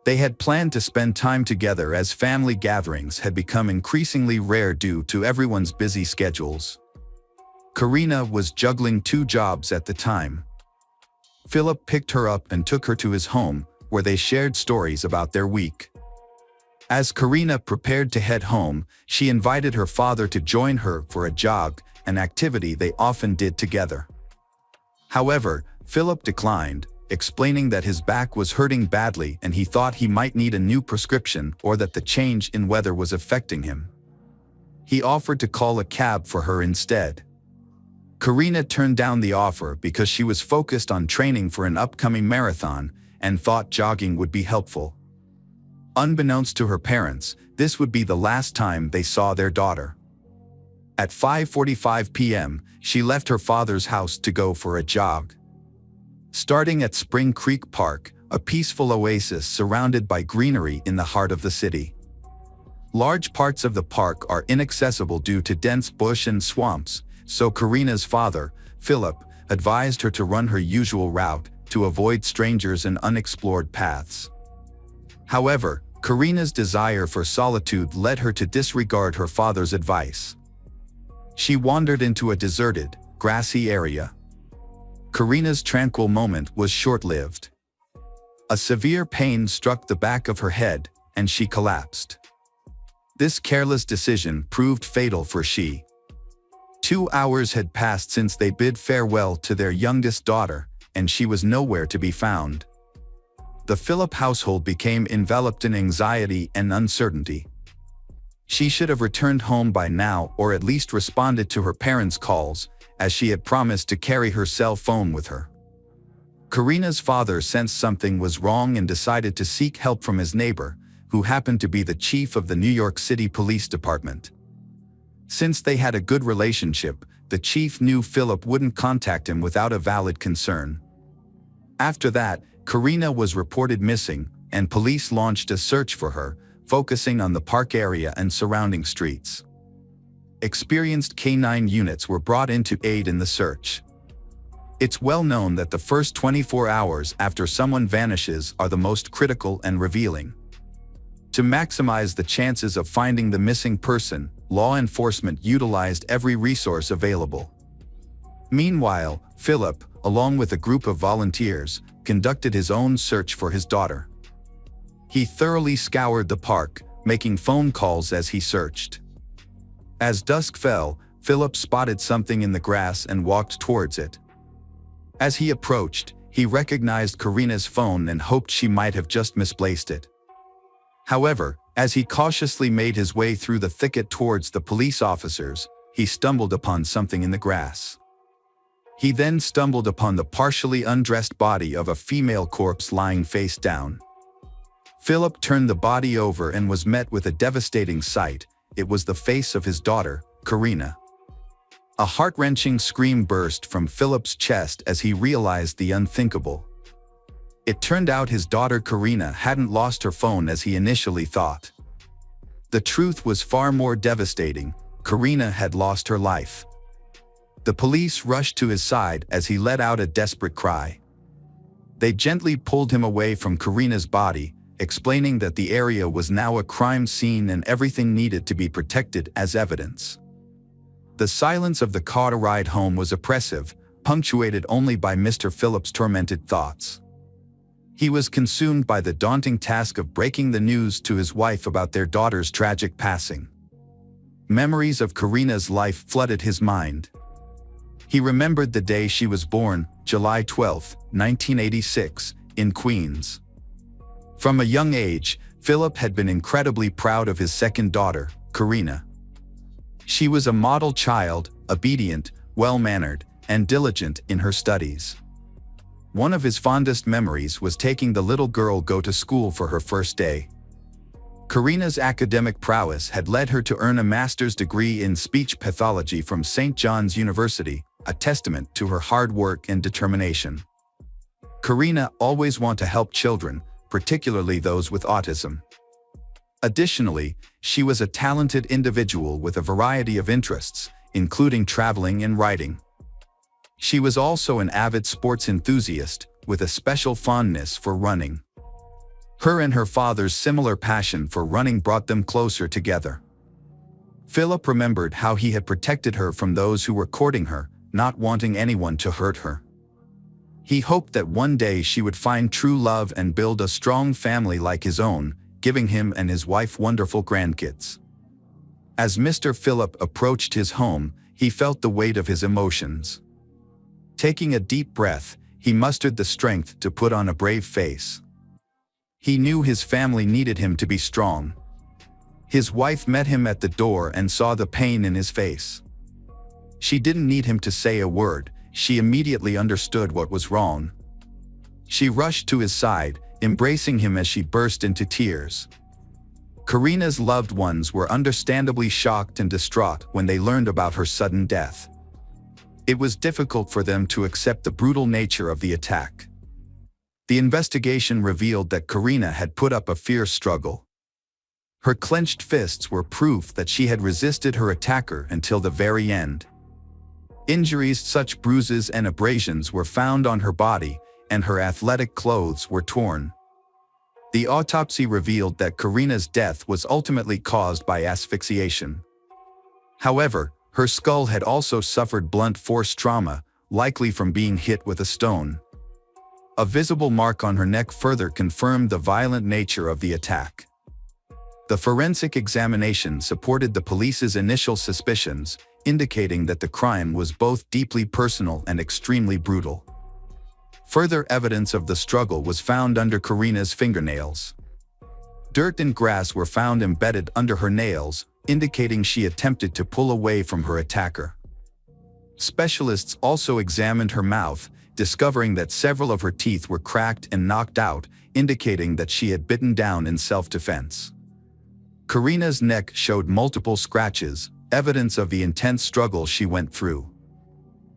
They had planned to spend time together as family gatherings had become increasingly rare due to everyone's busy schedules. Karina was juggling 2 jobs at the time. Philip picked her up and took her to his home, where they shared stories about their week. As Karina prepared to head home, she invited her father to join her for a jog, an activity they often did together. However, Philip declined, explaining that his back was hurting badly and he thought he might need a new prescription or that the change in weather was affecting him. He offered to call a cab for her instead. Karina turned down the offer because she was focused on training for an upcoming marathon and thought jogging would be helpful. Unbeknownst to her parents, this would be the last time they saw their daughter. At 5:45 p.m., she left her father's house to go for a jog. Starting at Spring Creek Park, a peaceful oasis surrounded by greenery in the heart of the city. Large parts of the park are inaccessible due to dense bush and swamps, so Karina's father, Philip, advised her to run her usual route to avoid strangers and unexplored paths. However, Karina's desire for solitude led her to disregard her father's advice. She wandered into a deserted, grassy area. Karina's tranquil moment was short-lived. A severe pain struck the back of her head, and she collapsed. This careless decision proved fatal for she. 2 hours had passed since they bid farewell to their youngest daughter, and she was nowhere to be found. The Philip household became enveloped in anxiety and uncertainty. She should have returned home by now or at least responded to her parents' calls, as she had promised to carry her cell phone with her. Karina's father sensed something was wrong and decided to seek help from his neighbor, who happened to be the chief of the New York City Police Department. Since they had a good relationship, the chief knew Philip wouldn't contact him without a valid concern. After that, Karina was reported missing, and police launched a search for her, focusing on the park area and surrounding streets. Experienced K-9 units were brought in to aid in the search. It's well known that the first 24 hours after someone vanishes are the most critical and revealing. To maximize the chances of finding the missing person, law enforcement utilized every resource available. Meanwhile, Philip, along with a group of volunteers, conducted his own search for his daughter. He thoroughly scoured the park, making phone calls as he searched. As dusk fell, Philip spotted something in the grass and walked towards it. As he approached, he recognized Karina's phone and hoped she might have just misplaced it. However, as he cautiously made his way through the thicket towards the police officers, he stumbled upon something in the grass. He then stumbled upon the partially undressed body of a female corpse lying face down. Philip turned the body over and was met with a devastating sight. It was the face of his daughter, Karina. A heart-wrenching scream burst from Philip's chest as he realized the unthinkable. It turned out his daughter Karina hadn't lost her phone as he initially thought. The truth was far more devastating. Karina had lost her life. The police rushed to his side as he let out a desperate cry. They gently pulled him away from Karina's body, explaining that the area was now a crime scene and everything needed to be protected as evidence. The silence of the car ride home was oppressive, punctuated only by Mr. Philip's tormented thoughts. He was consumed by the daunting task of breaking the news to his wife about their daughter's tragic passing. Memories of Karina's life flooded his mind. He remembered the day she was born, July 12, 1986, in Queens. From a young age, Philip had been incredibly proud of his second daughter, Karina. She was a model child, obedient, well-mannered, and diligent in her studies. One of his fondest memories was taking the little girl to school for her first day. Karina's academic prowess had led her to earn a master's degree in speech pathology from St. John's University, a testament to her hard work and determination. Karina always wanted to help children, particularly those with autism. Additionally, she was a talented individual with a variety of interests, including traveling and writing. She was also an avid sports enthusiast, with a special fondness for running. Her and her father's similar passion for running brought them closer together. Philip remembered how he had protected her from those who were courting her, not wanting anyone to hurt her. He hoped that one day she would find true love and build a strong family like his own, giving him and his wife wonderful grandkids. As Mr. Phillip approached his home, he felt the weight of his emotions. Taking a deep breath, he mustered the strength to put on a brave face. He knew his family needed him to be strong. His wife met him at the door and saw the pain in his face. She didn't need him to say a word. She immediately understood what was wrong. She rushed to his side, embracing him as she burst into tears. Karina's loved ones were understandably shocked and distraught when they learned about her sudden death. It was difficult for them to accept the brutal nature of the attack. The investigation revealed that Karina had put up a fierce struggle. Her clenched fists were proof that she had resisted her attacker until the very end. Injuries such bruises and abrasions were found on her body, and her athletic clothes were torn. The autopsy revealed that Karina's death was ultimately caused by asphyxiation. However, her skull had also suffered blunt force trauma, likely from being hit with a stone. A visible mark on her neck further confirmed the violent nature of the attack. The forensic examination supported the police's initial suspicions, indicating that the crime was both deeply personal and extremely brutal. Further evidence of the struggle was found under Karina's fingernails. Dirt and grass were found embedded under her nails, indicating she attempted to pull away from her attacker. Specialists also examined her mouth, discovering that several of her teeth were cracked and knocked out, indicating that she had bitten down in self-defense. Karina's neck showed multiple scratches, evidence of the intense struggle she went through.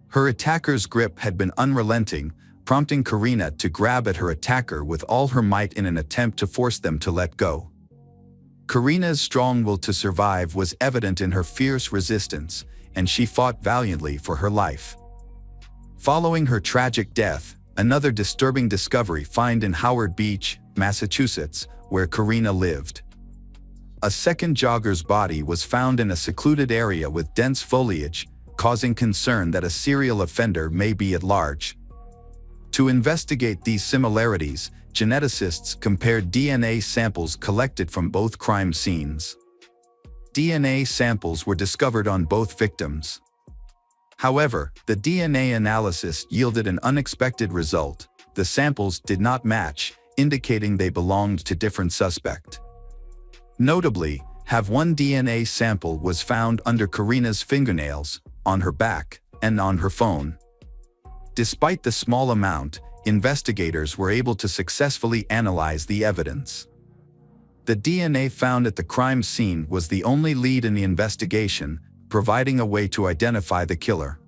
Her attacker's grip had been unrelenting, prompting Karina to grab at her attacker with all her might in an attempt to force them to let go. Karina's strong will to survive was evident in her fierce resistance, and she fought valiantly for her life. Following her tragic death, another disturbing discovery found in Howard Beach, Massachusetts, where Karina lived. A second jogger's body was found in a secluded area with dense foliage, causing concern that a serial offender may be at large. To investigate these similarities, geneticists compared DNA samples collected from both crime scenes. DNA samples were discovered on both victims. However, the DNA analysis yielded an unexpected result. The samples did not match, indicating they belonged to different suspects. Notably, one DNA sample was found under Karina's fingernails, on her back, and on her phone. Despite the small amount, investigators were able to successfully analyze the evidence. The DNA found at the crime scene was the only lead in the investigation, providing a way to identify the killer.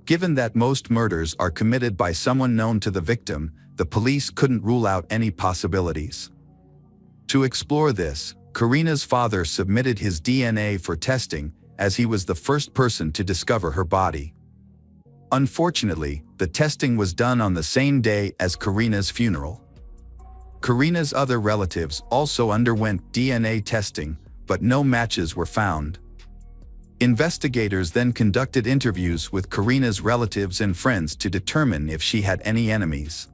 Given that most murders are committed by someone known to the victim, the police couldn't rule out any possibilities. To explore this, Karina's father submitted his DNA for testing, as he was the first person to discover her body. Unfortunately, the testing was done on the same day as Karina's funeral. Karina's other relatives also underwent DNA testing, but no matches were found. Investigators then conducted interviews with Karina's relatives and friends to determine if she had any enemies.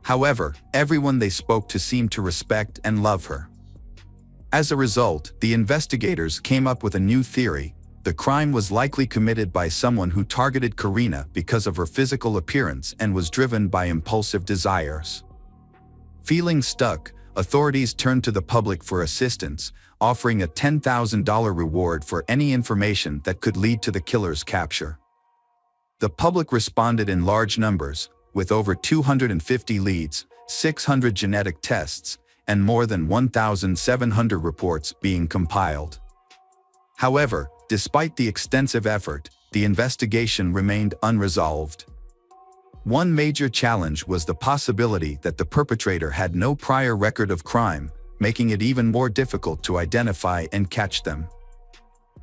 However, everyone they spoke to seemed to respect and love her. As a result, the investigators came up with a new theory. The crime was likely committed by someone who targeted Karina because of her physical appearance and was driven by impulsive desires. Feeling stuck, authorities turned to the public for assistance, offering a $10,000 reward for any information that could lead to the killer's capture. The public responded in large numbers, with over 250 leads, 600 genetic tests, and more than 1,700 reports being compiled. However, despite the extensive effort, the investigation remained unresolved. One major challenge was the possibility that the perpetrator had no prior record of crime, making it even more difficult to identify and catch them.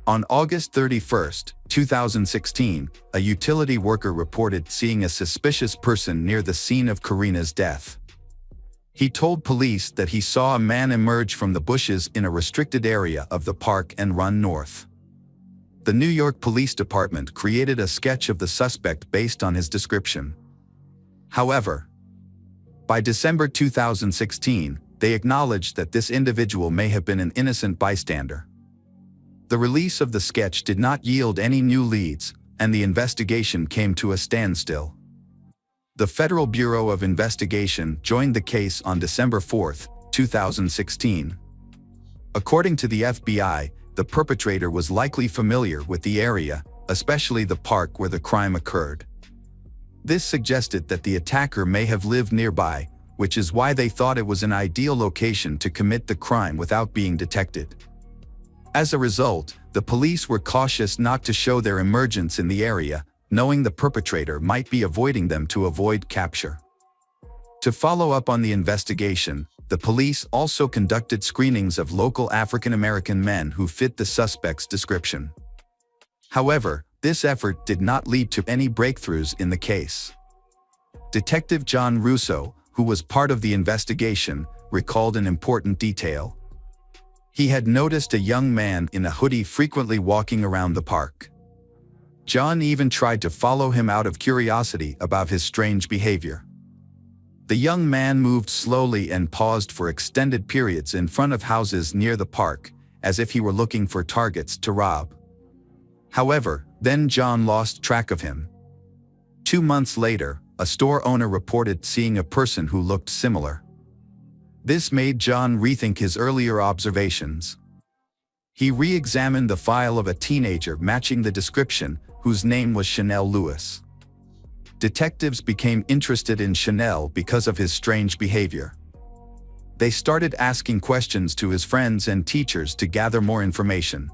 On August 31, 2016, a utility worker reported seeing a suspicious person near the scene of Karina's death. He told police that he saw a man emerge from the bushes in a restricted area of the park and run north. The New York Police Department created a sketch of the suspect based on his description. However, by December 2016, they acknowledged that this individual may have been an innocent bystander. The release of the sketch did not yield any new leads, and the investigation came to a standstill. The Federal Bureau of Investigation joined the case on December 4, 2016. According to the FBI, the perpetrator was likely familiar with the area, especially the park where the crime occurred. This suggested that the attacker may have lived nearby, which is why they thought it was an ideal location to commit the crime without being detected. As a result, the police were cautious not to show their emergence in the area, knowing the perpetrator might be avoiding them to avoid capture. To follow up on the investigation, the police also conducted screenings of local African American men who fit the suspect's description. However, this effort did not lead to any breakthroughs in the case. Detective John Russo, who was part of the investigation, recalled an important detail. He had noticed a young man in a hoodie frequently walking around the park. John even tried to follow him out of curiosity about his strange behavior. The young man moved slowly and paused for extended periods in front of houses near the park, as if he were looking for targets to rob. However, then John lost track of him. 2 months later, a store owner reported seeing a person who looked similar. This made John rethink his earlier observations. He re-examined the file of a teenager matching the description, whose name was Chanel Lewis. Detectives became interested in Chanel because of his strange behavior. They started asking questions to his friends and teachers to gather more information.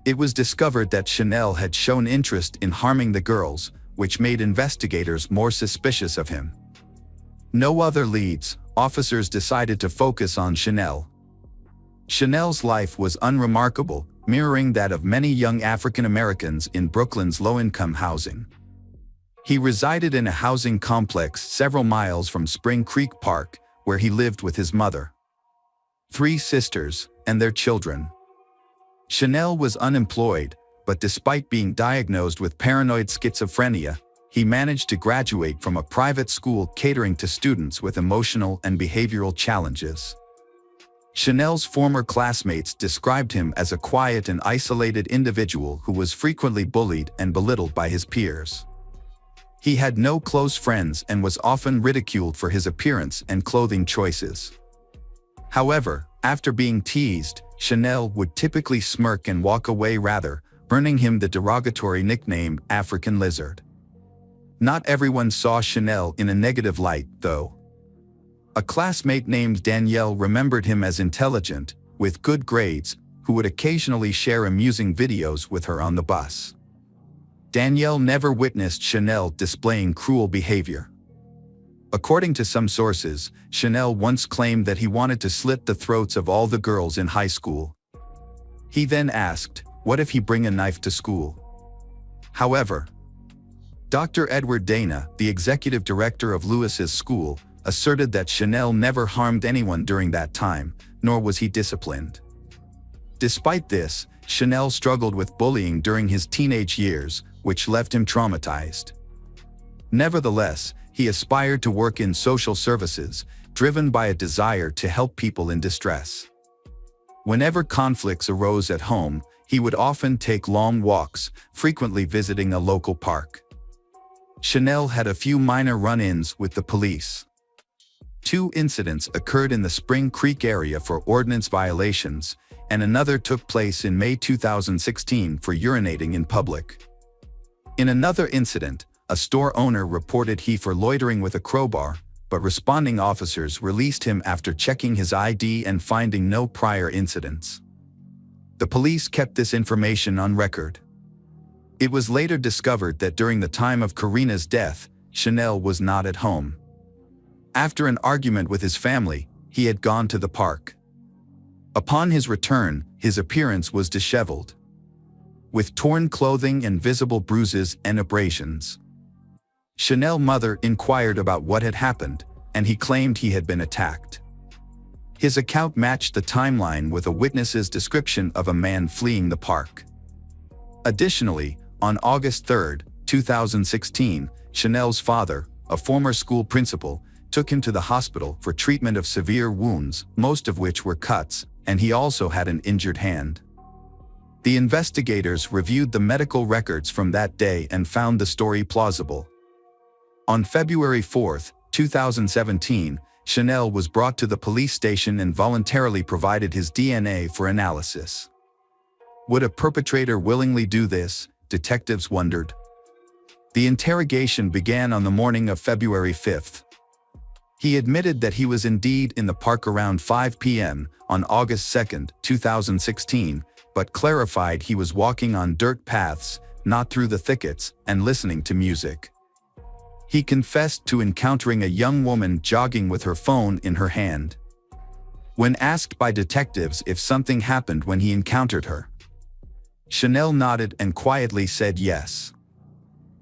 It was discovered that Chanel had shown interest in harming the girls, which made investigators more suspicious of him. No other leads, officers decided to focus on Chanel. Chanel's life was unremarkable, mirroring that of many young African Americans in Brooklyn's low-income housing. He resided in a housing complex several miles from Spring Creek Park, where he lived with his mother, 3 sisters, and their children. Chanel was unemployed, but despite being diagnosed with paranoid schizophrenia, he managed to graduate from a private school catering to students with emotional and behavioral challenges. Chanel's former classmates described him as a quiet and isolated individual who was frequently bullied and belittled by his peers. He had no close friends and was often ridiculed for his appearance and clothing choices. However, after being teased, Chanel would typically smirk and walk away rather, earning him the derogatory nickname African Lizard. Not everyone saw Chanel in a negative light, though. A classmate named Danielle remembered him as intelligent, with good grades, who would occasionally share amusing videos with her on the bus. Danielle never witnessed Chanel displaying cruel behavior. According to some sources, Chanel once claimed that he wanted to slit the throats of all the girls in high school. He then asked, "What if he bring a knife to school?" However, Dr. Edward Dana, the executive director of Lewis's school, asserted that Chanel never harmed anyone during that time, nor was he disciplined. Despite this, Chanel struggled with bullying during his teenage years, which left him traumatized. Nevertheless, he aspired to work in social services, driven by a desire to help people in distress. Whenever conflicts arose at home, he would often take long walks, frequently visiting a local park. Chanel had a few minor run-ins with the police. 2 incidents occurred in the Spring Creek area for ordinance violations, and another took place in May 2016 for urinating in public. In another incident, a store owner reported he for loitering with a crowbar, but responding officers released him after checking his ID and finding no prior incidents. The police kept this information on record. It was later discovered that during the time of Karina's death, Chanel was not at home. After an argument with his family, he had gone to the park. Upon his return, his appearance was disheveled, with torn clothing and visible bruises and abrasions. Chanel's mother inquired about what had happened, and he claimed he had been attacked. His account matched the timeline with a witness's description of a man fleeing the park. Additionally, on August 3, 2016, Chanel's father, a former school principal, took him to the hospital for treatment of severe wounds, most of which were cuts, and he also had an injured hand. The investigators reviewed the medical records from that day and found the story plausible. On February 4, 2017, Chanel was brought to the police station and voluntarily provided his DNA for analysis. Would a perpetrator willingly do this? Detectives wondered. The interrogation began on the morning of February 5. He admitted that he was indeed in the park around 5 p.m. on August 2, 2016, but clarified he was walking on dirt paths, not through the thickets, and listening to music. He confessed to encountering a young woman jogging with her phone in her hand. When asked by detectives if something happened when he encountered her, Chanel nodded and quietly said yes.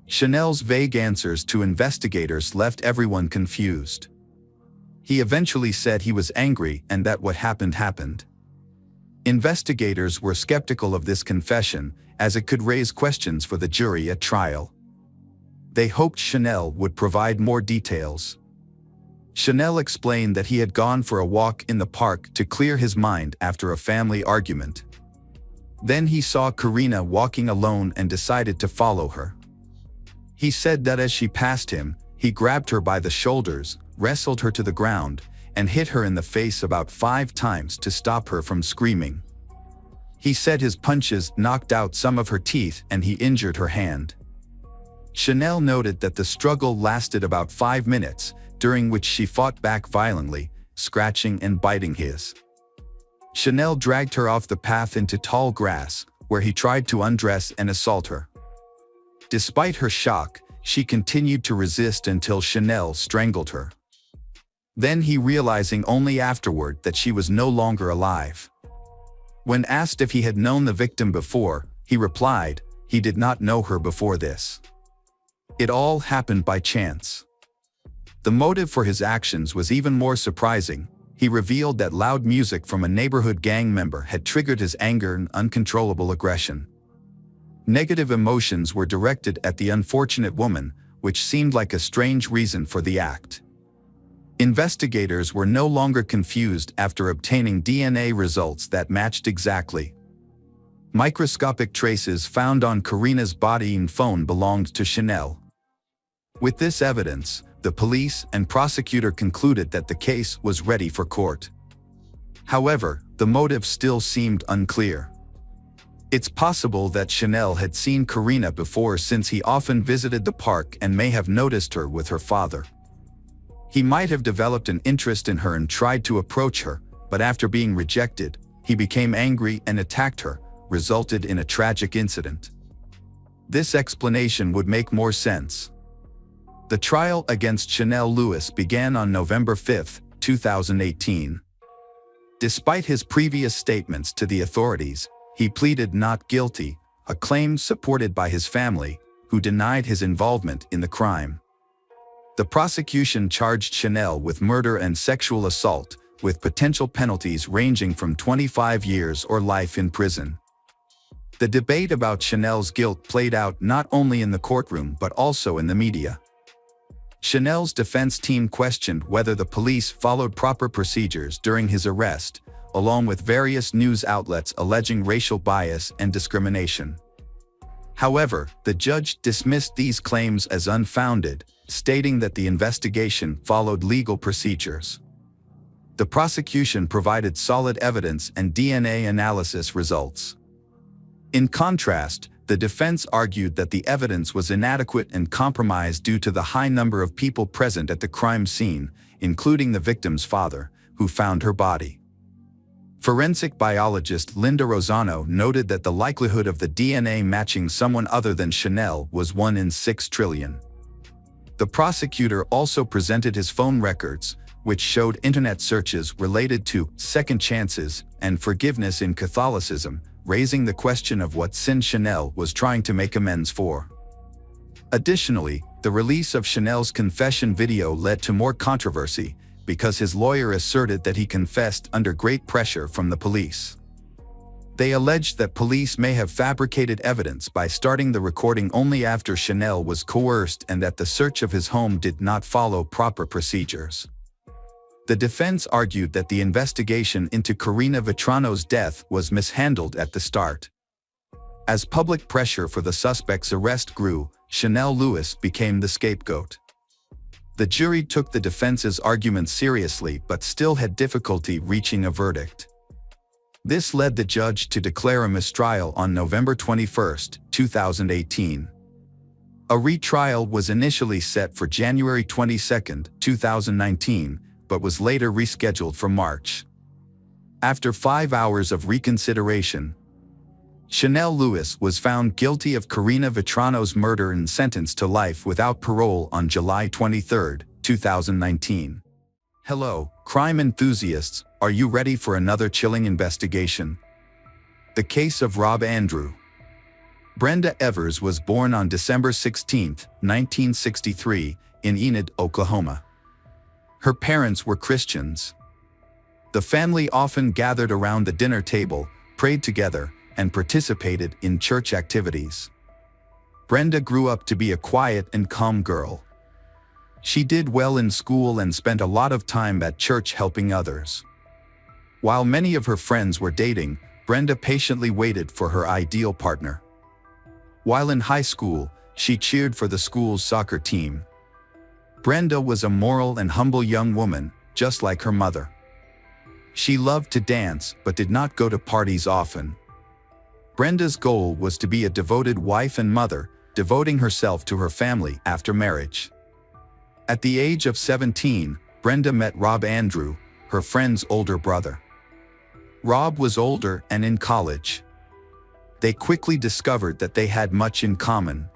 Chanel's vague answers to investigators left everyone confused. He eventually said he was angry and that what happened happened. Investigators were skeptical of this confession, as it could raise questions for the jury at trial. They hoped Chanel would provide more details. Chanel explained that he had gone for a walk in the park to clear his mind after a family argument. Then he saw Karina walking alone and decided to follow her. He said that as she passed him, he grabbed her by the shoulders, wrestled her to the ground, and hit her in the face about 5 times to stop her from screaming. He said his punches knocked out some of her teeth and he injured her hand. Chanel noted that the struggle lasted about 5 minutes, during which she fought back violently, scratching and biting his. Chanel dragged her off the path into tall grass, where he tried to undress and assault her. Despite her shock, she continued to resist until Chanel strangled her. Then he realizing only afterward that she was no longer alive. When asked if he had known the victim before, he replied, he did not know her before this. It all happened by chance. The motive for his actions was even more surprising. He revealed that loud music from a neighborhood gang member had triggered his anger and uncontrollable aggression. Negative emotions were directed at the unfortunate woman, which seemed like a strange reason for the act. Investigators were no longer confused after obtaining DNA results that matched exactly. Microscopic traces found on Karina's body and phone belonged to Chanel. With this evidence, the police and prosecutor concluded that the case was ready for court. However, the motive still seemed unclear. It's possible that Chanel had seen Karina before, since he often visited the park and may have noticed her with her father. He might have developed an interest in her and tried to approach her, but after being rejected, he became angry and attacked her, resulted in a tragic incident. This explanation would make more sense. The trial against Chanel Lewis began on November 5, 2018. Despite his previous statements to the authorities, he pleaded not guilty, a claim supported by his family, who denied his involvement in the crime. The prosecution charged Chanel with murder and sexual assault, with potential penalties ranging from 25 years or life in prison. The debate about Chanel's guilt played out not only in the courtroom but also in the media. Chanel's defense team questioned whether the police followed proper procedures during his arrest, along with various news outlets alleging racial bias and discrimination. However, the judge dismissed these claims as unfounded, stating that the investigation followed legal procedures. The prosecution provided solid evidence and DNA analysis results. In contrast, the defense argued that the evidence was inadequate and compromised due to the high number of people present at the crime scene, including the victim's father, who found her body. Forensic biologist Linda Rosano noted that the likelihood of the DNA matching someone other than Chanel was 1 in 6 trillion. The prosecutor also presented his phone records, which showed internet searches related to second chances and forgiveness in Catholicism, raising the question of what sin Chanel was trying to make amends for. Additionally, the release of Chanel's confession video led to more controversy, because his lawyer asserted that he confessed under great pressure from the police. They alleged that police may have fabricated evidence by starting the recording only after Chanel was coerced and that the search of his home did not follow proper procedures. The defense argued that the investigation into Karina Vetrano's death was mishandled at the start. As public pressure for the suspect's arrest grew, Chanel Lewis became the scapegoat. The jury took the defense's arguments seriously but still had difficulty reaching a verdict. This led the judge to declare a mistrial on November 21, 2018. A retrial was initially set for January 22, 2019, but was later rescheduled for March. After 5 hours of reconsideration, Chanel Lewis was found guilty of Karina Vetrano's murder and sentenced to life without parole on July 23, 2019. Hello, crime enthusiasts, are you ready for another chilling investigation? The case of Rob Andrew. Brenda Evers was born on December 16, 1963, in Enid, Oklahoma. Her parents were Christians. The family often gathered around the dinner table, prayed together, and participated in church activities. Brenda grew up to be a quiet and calm girl. She did well in school and spent a lot of time at church helping others. While many of her friends were dating, Brenda patiently waited for her ideal partner. While in high school, she cheered for the school's soccer team. Brenda was a moral and humble young woman, just like her mother. She loved to dance but did not go to parties often. Brenda's goal was to be a devoted wife and mother, devoting herself to her family after marriage. At the age of 17, Brenda met Rob Andrew, her friend's older brother. Rob was older and in college. They quickly discovered that they had much in common.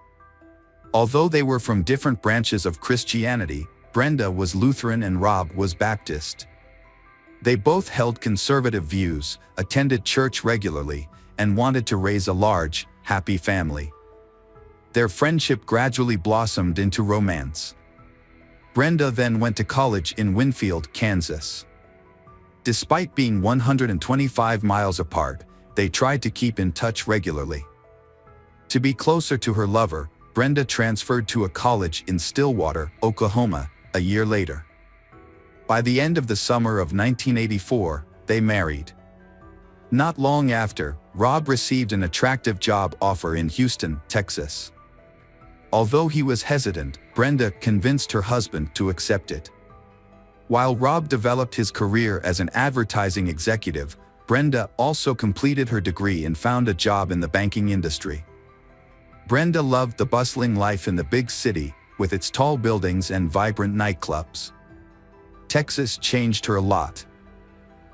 Although they were from different branches of Christianity, Brenda was Lutheran and Rob was Baptist. They both held conservative views, attended church regularly, and wanted to raise a large, happy family. Their friendship gradually blossomed into romance. Brenda then went to college in Winfield, Kansas. Despite being 125 miles apart, they tried to keep in touch regularly. To be closer to her lover, Brenda transferred to a college in Stillwater, Oklahoma, a year later. By the end of the summer of 1984, they married. Not long after, Rob received an attractive job offer in Houston, Texas. Although he was hesitant, Brenda convinced her husband to accept it. While Rob developed his career as an advertising executive, Brenda also completed her degree and found a job in the banking industry. Brenda loved the bustling life in the big city, with its tall buildings and vibrant nightclubs. Texas changed her a lot.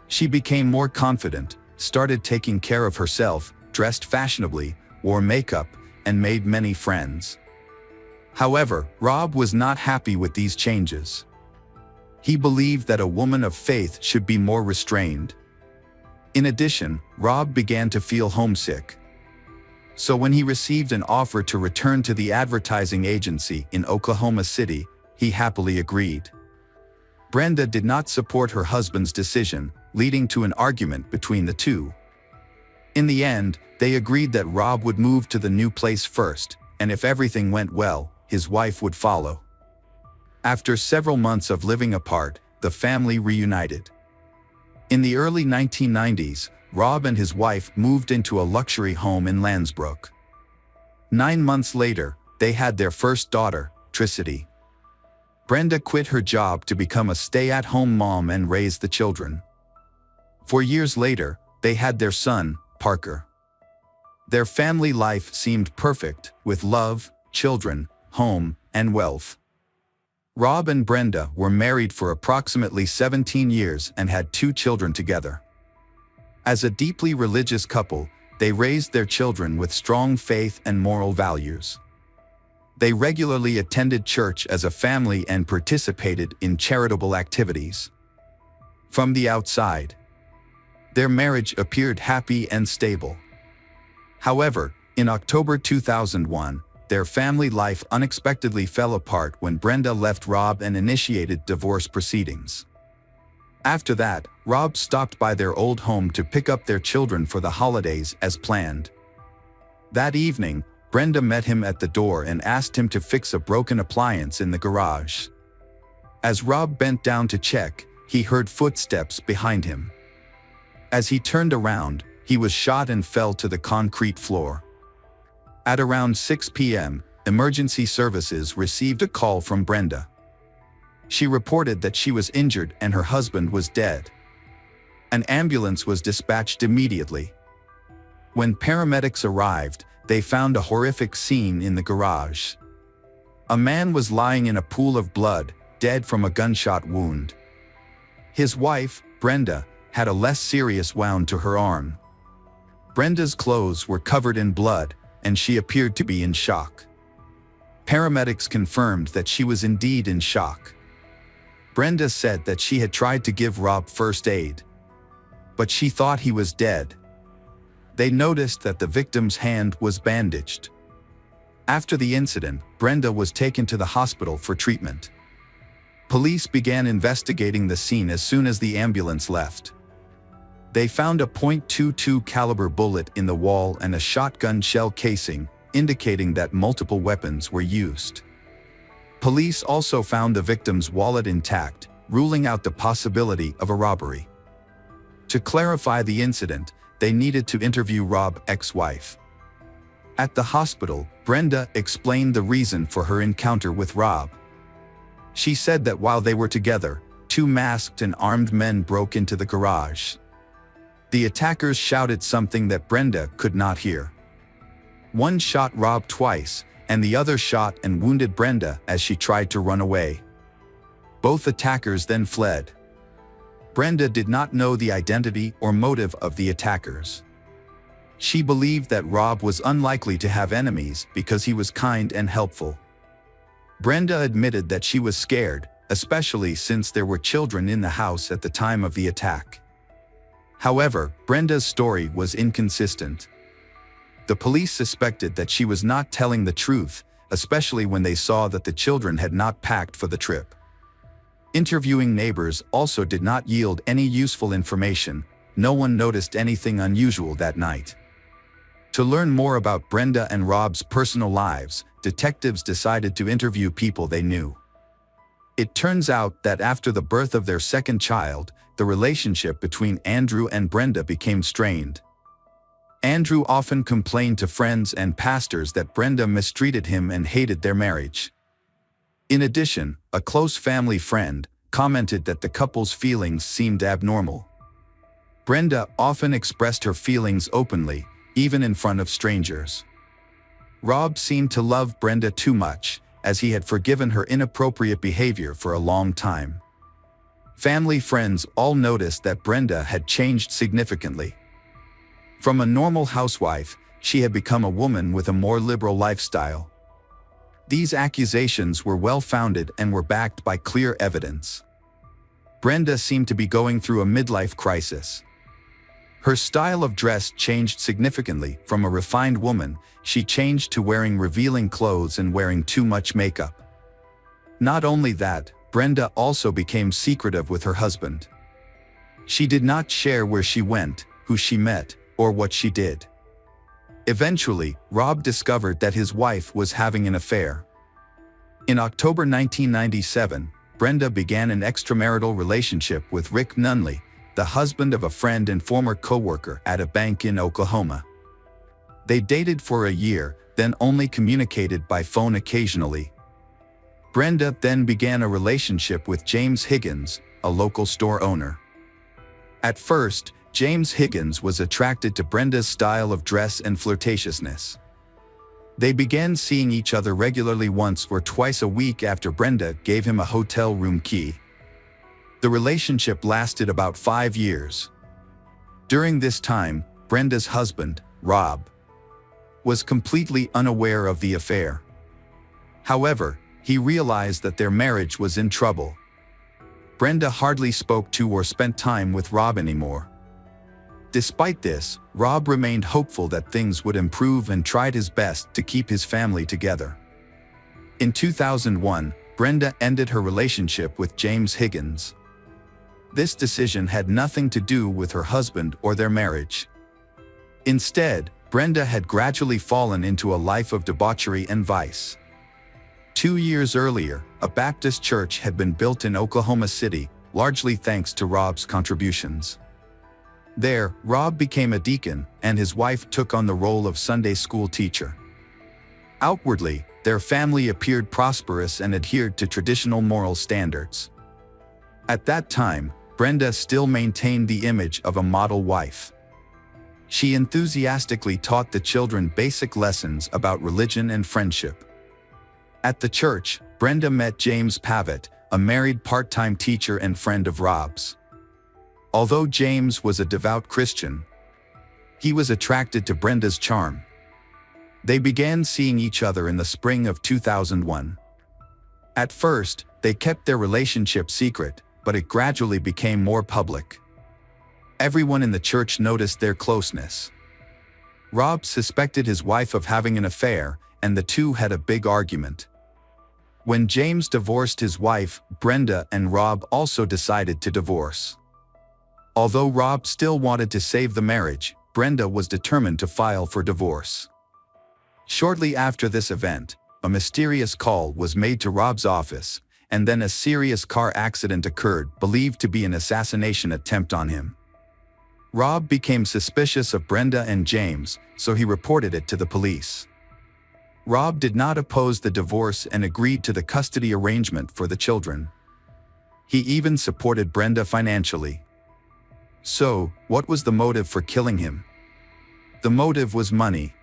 She became more confident, started taking care of herself, dressed fashionably, wore makeup, and made many friends. However, Rob was not happy with these changes. He believed that a woman of faith should be more restrained. In addition, Rob began to feel homesick. So when he received an offer to return to the advertising agency in Oklahoma City, he happily agreed. Brenda did not support her husband's decision, leading to an argument between the two. In the end, they agreed that Rob would move to the new place first, and if everything went well, his wife would follow. After several months of living apart, the family reunited. In the early 1990s, Rob and his wife moved into a luxury home in Landsbrook. 9 months later, they had their first daughter, Tricity. Brenda quit her job to become a stay-at-home mom and raise the children. 4 years later, they had their son, Parker. Their family life seemed perfect, with love, children, home, and wealth. Rob and Brenda were married for approximately 17 years and had 2 children together. As a deeply religious couple, they raised their children with strong faith and moral values. They regularly attended church as a family and participated in charitable activities. From the outside, their marriage appeared happy and stable. However, in October 2001, their family life unexpectedly fell apart when Brenda left Rob and initiated divorce proceedings. After that, Rob stopped by their old home to pick up their children for the holidays as planned. That evening, Brenda met him at the door and asked him to fix a broken appliance in the garage. As Rob bent down to check, he heard footsteps behind him. As he turned around, he was shot and fell to the concrete floor. At around 6 p.m., emergency services received a call from Brenda. She reported that she was injured and her husband was dead. An ambulance was dispatched immediately. When paramedics arrived, they found a horrific scene in the garage. A man was lying in a pool of blood, dead from a gunshot wound. His wife, Brenda, had a less serious wound to her arm. Brenda's clothes were covered in blood, and she appeared to be in shock. Paramedics confirmed that she was indeed in shock. Brenda said that she had tried to give Rob first aid, but she thought he was dead. They noticed that the victim's hand was bandaged. After the incident, Brenda was taken to the hospital for treatment. Police began investigating the scene as soon as the ambulance left. They found a .22 caliber bullet in the wall and a shotgun shell casing, indicating that multiple weapons were used. Police also found the victim's wallet intact, ruling out the possibility of a robbery. To clarify the incident, they needed to interview Rob's ex-wife. At the hospital, Brenda explained the reason for her encounter with Rob. She said that while they were together, two masked and armed men broke into the garage. The attackers shouted something that Brenda could not hear. One shot Rob twice, and the other shot and wounded Brenda as she tried to run away. Both attackers then fled. Brenda did not know the identity or motive of the attackers. She believed that Rob was unlikely to have enemies because he was kind and helpful. Brenda admitted that she was scared, especially since there were children in the house at the time of the attack. However, Brenda's story was inconsistent. The police suspected that she was not telling the truth, especially when they saw that the children had not packed for the trip. Interviewing neighbors also did not yield any useful information. No one noticed anything unusual that night. To learn more about Brenda and Rob's personal lives, detectives decided to interview people they knew. It turns out that after the birth of their second child, the relationship between Andrew and Brenda became strained. Andrew often complained to friends and pastors that Brenda mistreated him and hated their marriage. In addition, a close family friend commented that the couple's feelings seemed abnormal. Brenda often expressed her feelings openly, even in front of strangers. Rob seemed to love Brenda too much, as he had forgiven her inappropriate behavior for a long time. Family friends all noticed that Brenda had changed significantly. From a normal housewife, she had become a woman with a more liberal lifestyle. These accusations were well-founded and were backed by clear evidence. Brenda seemed to be going through a midlife crisis. Her style of dress changed significantly. From a refined woman, she changed to wearing revealing clothes and wearing too much makeup. Not only that, Brenda also became secretive with her husband. She did not share where she went, who she met, or what she did. Eventually, Rob discovered that his wife was having an affair. In October 1997, Brenda began an extramarital relationship with Rick Nunley, the husband of a friend and former co-worker at a bank in Oklahoma. They dated for a year, then only communicated by phone occasionally. Brenda then began a relationship with James Higgins, a local store owner. At first, James Higgins was attracted to Brenda's style of dress and flirtatiousness. They began seeing each other regularly once or twice a week after Brenda gave him a hotel room key. The relationship lasted about 5 years. During this time, Brenda's husband, Rob, was completely unaware of the affair. However, he realized that their marriage was in trouble. Brenda hardly spoke to or spent time with Rob anymore. Despite this, Rob remained hopeful that things would improve and tried his best to keep his family together. In 2001, Brenda ended her relationship with James Higgins. This decision had nothing to do with her husband or their marriage. Instead, Brenda had gradually fallen into a life of debauchery and vice. 2 years earlier, a Baptist church had been built in Oklahoma City, largely thanks to Rob's contributions. There, Rob became a deacon, and his wife took on the role of Sunday school teacher. Outwardly, their family appeared prosperous and adhered to traditional moral standards. At that time, Brenda still maintained the image of a model wife. She enthusiastically taught the children basic lessons about religion and friendship. At the church, Brenda met James Pavitt, a married part-time teacher and friend of Rob's. Although James was a devout Christian, he was attracted to Brenda's charm. They began seeing each other in the spring of 2001. At first, they kept their relationship secret, but it gradually became more public. Everyone in the church noticed their closeness. Rob suspected his wife of having an affair, and the two had a big argument. When James divorced his wife, Brenda and Rob also decided to divorce. Although Rob still wanted to save the marriage, Brenda was determined to file for divorce. Shortly after this event, a mysterious call was made to Rob's office, and then a serious car accident occurred, believed to be an assassination attempt on him. Rob became suspicious of Brenda and James, so he reported it to the police. Rob did not oppose the divorce and agreed to the custody arrangement for the children. He even supported Brenda financially. So, what was the motive for killing him? The motive was money.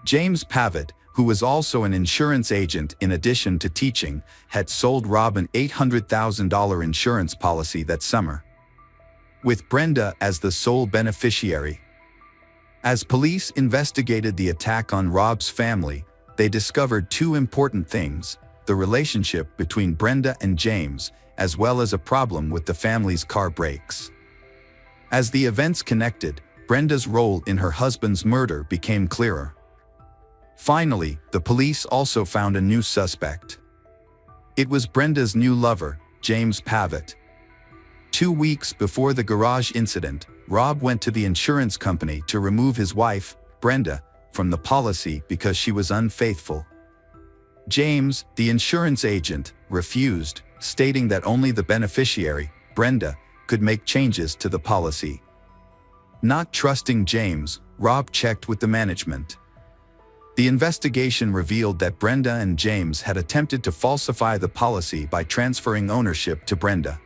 James Pavitt, who was also an insurance agent in addition to teaching, had sold Rob an $800,000 insurance policy that summer, with Brenda as the sole beneficiary. As police investigated the attack on Rob's family, they discovered two important things: the relationship between Brenda and James, as well as a problem with the family's car brakes. As the events connected, Brenda's role in her husband's murder became clearer. Finally, the police also found a new suspect. It was Brenda's new lover, James Pavitt. 2 weeks before the garage incident, Rob went to the insurance company to remove his wife, Brenda, from the policy because she was unfaithful. James, the insurance agent, refused, stating that only the beneficiary, Brenda, could make changes to the policy. Not trusting James, Rob checked with the management. The investigation revealed that Brenda and James had attempted to falsify the policy by transferring ownership to Brenda.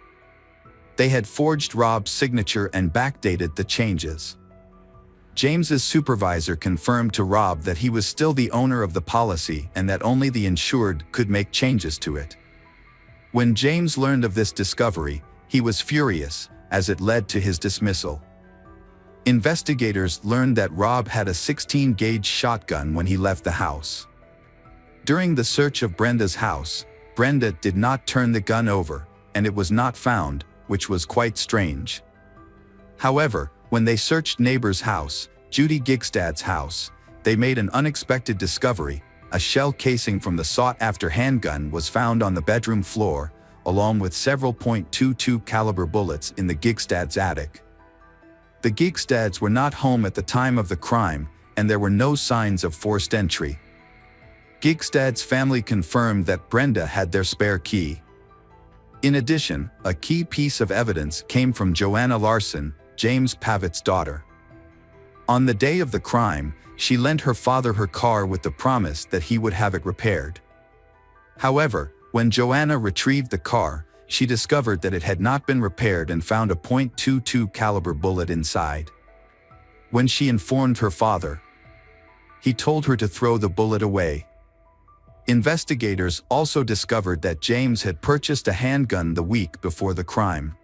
They had forged Rob's signature and backdated the changes. James's supervisor confirmed to Rob that he was still the owner of the policy and that only the insured could make changes to it. When James learned of this discovery, he was furious, as it led to his dismissal. Investigators learned that Rob had a 16-gauge shotgun when he left the house. During the search of Brenda's house, Brenda did not turn the gun over, and it was not found, which was quite strange. However, when they searched neighbor's house, Judy Gigstad's house, they made an unexpected discovery. A shell casing from the sought-after handgun was found on the bedroom floor, along with several .22 caliber bullets in the Gigstad's attic. The Gigstads were not home at the time of the crime, and there were no signs of forced entry. Gigstad's family confirmed that Brenda had their spare key. In addition, a key piece of evidence came from Joanna Larson, James Pavitt's daughter. On the day of the crime, she lent her father her car with the promise that he would have it repaired. However, when Joanna retrieved the car, she discovered that it had not been repaired and found a .22 caliber bullet inside. When she informed her father, he told her to throw the bullet away. Investigators also discovered that James had purchased a handgun the week before the crime.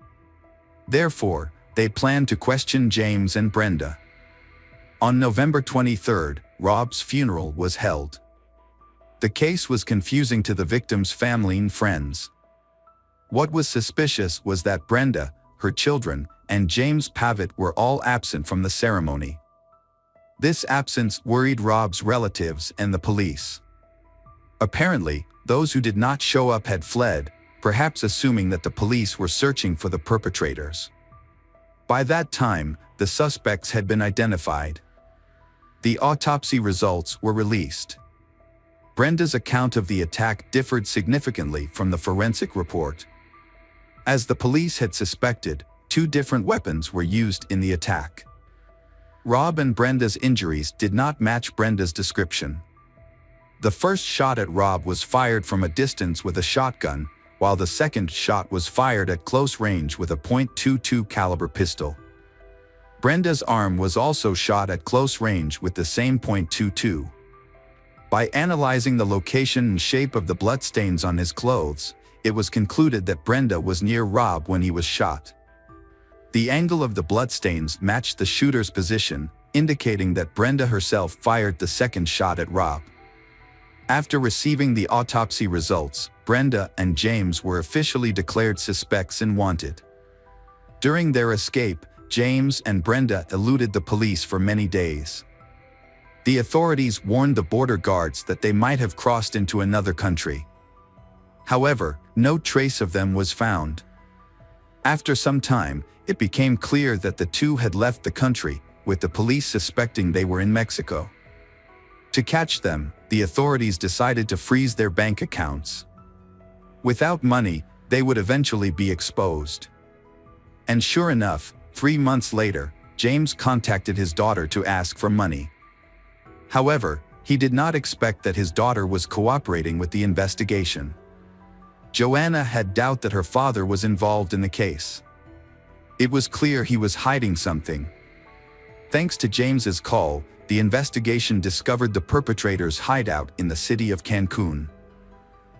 Therefore, they planned to question James and Brenda. On November 23, Rob's funeral was held. The case was confusing to the victim's family and friends. What was suspicious was that Brenda, her children, and James Pavitt were all absent from the ceremony. This absence worried Rob's relatives and the police. Apparently, those who did not show up had fled, perhaps assuming that the police were searching for the perpetrators. By that time, the suspects had been identified. The autopsy results were released. Brenda's account of the attack differed significantly from the forensic report. As the police had suspected, 2 different weapons were used in the attack. Rob and Brenda's injuries did not match Brenda's description. The first shot at Rob was fired from a distance with a shotgun, while the second shot was fired at close range with a .22 caliber pistol. Brenda's arm was also shot at close range with the same .22. By analyzing the location and shape of the bloodstains on his clothes, it was concluded that Brenda was near Rob when he was shot. The angle of the bloodstains matched the shooter's position, indicating that Brenda herself fired the second shot at Rob. After receiving the autopsy results, Brenda and James were officially declared suspects and wanted. During their escape, James and Brenda eluded the police for many days. The authorities warned the border guards that they might have crossed into another country. However, no trace of them was found. After some time, it became clear that the 2 had left the country, with the police suspecting they were in Mexico. To catch them, the authorities decided to freeze their bank accounts. Without money, they would eventually be exposed. And sure enough, 3 months later, James contacted his daughter to ask for money. However, he did not expect that his daughter was cooperating with the investigation. Joanna had doubt that her father was involved in the case. It was clear he was hiding something. Thanks to James's call, the investigation discovered the perpetrator's hideout in the city of Cancun.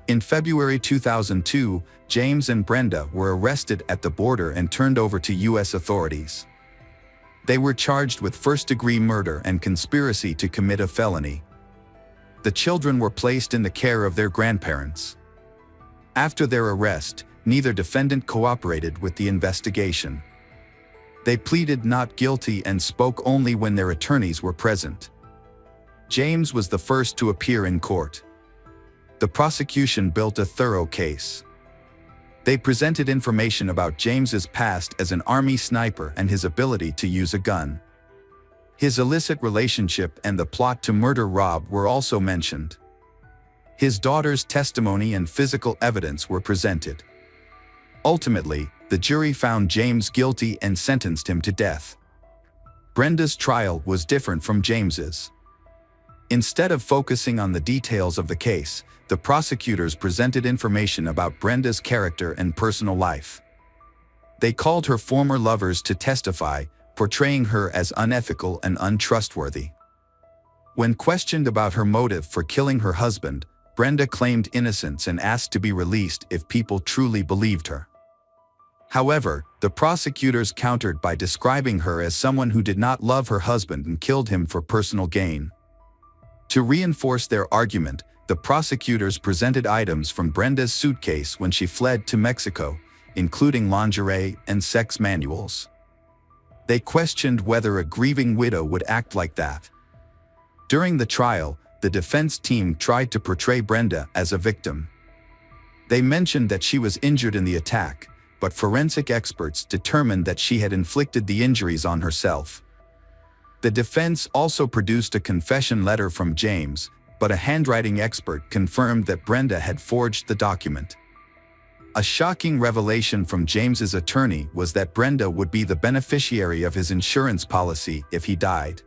In February 2002, James and Brenda were arrested at the border and turned over to U.S. authorities. They were charged with first-degree murder and conspiracy to commit a felony. The children were placed in the care of their grandparents. After their arrest, neither defendant cooperated with the investigation. They pleaded not guilty and spoke only when their attorneys were present. James was the first to appear in court. The prosecution built a thorough case. They presented information about James's past as an army sniper and his ability to use a gun. His illicit relationship and the plot to murder Rob were also mentioned. His daughter's testimony and physical evidence were presented. Ultimately, the jury found James guilty and sentenced him to death. Brenda's trial was different from James's. Instead of focusing on the details of the case, the prosecutors presented information about Brenda's character and personal life. They called her former lovers to testify, portraying her as unethical and untrustworthy. When questioned about her motive for killing her husband, Brenda claimed innocence and asked to be released if people truly believed her. However, the prosecutors countered by describing her as someone who did not love her husband and killed him for personal gain. To reinforce their argument, the prosecutors presented items from Brenda's suitcase when she fled to Mexico, including lingerie and sex manuals. They questioned whether a grieving widow would act like that. During the trial, the defense team tried to portray Brenda as a victim. They mentioned that she was injured in the attack, but forensic experts determined that she had inflicted the injuries on herself. The defense also produced a confession letter from James, but a handwriting expert confirmed that Brenda had forged the document. A shocking revelation from James's attorney was that Brenda would be the beneficiary of his insurance policy if he died.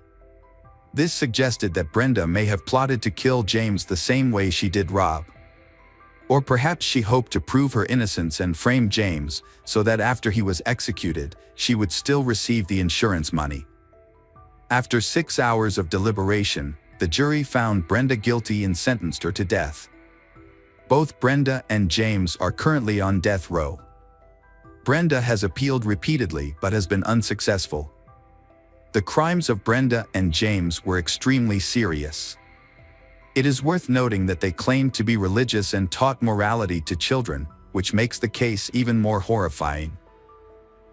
This suggested that Brenda may have plotted to kill James the same way she did Rob. Or perhaps she hoped to prove her innocence and frame James so that after he was executed, she would still receive the insurance money. After 6 hours of deliberation, the jury found Brenda guilty and sentenced her to death. Both Brenda and James are currently on death row. Brenda has appealed repeatedly but has been unsuccessful. The crimes of Brenda and James were extremely serious. It is worth noting that they claimed to be religious and taught morality to children, which makes the case even more horrifying.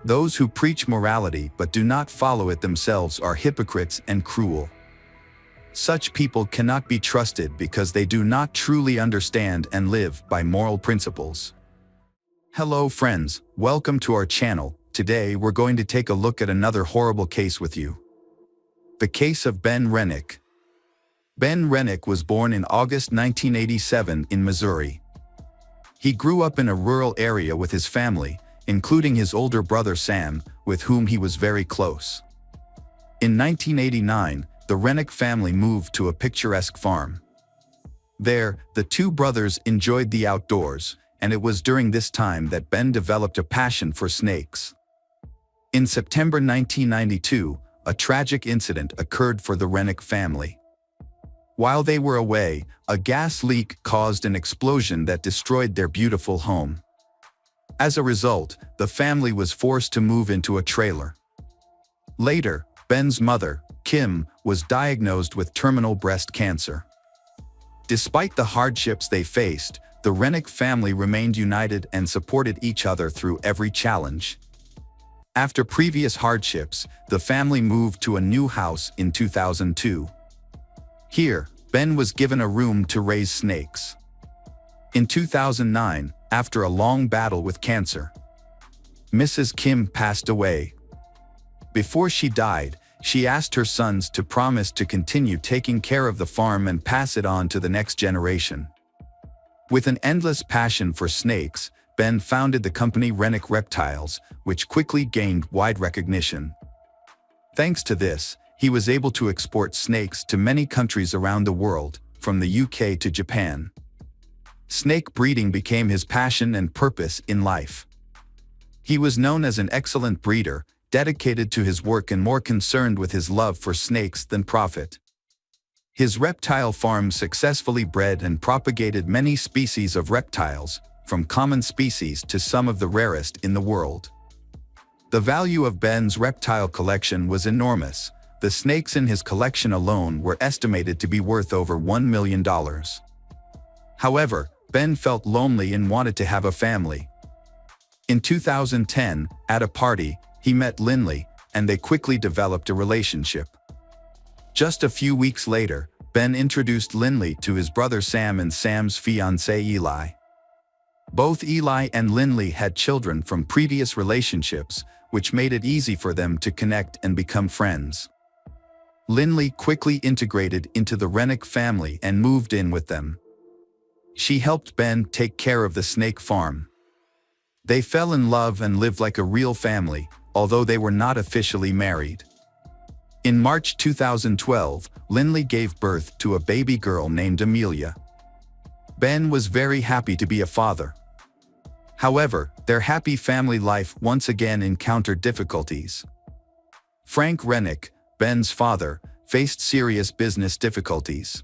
Those who preach morality but do not follow it themselves are hypocrites and cruel. Such people cannot be trusted because they do not truly understand and live by moral principles. Hello friends, welcome to our channel. Today we're going to take a look at another horrible case with you. The case of Ben Rennick. Ben Rennick was born in August 1987 in Missouri. He grew up in a rural area with his family, including his older brother Sam, with whom he was very close. In 1989, the Rennick family moved to a picturesque farm. There, the two brothers enjoyed the outdoors, and it was during this time that Ben developed a passion for snakes. In September 1992, a tragic incident occurred for the Rennick family. While they were away, a gas leak caused an explosion that destroyed their beautiful home. As a result, the family was forced to move into a trailer. Later, Ben's mother, Kim, was diagnosed with terminal breast cancer. Despite the hardships they faced, the Rennick family remained united and supported each other through every challenge. After previous hardships, the family moved to a new house in 2002. Here, Ben was given a room to raise snakes. In 2009, after a long battle with cancer, Mrs. Kim passed away. Before she died, she asked her sons to promise to continue taking care of the farm and pass it on to the next generation. With an endless passion for snakes, Ben founded the company Rennick Reptiles, which quickly gained wide recognition. Thanks to this, he was able to export snakes to many countries around the world, from the UK to Japan. Snake breeding became his passion and purpose in life. He was known as an excellent breeder, dedicated to his work and more concerned with his love for snakes than profit. His reptile farm successfully bred and propagated many species of reptiles, from common species to some of the rarest in the world. The value of Ben's reptile collection was enormous. The snakes in his collection alone were estimated to be worth over $1 million. However, Ben felt lonely and wanted to have a family. In 2010, at a party, he met Lindley, and they quickly developed a relationship. Just a few weeks later, Ben introduced Lindley to his brother Sam and Sam's fiancé Eli. Both Eli and Lindley had children from previous relationships, which made it easy for them to connect and become friends. Lindley quickly integrated into the Rennick family and moved in with them. She helped Ben take care of the snake farm. They fell in love and lived like a real family, although they were not officially married. In March 2012, Lindley gave birth to a baby girl named Amelia. Ben was very happy to be a father. However, their happy family life once again encountered difficulties. Frank Rennick, Ben's father, faced serious business difficulties.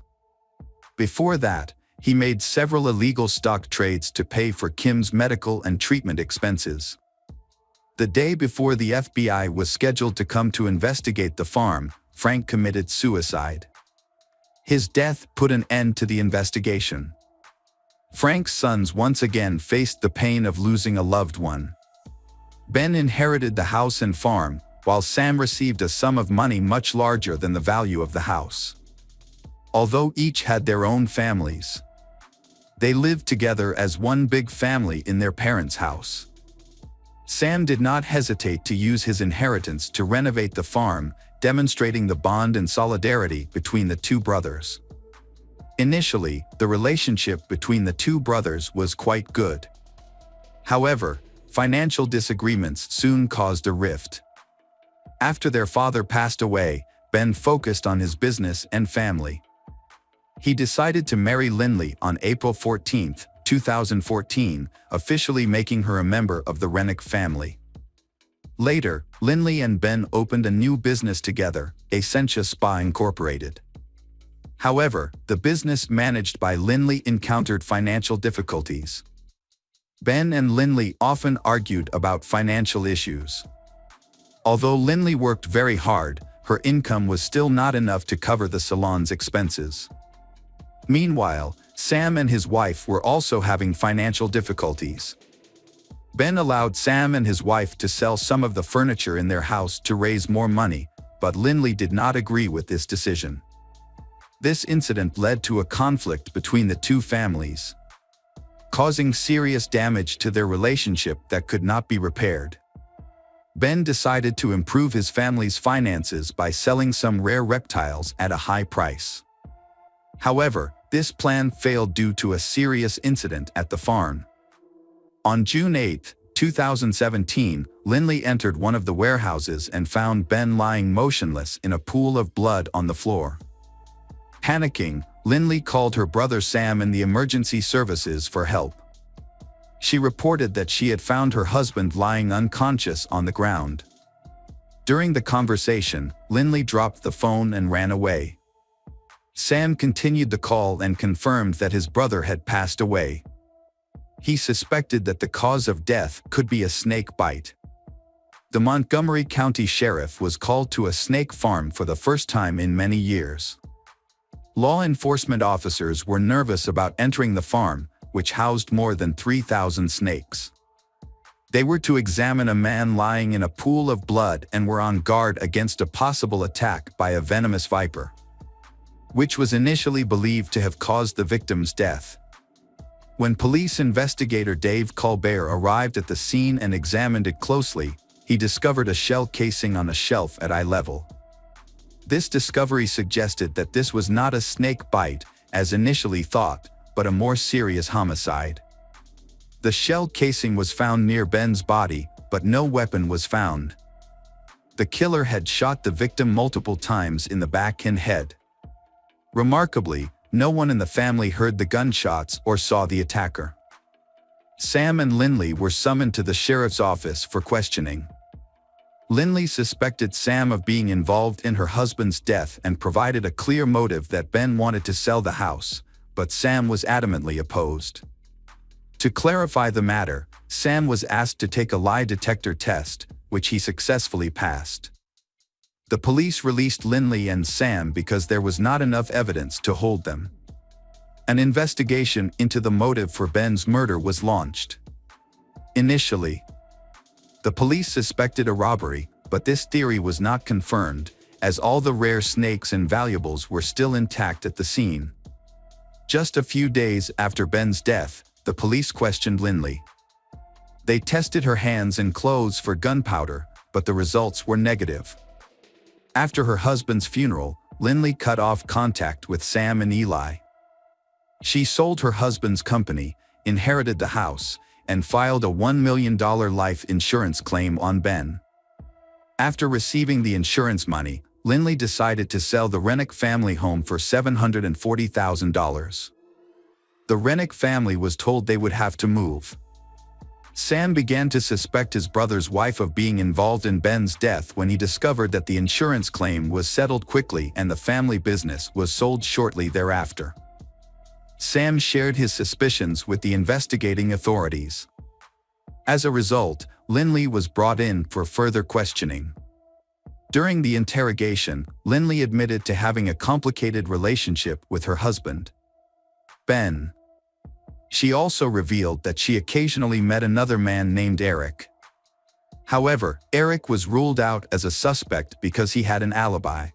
Before that, he made several illegal stock trades to pay for Kim's medical and treatment expenses. The day before the FBI was scheduled to come to investigate the farm, Frank committed suicide. His death put an end to the investigation. Frank's sons once again faced the pain of losing a loved one. Ben inherited the house and farm, while Sam received a sum of money much larger than the value of the house. Although each had their own families, they lived together as one big family in their parents' house. Sam did not hesitate to use his inheritance to renovate the farm, demonstrating the bond and solidarity between the two brothers. Initially, the relationship between the two brothers was quite good. However, financial disagreements soon caused a rift. After their father passed away, Ben focused on his business and family. He decided to marry Lindley on April 14, 2014, officially making her a member of the Rennick family. Later, Lindley and Ben opened a new business together, Essentia Spa Incorporated. However, the business managed by Lindley encountered financial difficulties. Ben and Lindley often argued about financial issues. Although Lindley worked very hard, her income was still not enough to cover the salon's expenses. Meanwhile, Sam and his wife were also having financial difficulties. Ben allowed Sam and his wife to sell some of the furniture in their house to raise more money, but Lindley did not agree with this decision. This incident led to a conflict between the two families. causing serious damage to their relationship that could not be repaired. Ben decided to improve his family's finances by selling some rare reptiles at a high price. However, this plan failed due to a serious incident at the farm. On June 8, 2017, Lindley entered one of the warehouses and found Ben lying motionless in a pool of blood on the floor. Panicking, Lindley called her brother Sam and the emergency services for help. She reported that she had found her husband lying unconscious on the ground. During the conversation, Lindley dropped the phone and ran away. Sam continued the call and confirmed that his brother had passed away. He suspected that the cause of death could be a snake bite. The Montgomery County Sheriff was called to a snake farm for the first time in many years. Law enforcement officers were nervous about entering the farm, which housed more than 3,000 snakes. They were to examine a man lying in a pool of blood and were on guard against a possible attack by a venomous viper, which was initially believed to have caused the victim's death. When police investigator Dave Colbert arrived at the scene and examined it closely, he discovered a shell casing on a shelf at eye level. This discovery suggested that this was not a snake bite, as initially thought, but a more serious homicide. The shell casing was found near Ben's body, but no weapon was found. The killer had shot the victim multiple times in the back and head. Remarkably, no one in the family heard the gunshots or saw the attacker. Sam and Lindley were summoned to the sheriff's office for questioning. Lindley suspected Sam of being involved in her husband's death and provided a clear motive that Ben wanted to sell the house, but Sam was adamantly opposed. To clarify the matter, Sam was asked to take a lie detector test, which he successfully passed. The police released Lindley and Sam because there was not enough evidence to hold them. An investigation into the motive for Ben's murder was launched. Initially, the police suspected a robbery, but this theory was not confirmed, as all the rare snakes and valuables were still intact at the scene. Just a few days after Ben's death, the police questioned Lindley. They tested her hands and clothes for gunpowder, but the results were negative. After her husband's funeral, Lindley cut off contact with Sam and Eli. She sold her husband's company, inherited the house, and filed a $1 million life insurance claim on Ben. After receiving the insurance money, Lindley decided to sell the Rennick family home for $740,000. The Rennick family was told they would have to move. Sam began to suspect his brother's wife of being involved in Ben's death when he discovered that the insurance claim was settled quickly and the family business was sold shortly thereafter. Sam shared his suspicions with the investigating authorities. As a result, Lindley was brought in for further questioning. During the interrogation, Lindley admitted to having a complicated relationship with her husband, Ben. She also revealed that she occasionally met another man named Eric. However, Eric was ruled out as a suspect because he had an alibi.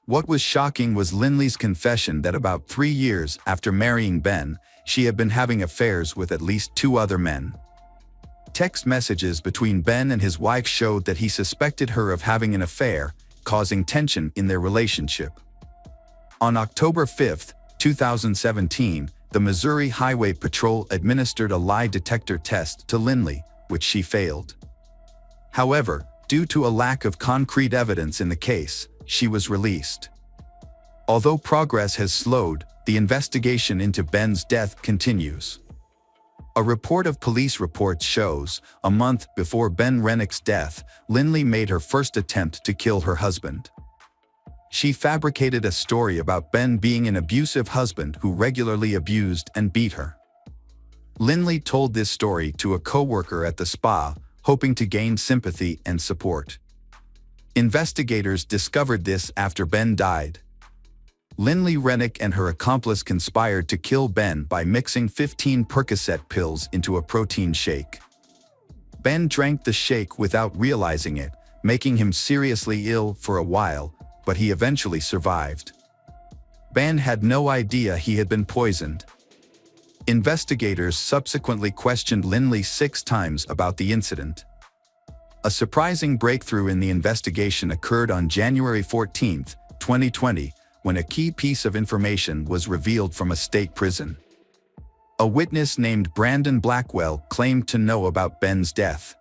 What was shocking was Lindley's confession that about 3 years after marrying Ben, she had been having affairs with at least 2 other men. Text messages between Ben and his wife showed that he suspected her of having an affair, causing tension in their relationship. On October 5, 2017, the Missouri Highway Patrol administered a lie detector test to Lindley, which she failed. However, due to a lack of concrete evidence in the case, she was released. Although progress has slowed, the investigation into Ben's death continues. A report of police reports shows, a month before Ben Rennick's death, Lindley made her first attempt to kill her husband. She fabricated a story about Ben being an abusive husband who regularly abused and beat her. Lindley told this story to a coworker at the spa, hoping to gain sympathy and support. Investigators discovered this after Ben died. Lindley Rennick and her accomplice conspired to kill Ben by mixing 15 Percocet pills into a protein shake. Ben drank the shake without realizing it, making him seriously ill for a while, but he eventually survived. Ben had no idea he had been poisoned. Investigators subsequently questioned Lindley 6 times about the incident. A surprising breakthrough in the investigation occurred on January 14, 2020, when a key piece of information was revealed from a state prison. A witness named Brandon Blackwell claimed to know about Ben's death.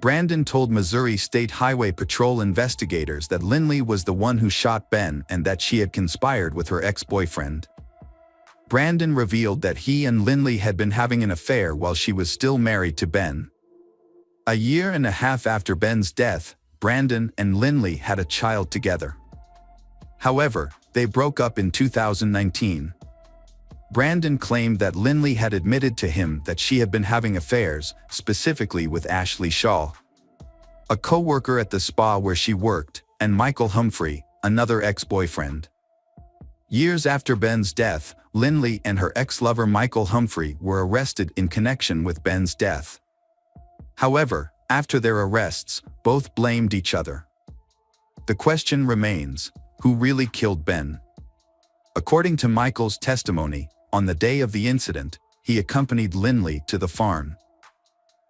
Brandon told Missouri State Highway Patrol investigators that Lindley was the one who shot Ben and that she had conspired with her ex-boyfriend. Brandon revealed that he and Lindley had been having an affair while she was still married to Ben. A year and a half after Ben's death, Brandon and Lindley had a child together. However, they broke up in 2019. Brandon claimed that Lindley had admitted to him that she had been having affairs, specifically with Ashley Shaw, a co-worker at the spa where she worked, and Michael Humphrey, another ex-boyfriend. Years after Ben's death, Lindley and her ex-lover Michael Humphrey were arrested in connection with Ben's death. However, after their arrests, both blamed each other. The question remains, who really killed Ben? According to Michael's testimony, on the day of the incident, he accompanied Lindley to the farm.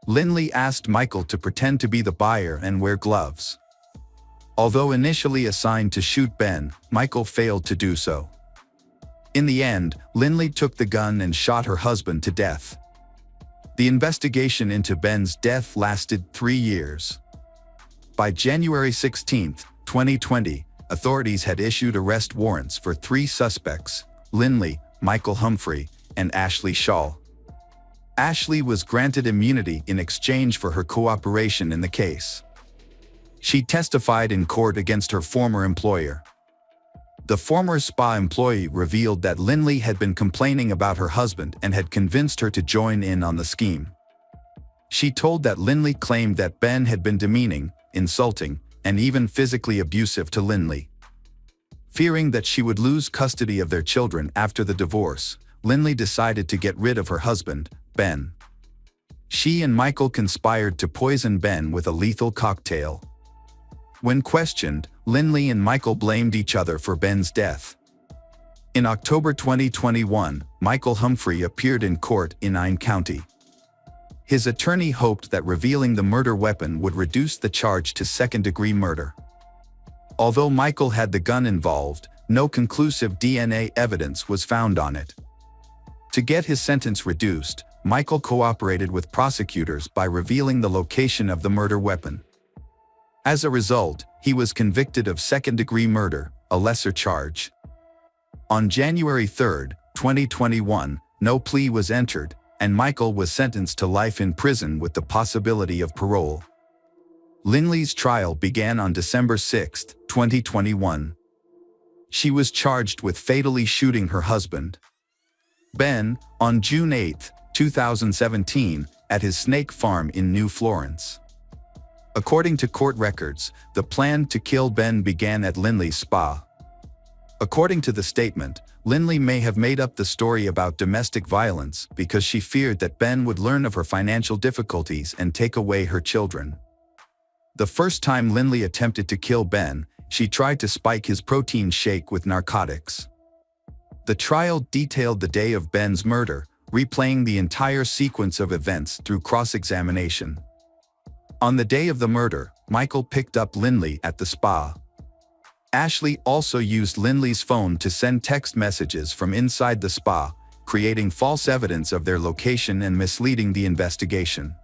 Lindley asked Michael to pretend to be the buyer and wear gloves. Although initially assigned to shoot Ben, Michael failed to do so. In the end, Lindley took the gun and shot her husband to death. The investigation into Ben's death lasted 3 years. By January 16, 2020, authorities had issued arrest warrants for 3 suspects: Lindley, Michael Humphrey, and Ashley Shaw. Ashley was granted immunity in exchange for her cooperation in the case. She testified in court against her former employer. The former spa employee revealed that Lindley had been complaining about her husband and had convinced her to join in on the scheme. She told that Lindley claimed that Ben had been demeaning, insulting, and even physically abusive to Lindley. Fearing that she would lose custody of their children after the divorce, Lindley decided to get rid of her husband, Ben. She and Michael conspired to poison Ben with a lethal cocktail. When questioned, Lindley and Michael blamed each other for Ben's death. In October 2021, Michael Humphrey appeared in court in Ine County. His attorney hoped that revealing the murder weapon would reduce the charge to second-degree murder. Although Michael had the gun involved, no conclusive DNA evidence was found on it. To get his sentence reduced, Michael cooperated with prosecutors by revealing the location of the murder weapon. As a result, he was convicted of second-degree murder, a lesser charge. On January 3, 2021, no plea was entered, and Michael was sentenced to life in prison with the possibility of parole. Lindley's trial began on December 6, 2021. She was charged with fatally shooting her husband, Ben, on June 8, 2017, at his snake farm in New Florence. According to court records, the plan to kill Ben began at Lindley's spa. According to the statement, Lindley may have made up the story about domestic violence because she feared that Ben would learn of her financial difficulties and take away her children. The first time Lindley attempted to kill Ben, she tried to spike his protein shake with narcotics. The trial detailed the day of Ben's murder, replaying the entire sequence of events through cross-examination. On the day of the murder, Michael picked up Lindley at the spa. Ashley also used Lindley's phone to send text messages from inside the spa, creating false evidence of their location and misleading the investigation.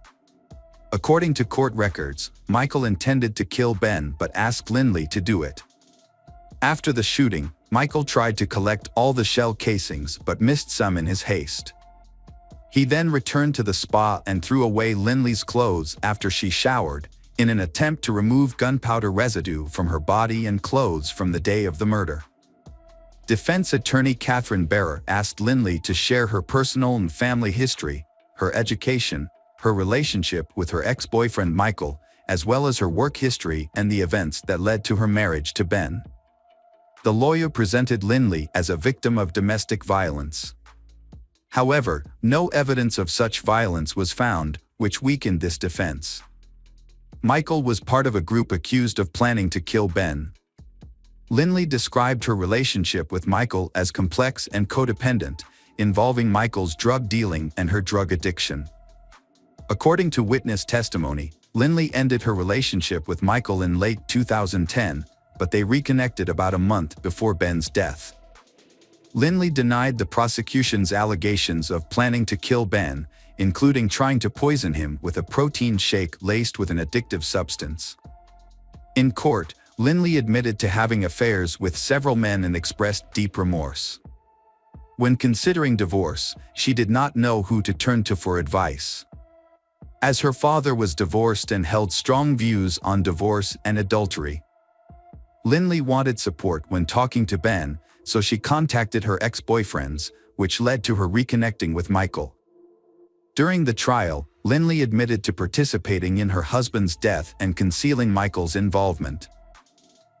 According to court records, Michael intended to kill Ben but asked Lindley to do it. After the shooting, Michael tried to collect all the shell casings but missed some in his haste. He then returned to the spa and threw away Lindley's clothes after she showered, in an attempt to remove gunpowder residue from her body and clothes from the day of the murder. Defense attorney Catherine Barrer asked Lindley to share her personal and family history, her education, her relationship with her ex-boyfriend Michael, as well as her work history and the events that led to her marriage to Ben. The lawyer presented Lindley as a victim of domestic violence. However, no evidence of such violence was found, which weakened this defense. Michael was part of a group accused of planning to kill Ben. Lindley described her relationship with Michael as complex and codependent, involving Michael's drug dealing and her drug addiction. According to witness testimony, Lindley ended her relationship with Michael in late 2010, but they reconnected about a month before Ben's death. Lindley denied the prosecution's allegations of planning to kill Ben, including trying to poison him with a protein shake laced with an addictive substance. In court, Lindley admitted to having affairs with several men and expressed deep remorse. When considering divorce, she did not know who to turn to for advice. As her father was divorced and held strong views on divorce and adultery, Lindley wanted support when talking to Ben, so she contacted her ex-boyfriends, which led to her reconnecting with Michael. During the trial, Lindley admitted to participating in her husband's death and concealing Michael's involvement.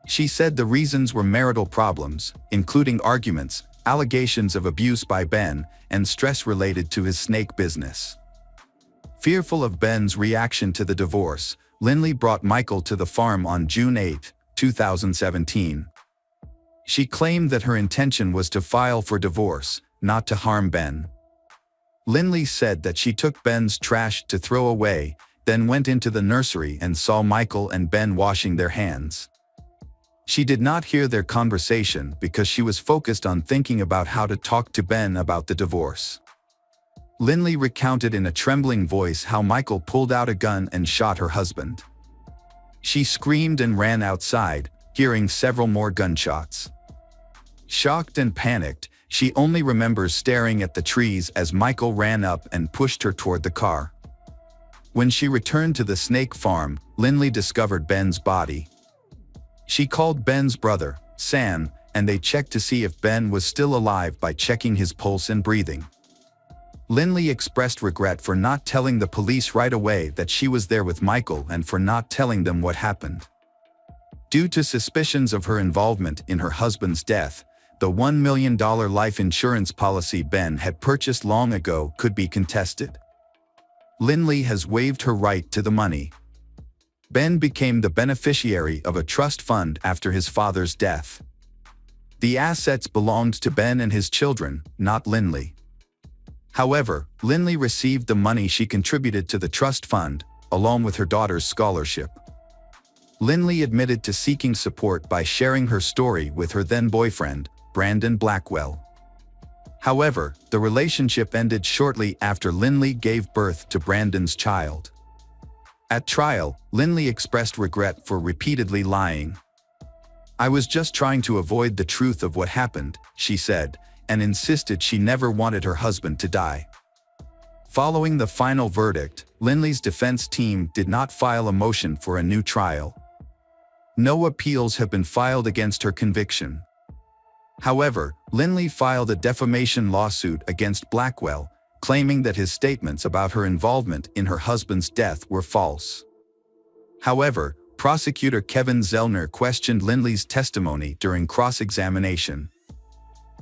She said the reasons were marital problems, including arguments, allegations of abuse by Ben, and stress related to his snake business. Fearful of Ben's reaction to the divorce, Lindley brought Michael to the farm on June 8, 2017. She claimed that her intention was to file for divorce, not to harm Ben. Lindley said that she took Ben's trash to throw away, then went into the nursery and saw Michael and Ben washing their hands. She did not hear their conversation because she was focused on thinking about how to talk to Ben about the divorce. Lindley recounted in a trembling voice how Michael pulled out a gun and shot her husband. She screamed and ran outside, hearing several more gunshots. Shocked and panicked, she only remembers staring at the trees as Michael ran up and pushed her toward the car. When she returned to the snake farm, Lindley discovered Ben's body. She called Ben's brother, Sam, and they checked to see if Ben was still alive by checking his pulse and breathing. Lindley expressed regret for not telling the police right away that she was there with Michael and for not telling them what happened. Due to suspicions of her involvement in her husband's death, the $1 million life insurance policy Ben had purchased long ago could be contested. Lindley has waived her right to the money. Ben became the beneficiary of a trust fund after his father's death. The assets belonged to Ben and his children, not Lindley. However, Lindley received the money she contributed to the trust fund, along with her daughter's scholarship. Lindley admitted to seeking support by sharing her story with her then-boyfriend, Brandon Blackwell. However, the relationship ended shortly after Lindley gave birth to Brandon's child. At trial, Lindley expressed regret for repeatedly lying. "I was just trying to avoid the truth of what happened," she said, and insisted she never wanted her husband to die. Following the final verdict, Lindley's defense team did not file a motion for a new trial. No appeals have been filed against her conviction. However, Lindley filed a defamation lawsuit against Blackwell, claiming that his statements about her involvement in her husband's death were false. However, prosecutor Kevin Zellner questioned Lindley's testimony during cross-examination.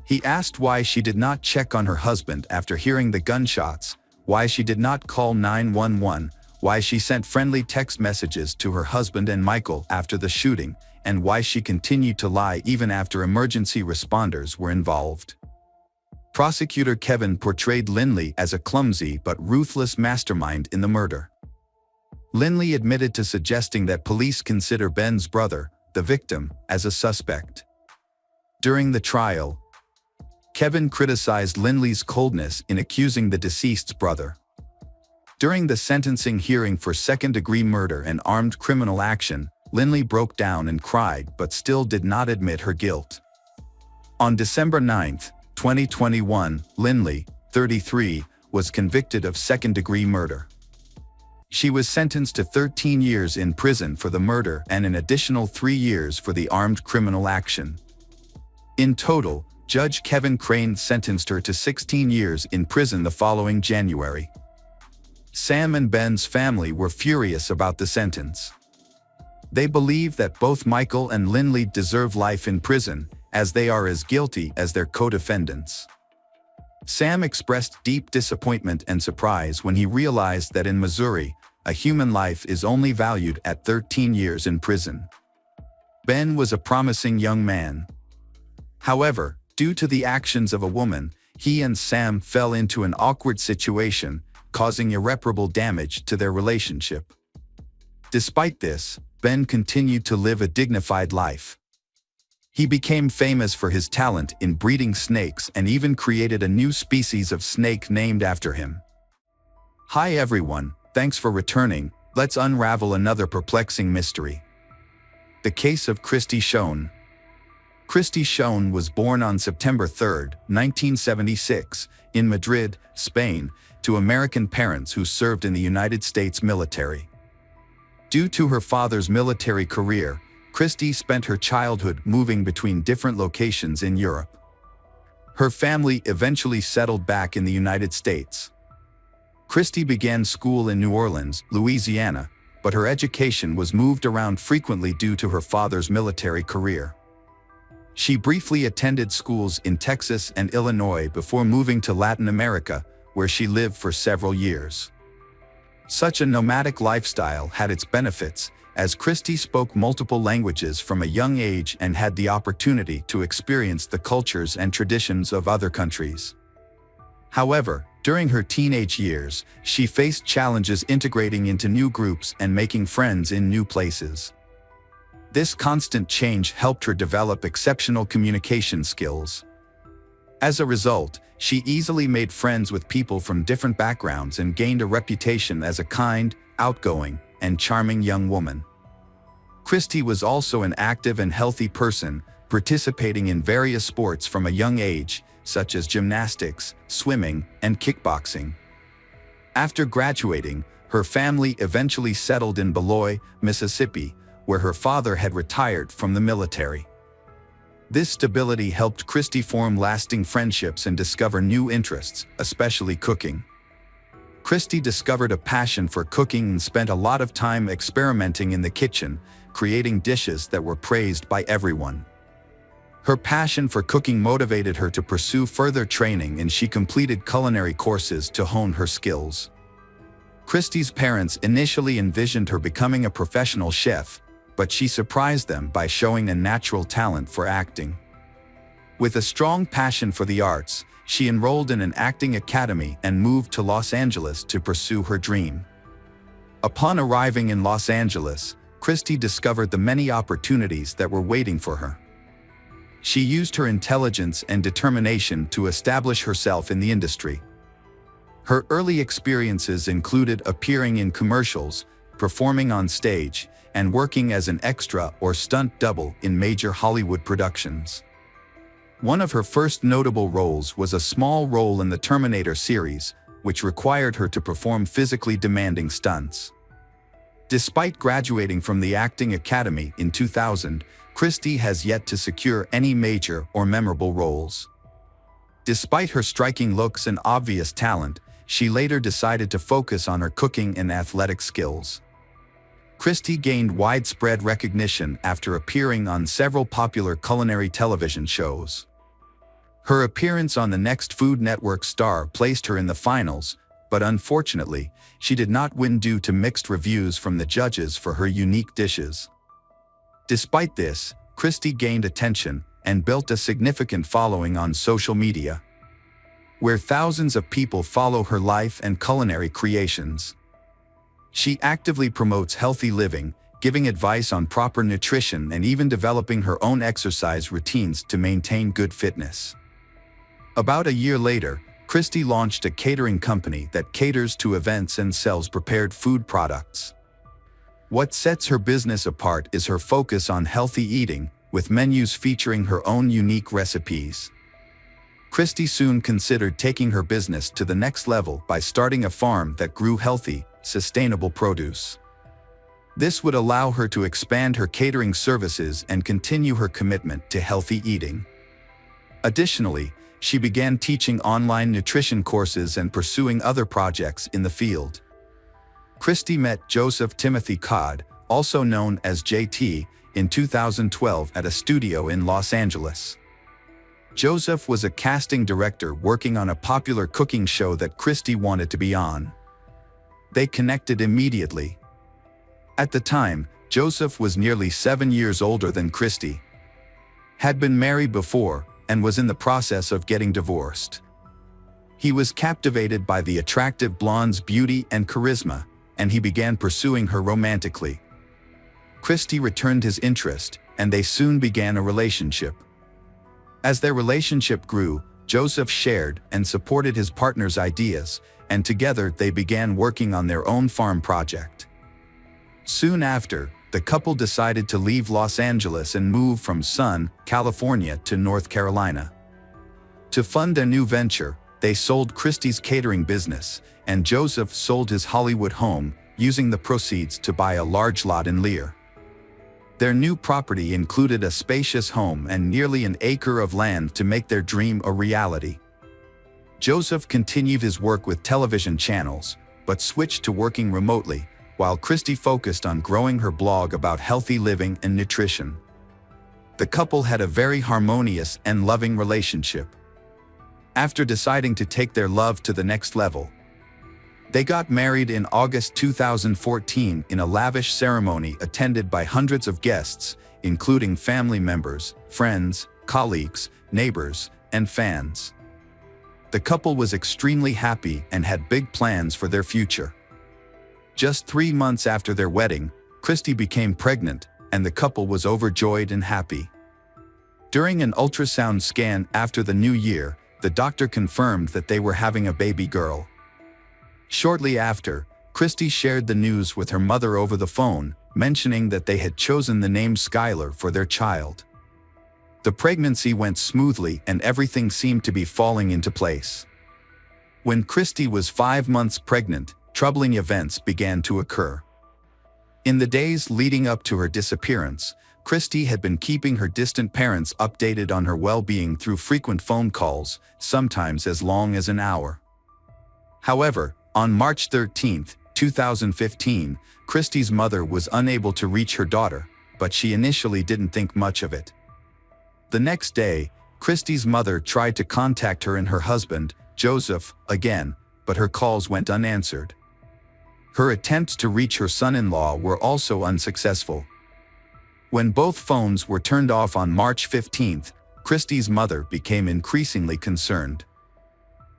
He asked why she did not check on her husband after hearing the gunshots, why she did not call 911, why she sent friendly text messages to her husband and Michael after the shooting, and why she continued to lie even after emergency responders were involved. Prosecutor Kevin portrayed Lindley as a clumsy but ruthless mastermind in the murder. Lindley admitted to suggesting that police consider Ben's brother, the victim, as a suspect. During the trial, Kevin criticized Lindley's coldness in accusing the deceased's brother. During the sentencing hearing for second-degree murder and armed criminal action, Lindley broke down and cried but still did not admit her guilt. On December 9, 2021, Lindley, 33, was convicted of second-degree murder. She was sentenced to 13 years in prison for the murder and an additional 3 years for the armed criminal action. In total, Judge Kevin Crane sentenced her to 16 years in prison the following January. Sam and Ben's family were furious about the sentence. They believe that both Michael and Lindley deserve life in prison, as they are as guilty as their co-defendants. Sam expressed deep disappointment and surprise when he realized that in Missouri, a human life is only valued at 13 years in prison. Ben was a promising young man. However, due to the actions of a woman, he and Sam fell into an awkward situation, causing irreparable damage to their relationship. Despite this, Ben continued to live a dignified life. He became famous for his talent in breeding snakes and even created a new species of snake named after him. Hi everyone, thanks for returning. Let's unravel another perplexing mystery. The case of Christy Schoen. Christy Schoen was born on September 3, 1976, in Madrid, Spain, to American parents who served in the United States military. Due to her father's military career, Christy spent her childhood moving between different locations in Europe. Her family eventually settled back in the United States. Christy began school in New Orleans, Louisiana, but her education was moved around frequently due to her father's military career. She briefly attended schools in Texas and Illinois before moving to Latin America, where she lived for several years. Such a nomadic lifestyle had its benefits, as Christy spoke multiple languages from a young age and had the opportunity to experience the cultures and traditions of other countries. However, during her teenage years, she faced challenges integrating into new groups and making friends in new places. This constant change helped her develop exceptional communication skills. As a result, she easily made friends with people from different backgrounds and gained a reputation as a kind, outgoing, and charming young woman. Christy was also an active and healthy person, participating in various sports from a young age, such as gymnastics, swimming, and kickboxing. After graduating, her family eventually settled in Beloit, Mississippi, where her father had retired from the military. This stability helped Christy form lasting friendships and discover new interests, especially cooking. Christy discovered a passion for cooking and spent a lot of time experimenting in the kitchen, creating dishes that were praised by everyone. Her passion for cooking motivated her to pursue further training, and she completed culinary courses to hone her skills. Christy's parents initially envisioned her becoming a professional chef, but she surprised them by showing a natural talent for acting. With a strong passion for the arts, she enrolled in an acting academy and moved to Los Angeles to pursue her dream. Upon arriving in Los Angeles, Christy discovered the many opportunities that were waiting for her. She used her intelligence and determination to establish herself in the industry. Her early experiences included appearing in commercials, performing on stage, and working as an extra or stunt double in major Hollywood productions. One of her first notable roles was a small role in the Terminator series, which required her to perform physically demanding stunts. Despite graduating from the Acting Academy in 2000, Christy has yet to secure any major or memorable roles. Despite her striking looks and obvious talent, she later decided to focus on her cooking and athletic skills. Christy gained widespread recognition after appearing on several popular culinary television shows. Her appearance on the next Food Network star placed her in the finals, but unfortunately, she did not win due to mixed reviews from the judges for her unique dishes. Despite this, Christy gained attention and built a significant following on social media, where thousands of people follow her life and culinary creations. She actively promotes healthy living, giving advice on proper nutrition and even developing her own exercise routines to maintain good fitness. About a year later, Christy launched a catering company that caters to events and sells prepared food products. What sets her business apart is her focus on healthy eating, with menus featuring her own unique recipes. Christy soon considered taking her business to the next level by starting a farm that grew healthy, sustainable produce. This would allow her to expand her catering services and continue her commitment to healthy eating. Additionally, she began teaching online nutrition courses and pursuing other projects in the field. Christy met Joseph Timothy Codd, also known as JT, in 2012 at a studio in Los Angeles. Joseph was a casting director working on a popular cooking show that Christy wanted to be on. They connected immediately. At the time, Joseph was nearly 7 years older than Christy, had been married before, and was in the process of getting divorced. He was captivated by the attractive blonde's beauty and charisma, and he began pursuing her romantically. Christy returned his interest, and they soon began a relationship. As their relationship grew, Joseph shared and supported his partner's ideas, and together they began working on their own farm project. Soon after, the couple decided to leave Los Angeles and move from Sun, California to North Carolina. To fund their new venture, they sold Christy's catering business, and Joseph sold his Hollywood home, using the proceeds to buy a large lot in Lear. Their new property included a spacious home and nearly an acre of land to make their dream a reality. Joseph continued his work with television channels, but switched to working remotely, while Christy focused on growing her blog about healthy living and nutrition. The couple had a very harmonious and loving relationship. After deciding to take their love to the next level, they got married in August 2014 in a lavish ceremony attended by hundreds of guests, including family members, friends, colleagues, neighbors, and fans. The couple was extremely happy and had big plans for their future. Just 3 months after their wedding, Christy became pregnant, and the couple was overjoyed and happy. During an ultrasound scan after the new year, the doctor confirmed that they were having a baby girl. Shortly after, Christy shared the news with her mother over the phone, mentioning that they had chosen the name Skylar for their child. The pregnancy went smoothly and everything seemed to be falling into place. When Christy was 5 months pregnant, troubling events began to occur. In the days leading up to her disappearance, Christy had been keeping her distant parents updated on her well-being through frequent phone calls, sometimes as long as an hour. However, on March 13, 2015, Christy's mother was unable to reach her daughter, but she initially didn't think much of it. The next day, Christy's mother tried to contact her and her husband, Joseph, again, but her calls went unanswered. Her attempts to reach her son-in-law were also unsuccessful. When both phones were turned off on March 15, Christy's mother became increasingly concerned.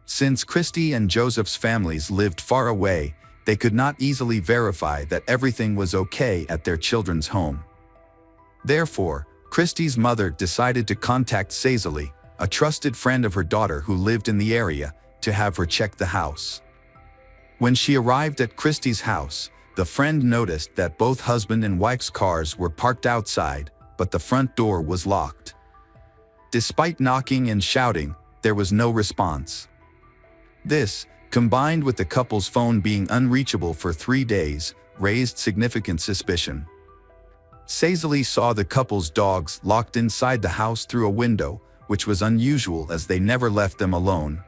Since Christy and Joseph's families lived far away, they could not easily verify that everything was okay at their children's home. Therefore, Christy's mother decided to contact Cecily, a trusted friend of her daughter who lived in the area, to have her check the house. When she arrived at Christy's house, the friend noticed that both husband and wife's cars were parked outside, but the front door was locked. Despite knocking and shouting, there was no response. This, combined with the couple's phone being unreachable for 3 days, raised significant suspicion. Cecily saw the couple's dogs locked inside the house through a window, which was unusual as they never left them alone.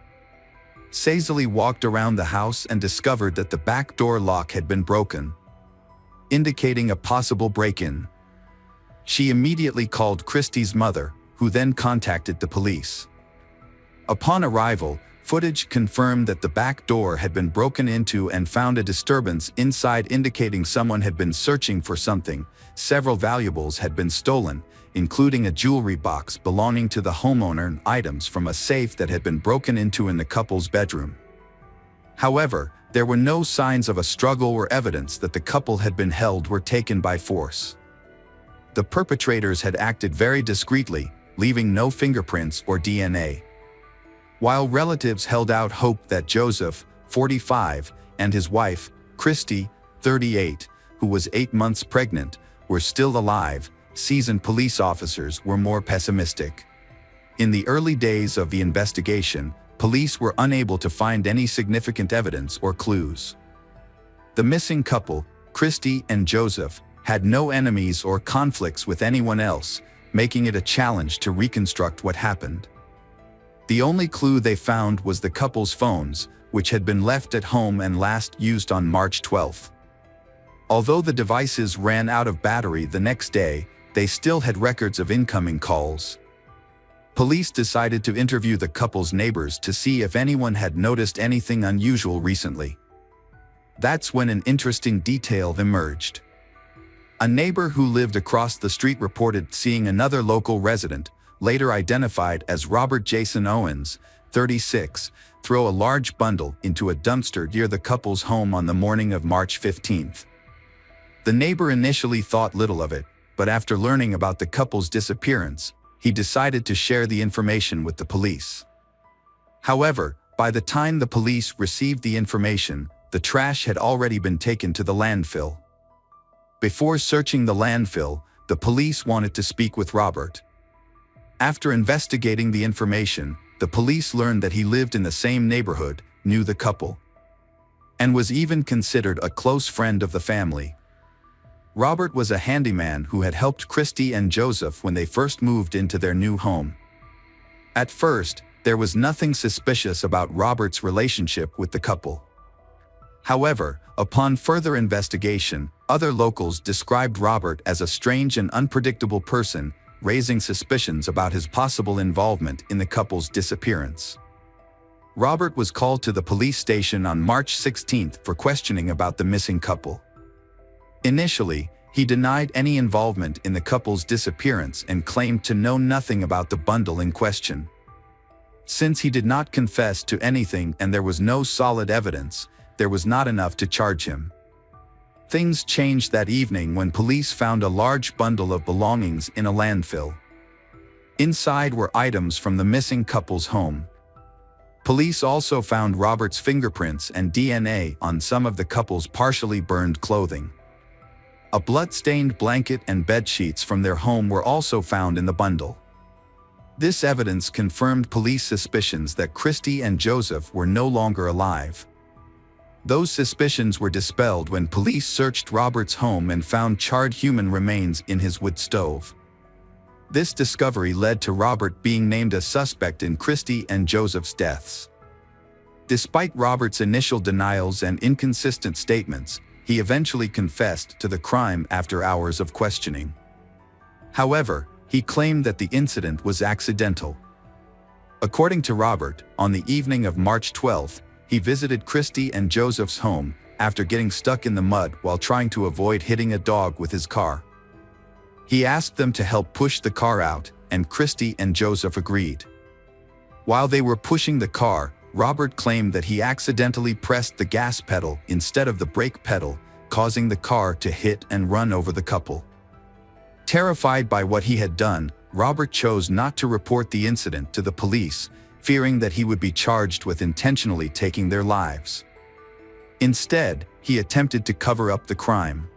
Cecily walked around the house and discovered that the back door lock had been broken, indicating a possible break-in. She immediately called Christy's mother, who then contacted the police. Upon arrival, footage confirmed that the back door had been broken into and found a disturbance inside, indicating someone had been searching for something. Several valuables had been stolen, including a jewelry box belonging to the homeowner and items from a safe that had been broken into in the couple's bedroom. However, there were no signs of a struggle or evidence that the couple had been held or taken by force. The perpetrators had acted very discreetly, leaving no fingerprints or DNA. While relatives held out hope that Joseph, 45, and his wife, Christy, 38, who was 8 months pregnant, were still alive, seasoned police officers were more pessimistic. In the early days of the investigation, police were unable to find any significant evidence or clues. The missing couple, Christy and Joseph, had no enemies or conflicts with anyone else, making it a challenge to reconstruct what happened. The only clue they found was the couple's phones, which had been left at home and last used on March 12. Although the devices ran out of battery the next day, they still had records of incoming calls. Police decided to interview the couple's neighbors to see if anyone had noticed anything unusual recently. That's when an interesting detail emerged. A neighbor who lived across the street reported seeing another local resident, later identified as Robert Jason Owens, 36, throw a large bundle into a dumpster near the couple's home on the morning of March 15th. The neighbor initially thought little of it, but after learning about the couple's disappearance, he decided to share the information with the police. However, by the time the police received the information, the trash had already been taken to the landfill. Before searching the landfill, the police wanted to speak with Robert. After investigating the information, the police learned that he lived in the same neighborhood, knew the couple, and was even considered a close friend of the family. Robert was a handyman who had helped Christy and Joseph when they first moved into their new home. At first, there was nothing suspicious about Robert's relationship with the couple. However, upon further investigation, other locals described Robert as a strange and unpredictable person, raising suspicions about his possible involvement in the couple's disappearance. Robert was called to the police station on March 16th for questioning about the missing couple. Initially, he denied any involvement in the couple's disappearance and claimed to know nothing about the bundle in question. Since he did not confess to anything and there was no solid evidence, there was not enough to charge him. Things changed that evening when police found a large bundle of belongings in a landfill. Inside were items from the missing couple's home. Police also found Robert's fingerprints and DNA on some of the couple's partially burned clothing. A blood-stained blanket and bedsheets from their home were also found in the bundle. This evidence confirmed police suspicions that Christy and Joseph were no longer alive. Those suspicions were dispelled when police searched Robert's home and found charred human remains in his wood stove. This discovery led to Robert being named a suspect in Christy and Joseph's deaths. Despite Robert's initial denials and inconsistent statements, he eventually confessed to the crime after hours of questioning. However, he claimed that the incident was accidental. According to Robert, on the evening of March 12th, he visited Christy and Joseph's home after getting stuck in the mud while trying to avoid hitting a dog with his car. He asked them to help push the car out, and Christy and Joseph agreed. While they were pushing the car, Robert claimed that he accidentally pressed the gas pedal instead of the brake pedal, causing the car to hit and run over the couple. Terrified by what he had done, Robert chose not to report the incident to the police, fearing that he would be charged with intentionally taking their lives. Instead, he attempted to cover up the crime.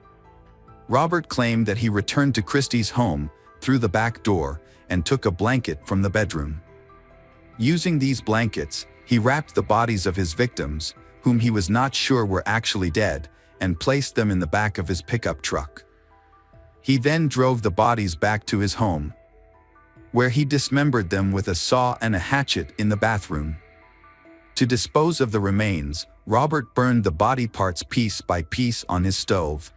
Robert claimed that he returned to Christy's home through the back door and took a blanket from the bedroom. Using these blankets, he wrapped the bodies of his victims, whom he was not sure were actually dead, and placed them in the back of his pickup truck. He then drove the bodies back to his home, where he dismembered them with a saw and a hatchet in the bathroom. To dispose of the remains, Robert burned the body parts piece by piece on his stove.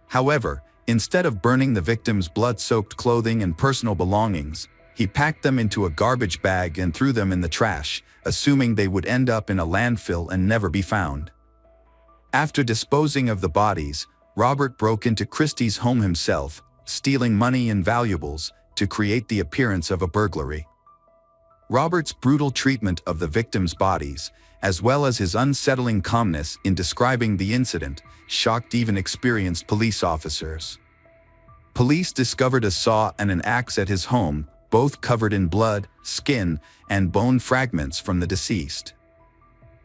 However, instead of burning the victims' blood-soaked clothing and personal belongings, he packed them into a garbage bag and threw them in the trash, assuming they would end up in a landfill and never be found. After disposing of the bodies, Robert broke into Christy's home himself, stealing money and valuables to create the appearance of a burglary. Robert's brutal treatment of the victims' bodies, as well as his unsettling calmness in describing the incident, shocked even experienced police officers. Police discovered a saw and an axe at his home, both covered in blood, skin, and bone fragments from the deceased.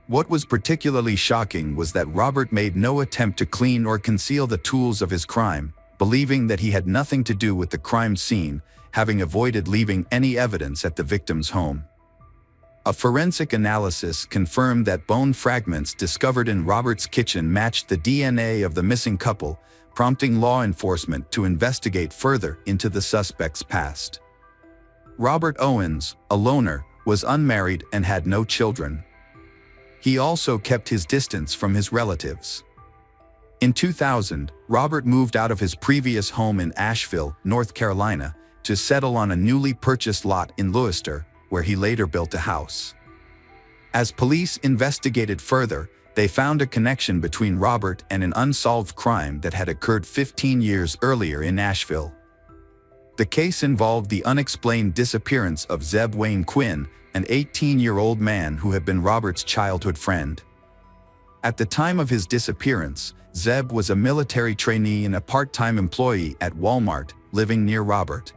What was particularly shocking was that Robert made no attempt to clean or conceal the tools of his crime, believing that he had nothing to do with the crime scene, having avoided leaving any evidence at the victim's home. A forensic analysis confirmed that bone fragments discovered in Robert's kitchen matched the DNA of the missing couple, prompting law enforcement to investigate further into the suspect's past. Robert Owens, a loner, was unmarried and had no children. He also kept his distance from his relatives. In 2000, Robert moved out of his previous home in Asheville, North Carolina, to settle on a newly purchased lot in Lewiston, where he later built a house. As police investigated further, they found a connection between Robert and an unsolved crime that had occurred 15 years earlier in Asheville. The case involved the unexplained disappearance of Zeb Wayne Quinn, an 18-year-old man who had been Robert's childhood friend. At the time of his disappearance, Zeb was a military trainee and a part-time employee at Walmart, living near Robert.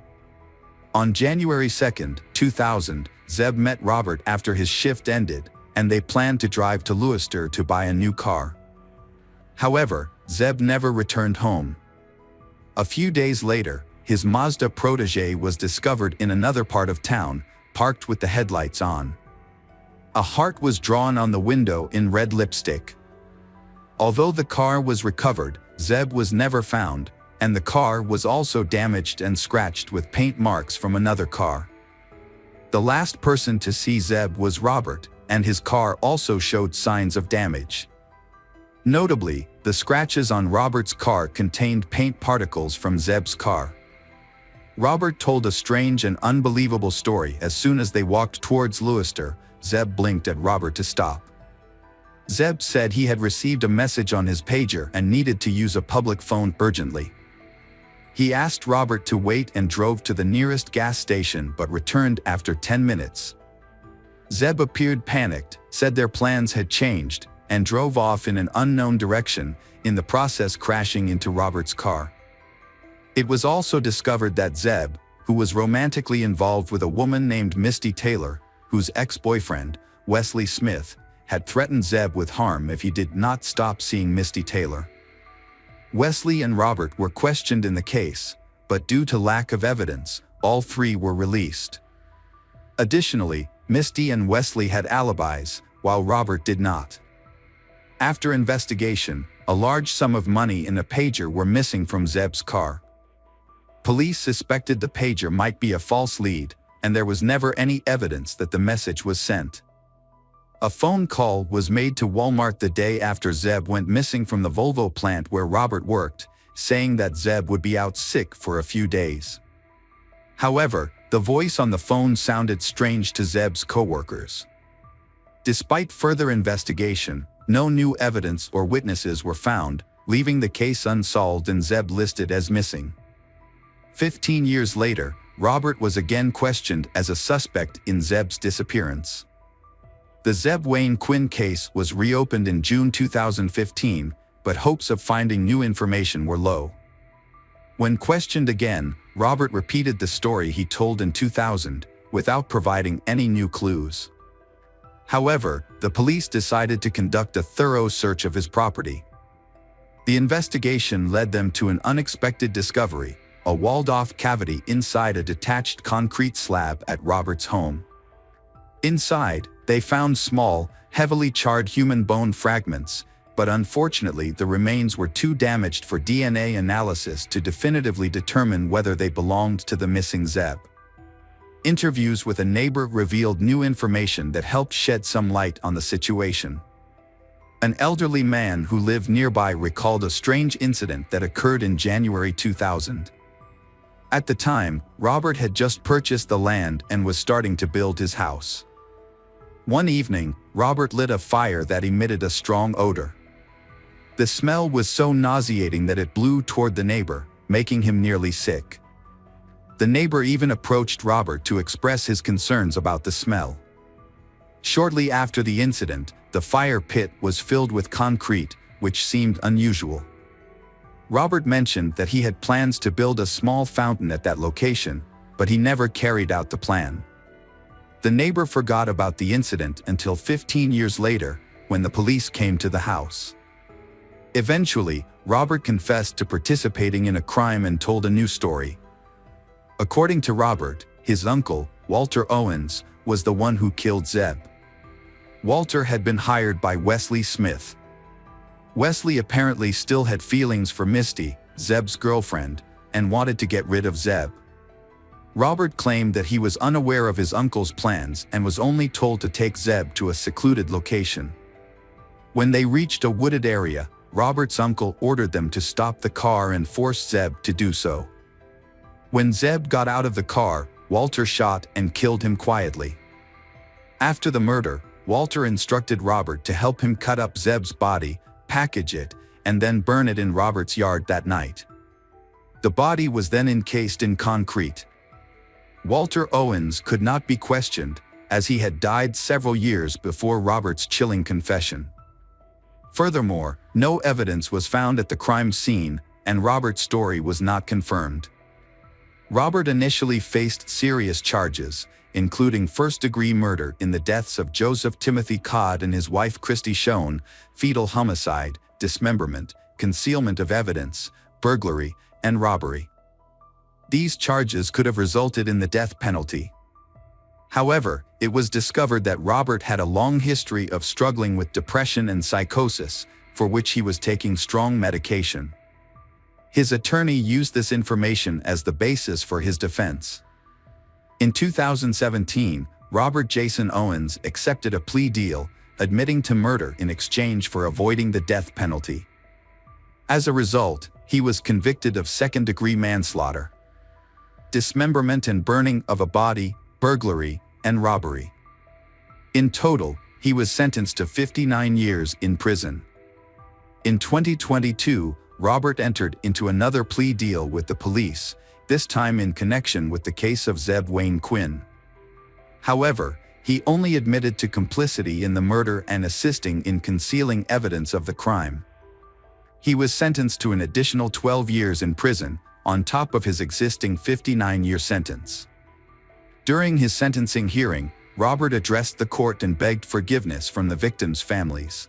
On January 2, 2000, Zeb met Robert after his shift ended, and they planned to drive to Leicester to buy a new car. However, Zeb never returned home. A few days later, his Mazda protege was discovered in another part of town, parked with the headlights on. A heart was drawn on the window in red lipstick. Although the car was recovered, Zeb was never found, and the car was also damaged and scratched with paint marks from another car. The last person to see Zeb was Robert, and his car also showed signs of damage. Notably, the scratches on Robert's car contained paint particles from Zeb's car. Robert told a strange and unbelievable story. As soon as they walked towards Leicester, Zeb blinked at Robert to stop. Zeb said he had received a message on his pager and needed to use a public phone urgently. He asked Robert to wait and drove to the nearest gas station but returned after 10 minutes. Zeb appeared panicked, said their plans had changed, and drove off in an unknown direction, in the process crashing into Robert's car. It was also discovered that Zeb, who was romantically involved with a woman named Misty Taylor, whose ex-boyfriend, Wesley Smith, had threatened Zeb with harm if he did not stop seeing Misty Taylor. Wesley and Robert were questioned in the case, but due to lack of evidence, all three were released. Additionally, Misty and Wesley had alibis, while Robert did not. After investigation, a large sum of money and a pager were missing from Zeb's car. Police suspected the pager might be a false lead, and there was never any evidence that the message was sent. A phone call was made to Walmart the day after Zeb went missing from the Volvo plant where Robert worked, saying that Zeb would be out sick for a few days. However, the voice on the phone sounded strange to Zeb's coworkers. Despite further investigation, no new evidence or witnesses were found, leaving the case unsolved and Zeb listed as missing. 15 years later, Robert was again questioned as a suspect in Zeb's disappearance. The Zeb Wayne Quinn case was reopened in June 2015, but hopes of finding new information were low. When questioned again, Robert repeated the story he told in 2000, without providing any new clues. However, the police decided to conduct a thorough search of his property. The investigation led them to an unexpected discovery: a walled-off cavity inside a detached concrete slab at Robert's home. Inside, they found small, heavily charred human bone fragments, but unfortunately the remains were too damaged for DNA analysis to definitively determine whether they belonged to the missing Zeb. Interviews with a neighbor revealed new information that helped shed some light on the situation. An elderly man who lived nearby recalled a strange incident that occurred in January 2000. At the time, Robert had just purchased the land and was starting to build his house. One evening, Robert lit a fire that emitted a strong odor. The smell was so nauseating that it blew toward the neighbor, making him nearly sick. The neighbor even approached Robert to express his concerns about the smell. Shortly after the incident, the fire pit was filled with concrete, which seemed unusual. Robert mentioned that he had plans to build a small fountain at that location, but he never carried out the plan. The neighbor forgot about the incident until 15 years later, when the police came to the house. Eventually, Robert confessed to participating in a crime and told a new story. According to Robert, his uncle, Walter Owens, was the one who killed Zeb. Walter had been hired by Wesley Smith. Wesley apparently still had feelings for Misty, Zeb's girlfriend, and wanted to get rid of Zeb. Robert claimed that he was unaware of his uncle's plans and was only told to take Zeb to a secluded location. When they reached a wooded area, Robert's uncle ordered them to stop the car and forced Zeb to do so. When Zeb got out of the car, Walter shot and killed him quietly. After the murder, Walter instructed Robert to help him cut up Zeb's body, package it, and then burn it in Robert's yard that night. The body was then encased in concrete. Walter Owens could not be questioned, as he had died several years before Robert's chilling confession. Furthermore, no evidence was found at the crime scene, and Robert's story was not confirmed. Robert initially faced serious charges, including first-degree murder in the deaths of Joseph Timothy Codd and his wife Christy Schoen, fetal homicide, dismemberment, concealment of evidence, burglary, and robbery. These charges could have resulted in the death penalty. However, it was discovered that Robert had a long history of struggling with depression and psychosis, for which he was taking strong medication. His attorney used this information as the basis for his defense. In 2017, Robert Jason Owens accepted a plea deal, admitting to murder in exchange for avoiding the death penalty. As a result, he was convicted of second-degree manslaughter, dismemberment and burning of a body, burglary, and robbery. In total, he was sentenced to 59 years in prison. In 2022, Robert entered into another plea deal with the police, this time in connection with the case of Zeb Wayne Quinn. However, he only admitted to complicity in the murder and assisting in concealing evidence of the crime. He was sentenced to an additional 12 years in prison, on top of his existing 59-year sentence. During his sentencing hearing, Robert addressed the court and begged forgiveness from the victims' families.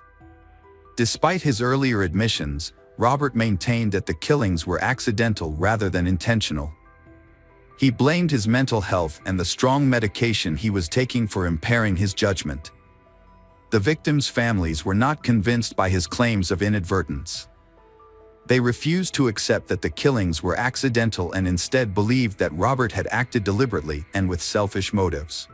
Despite his earlier admissions, Robert maintained that the killings were accidental rather than intentional. He blamed his mental health and the strong medication he was taking for impairing his judgment. The victims' families were not convinced by his claims of inadvertence. They refused to accept that the killings were accidental and instead believed that Robert had acted deliberately and with selfish motives.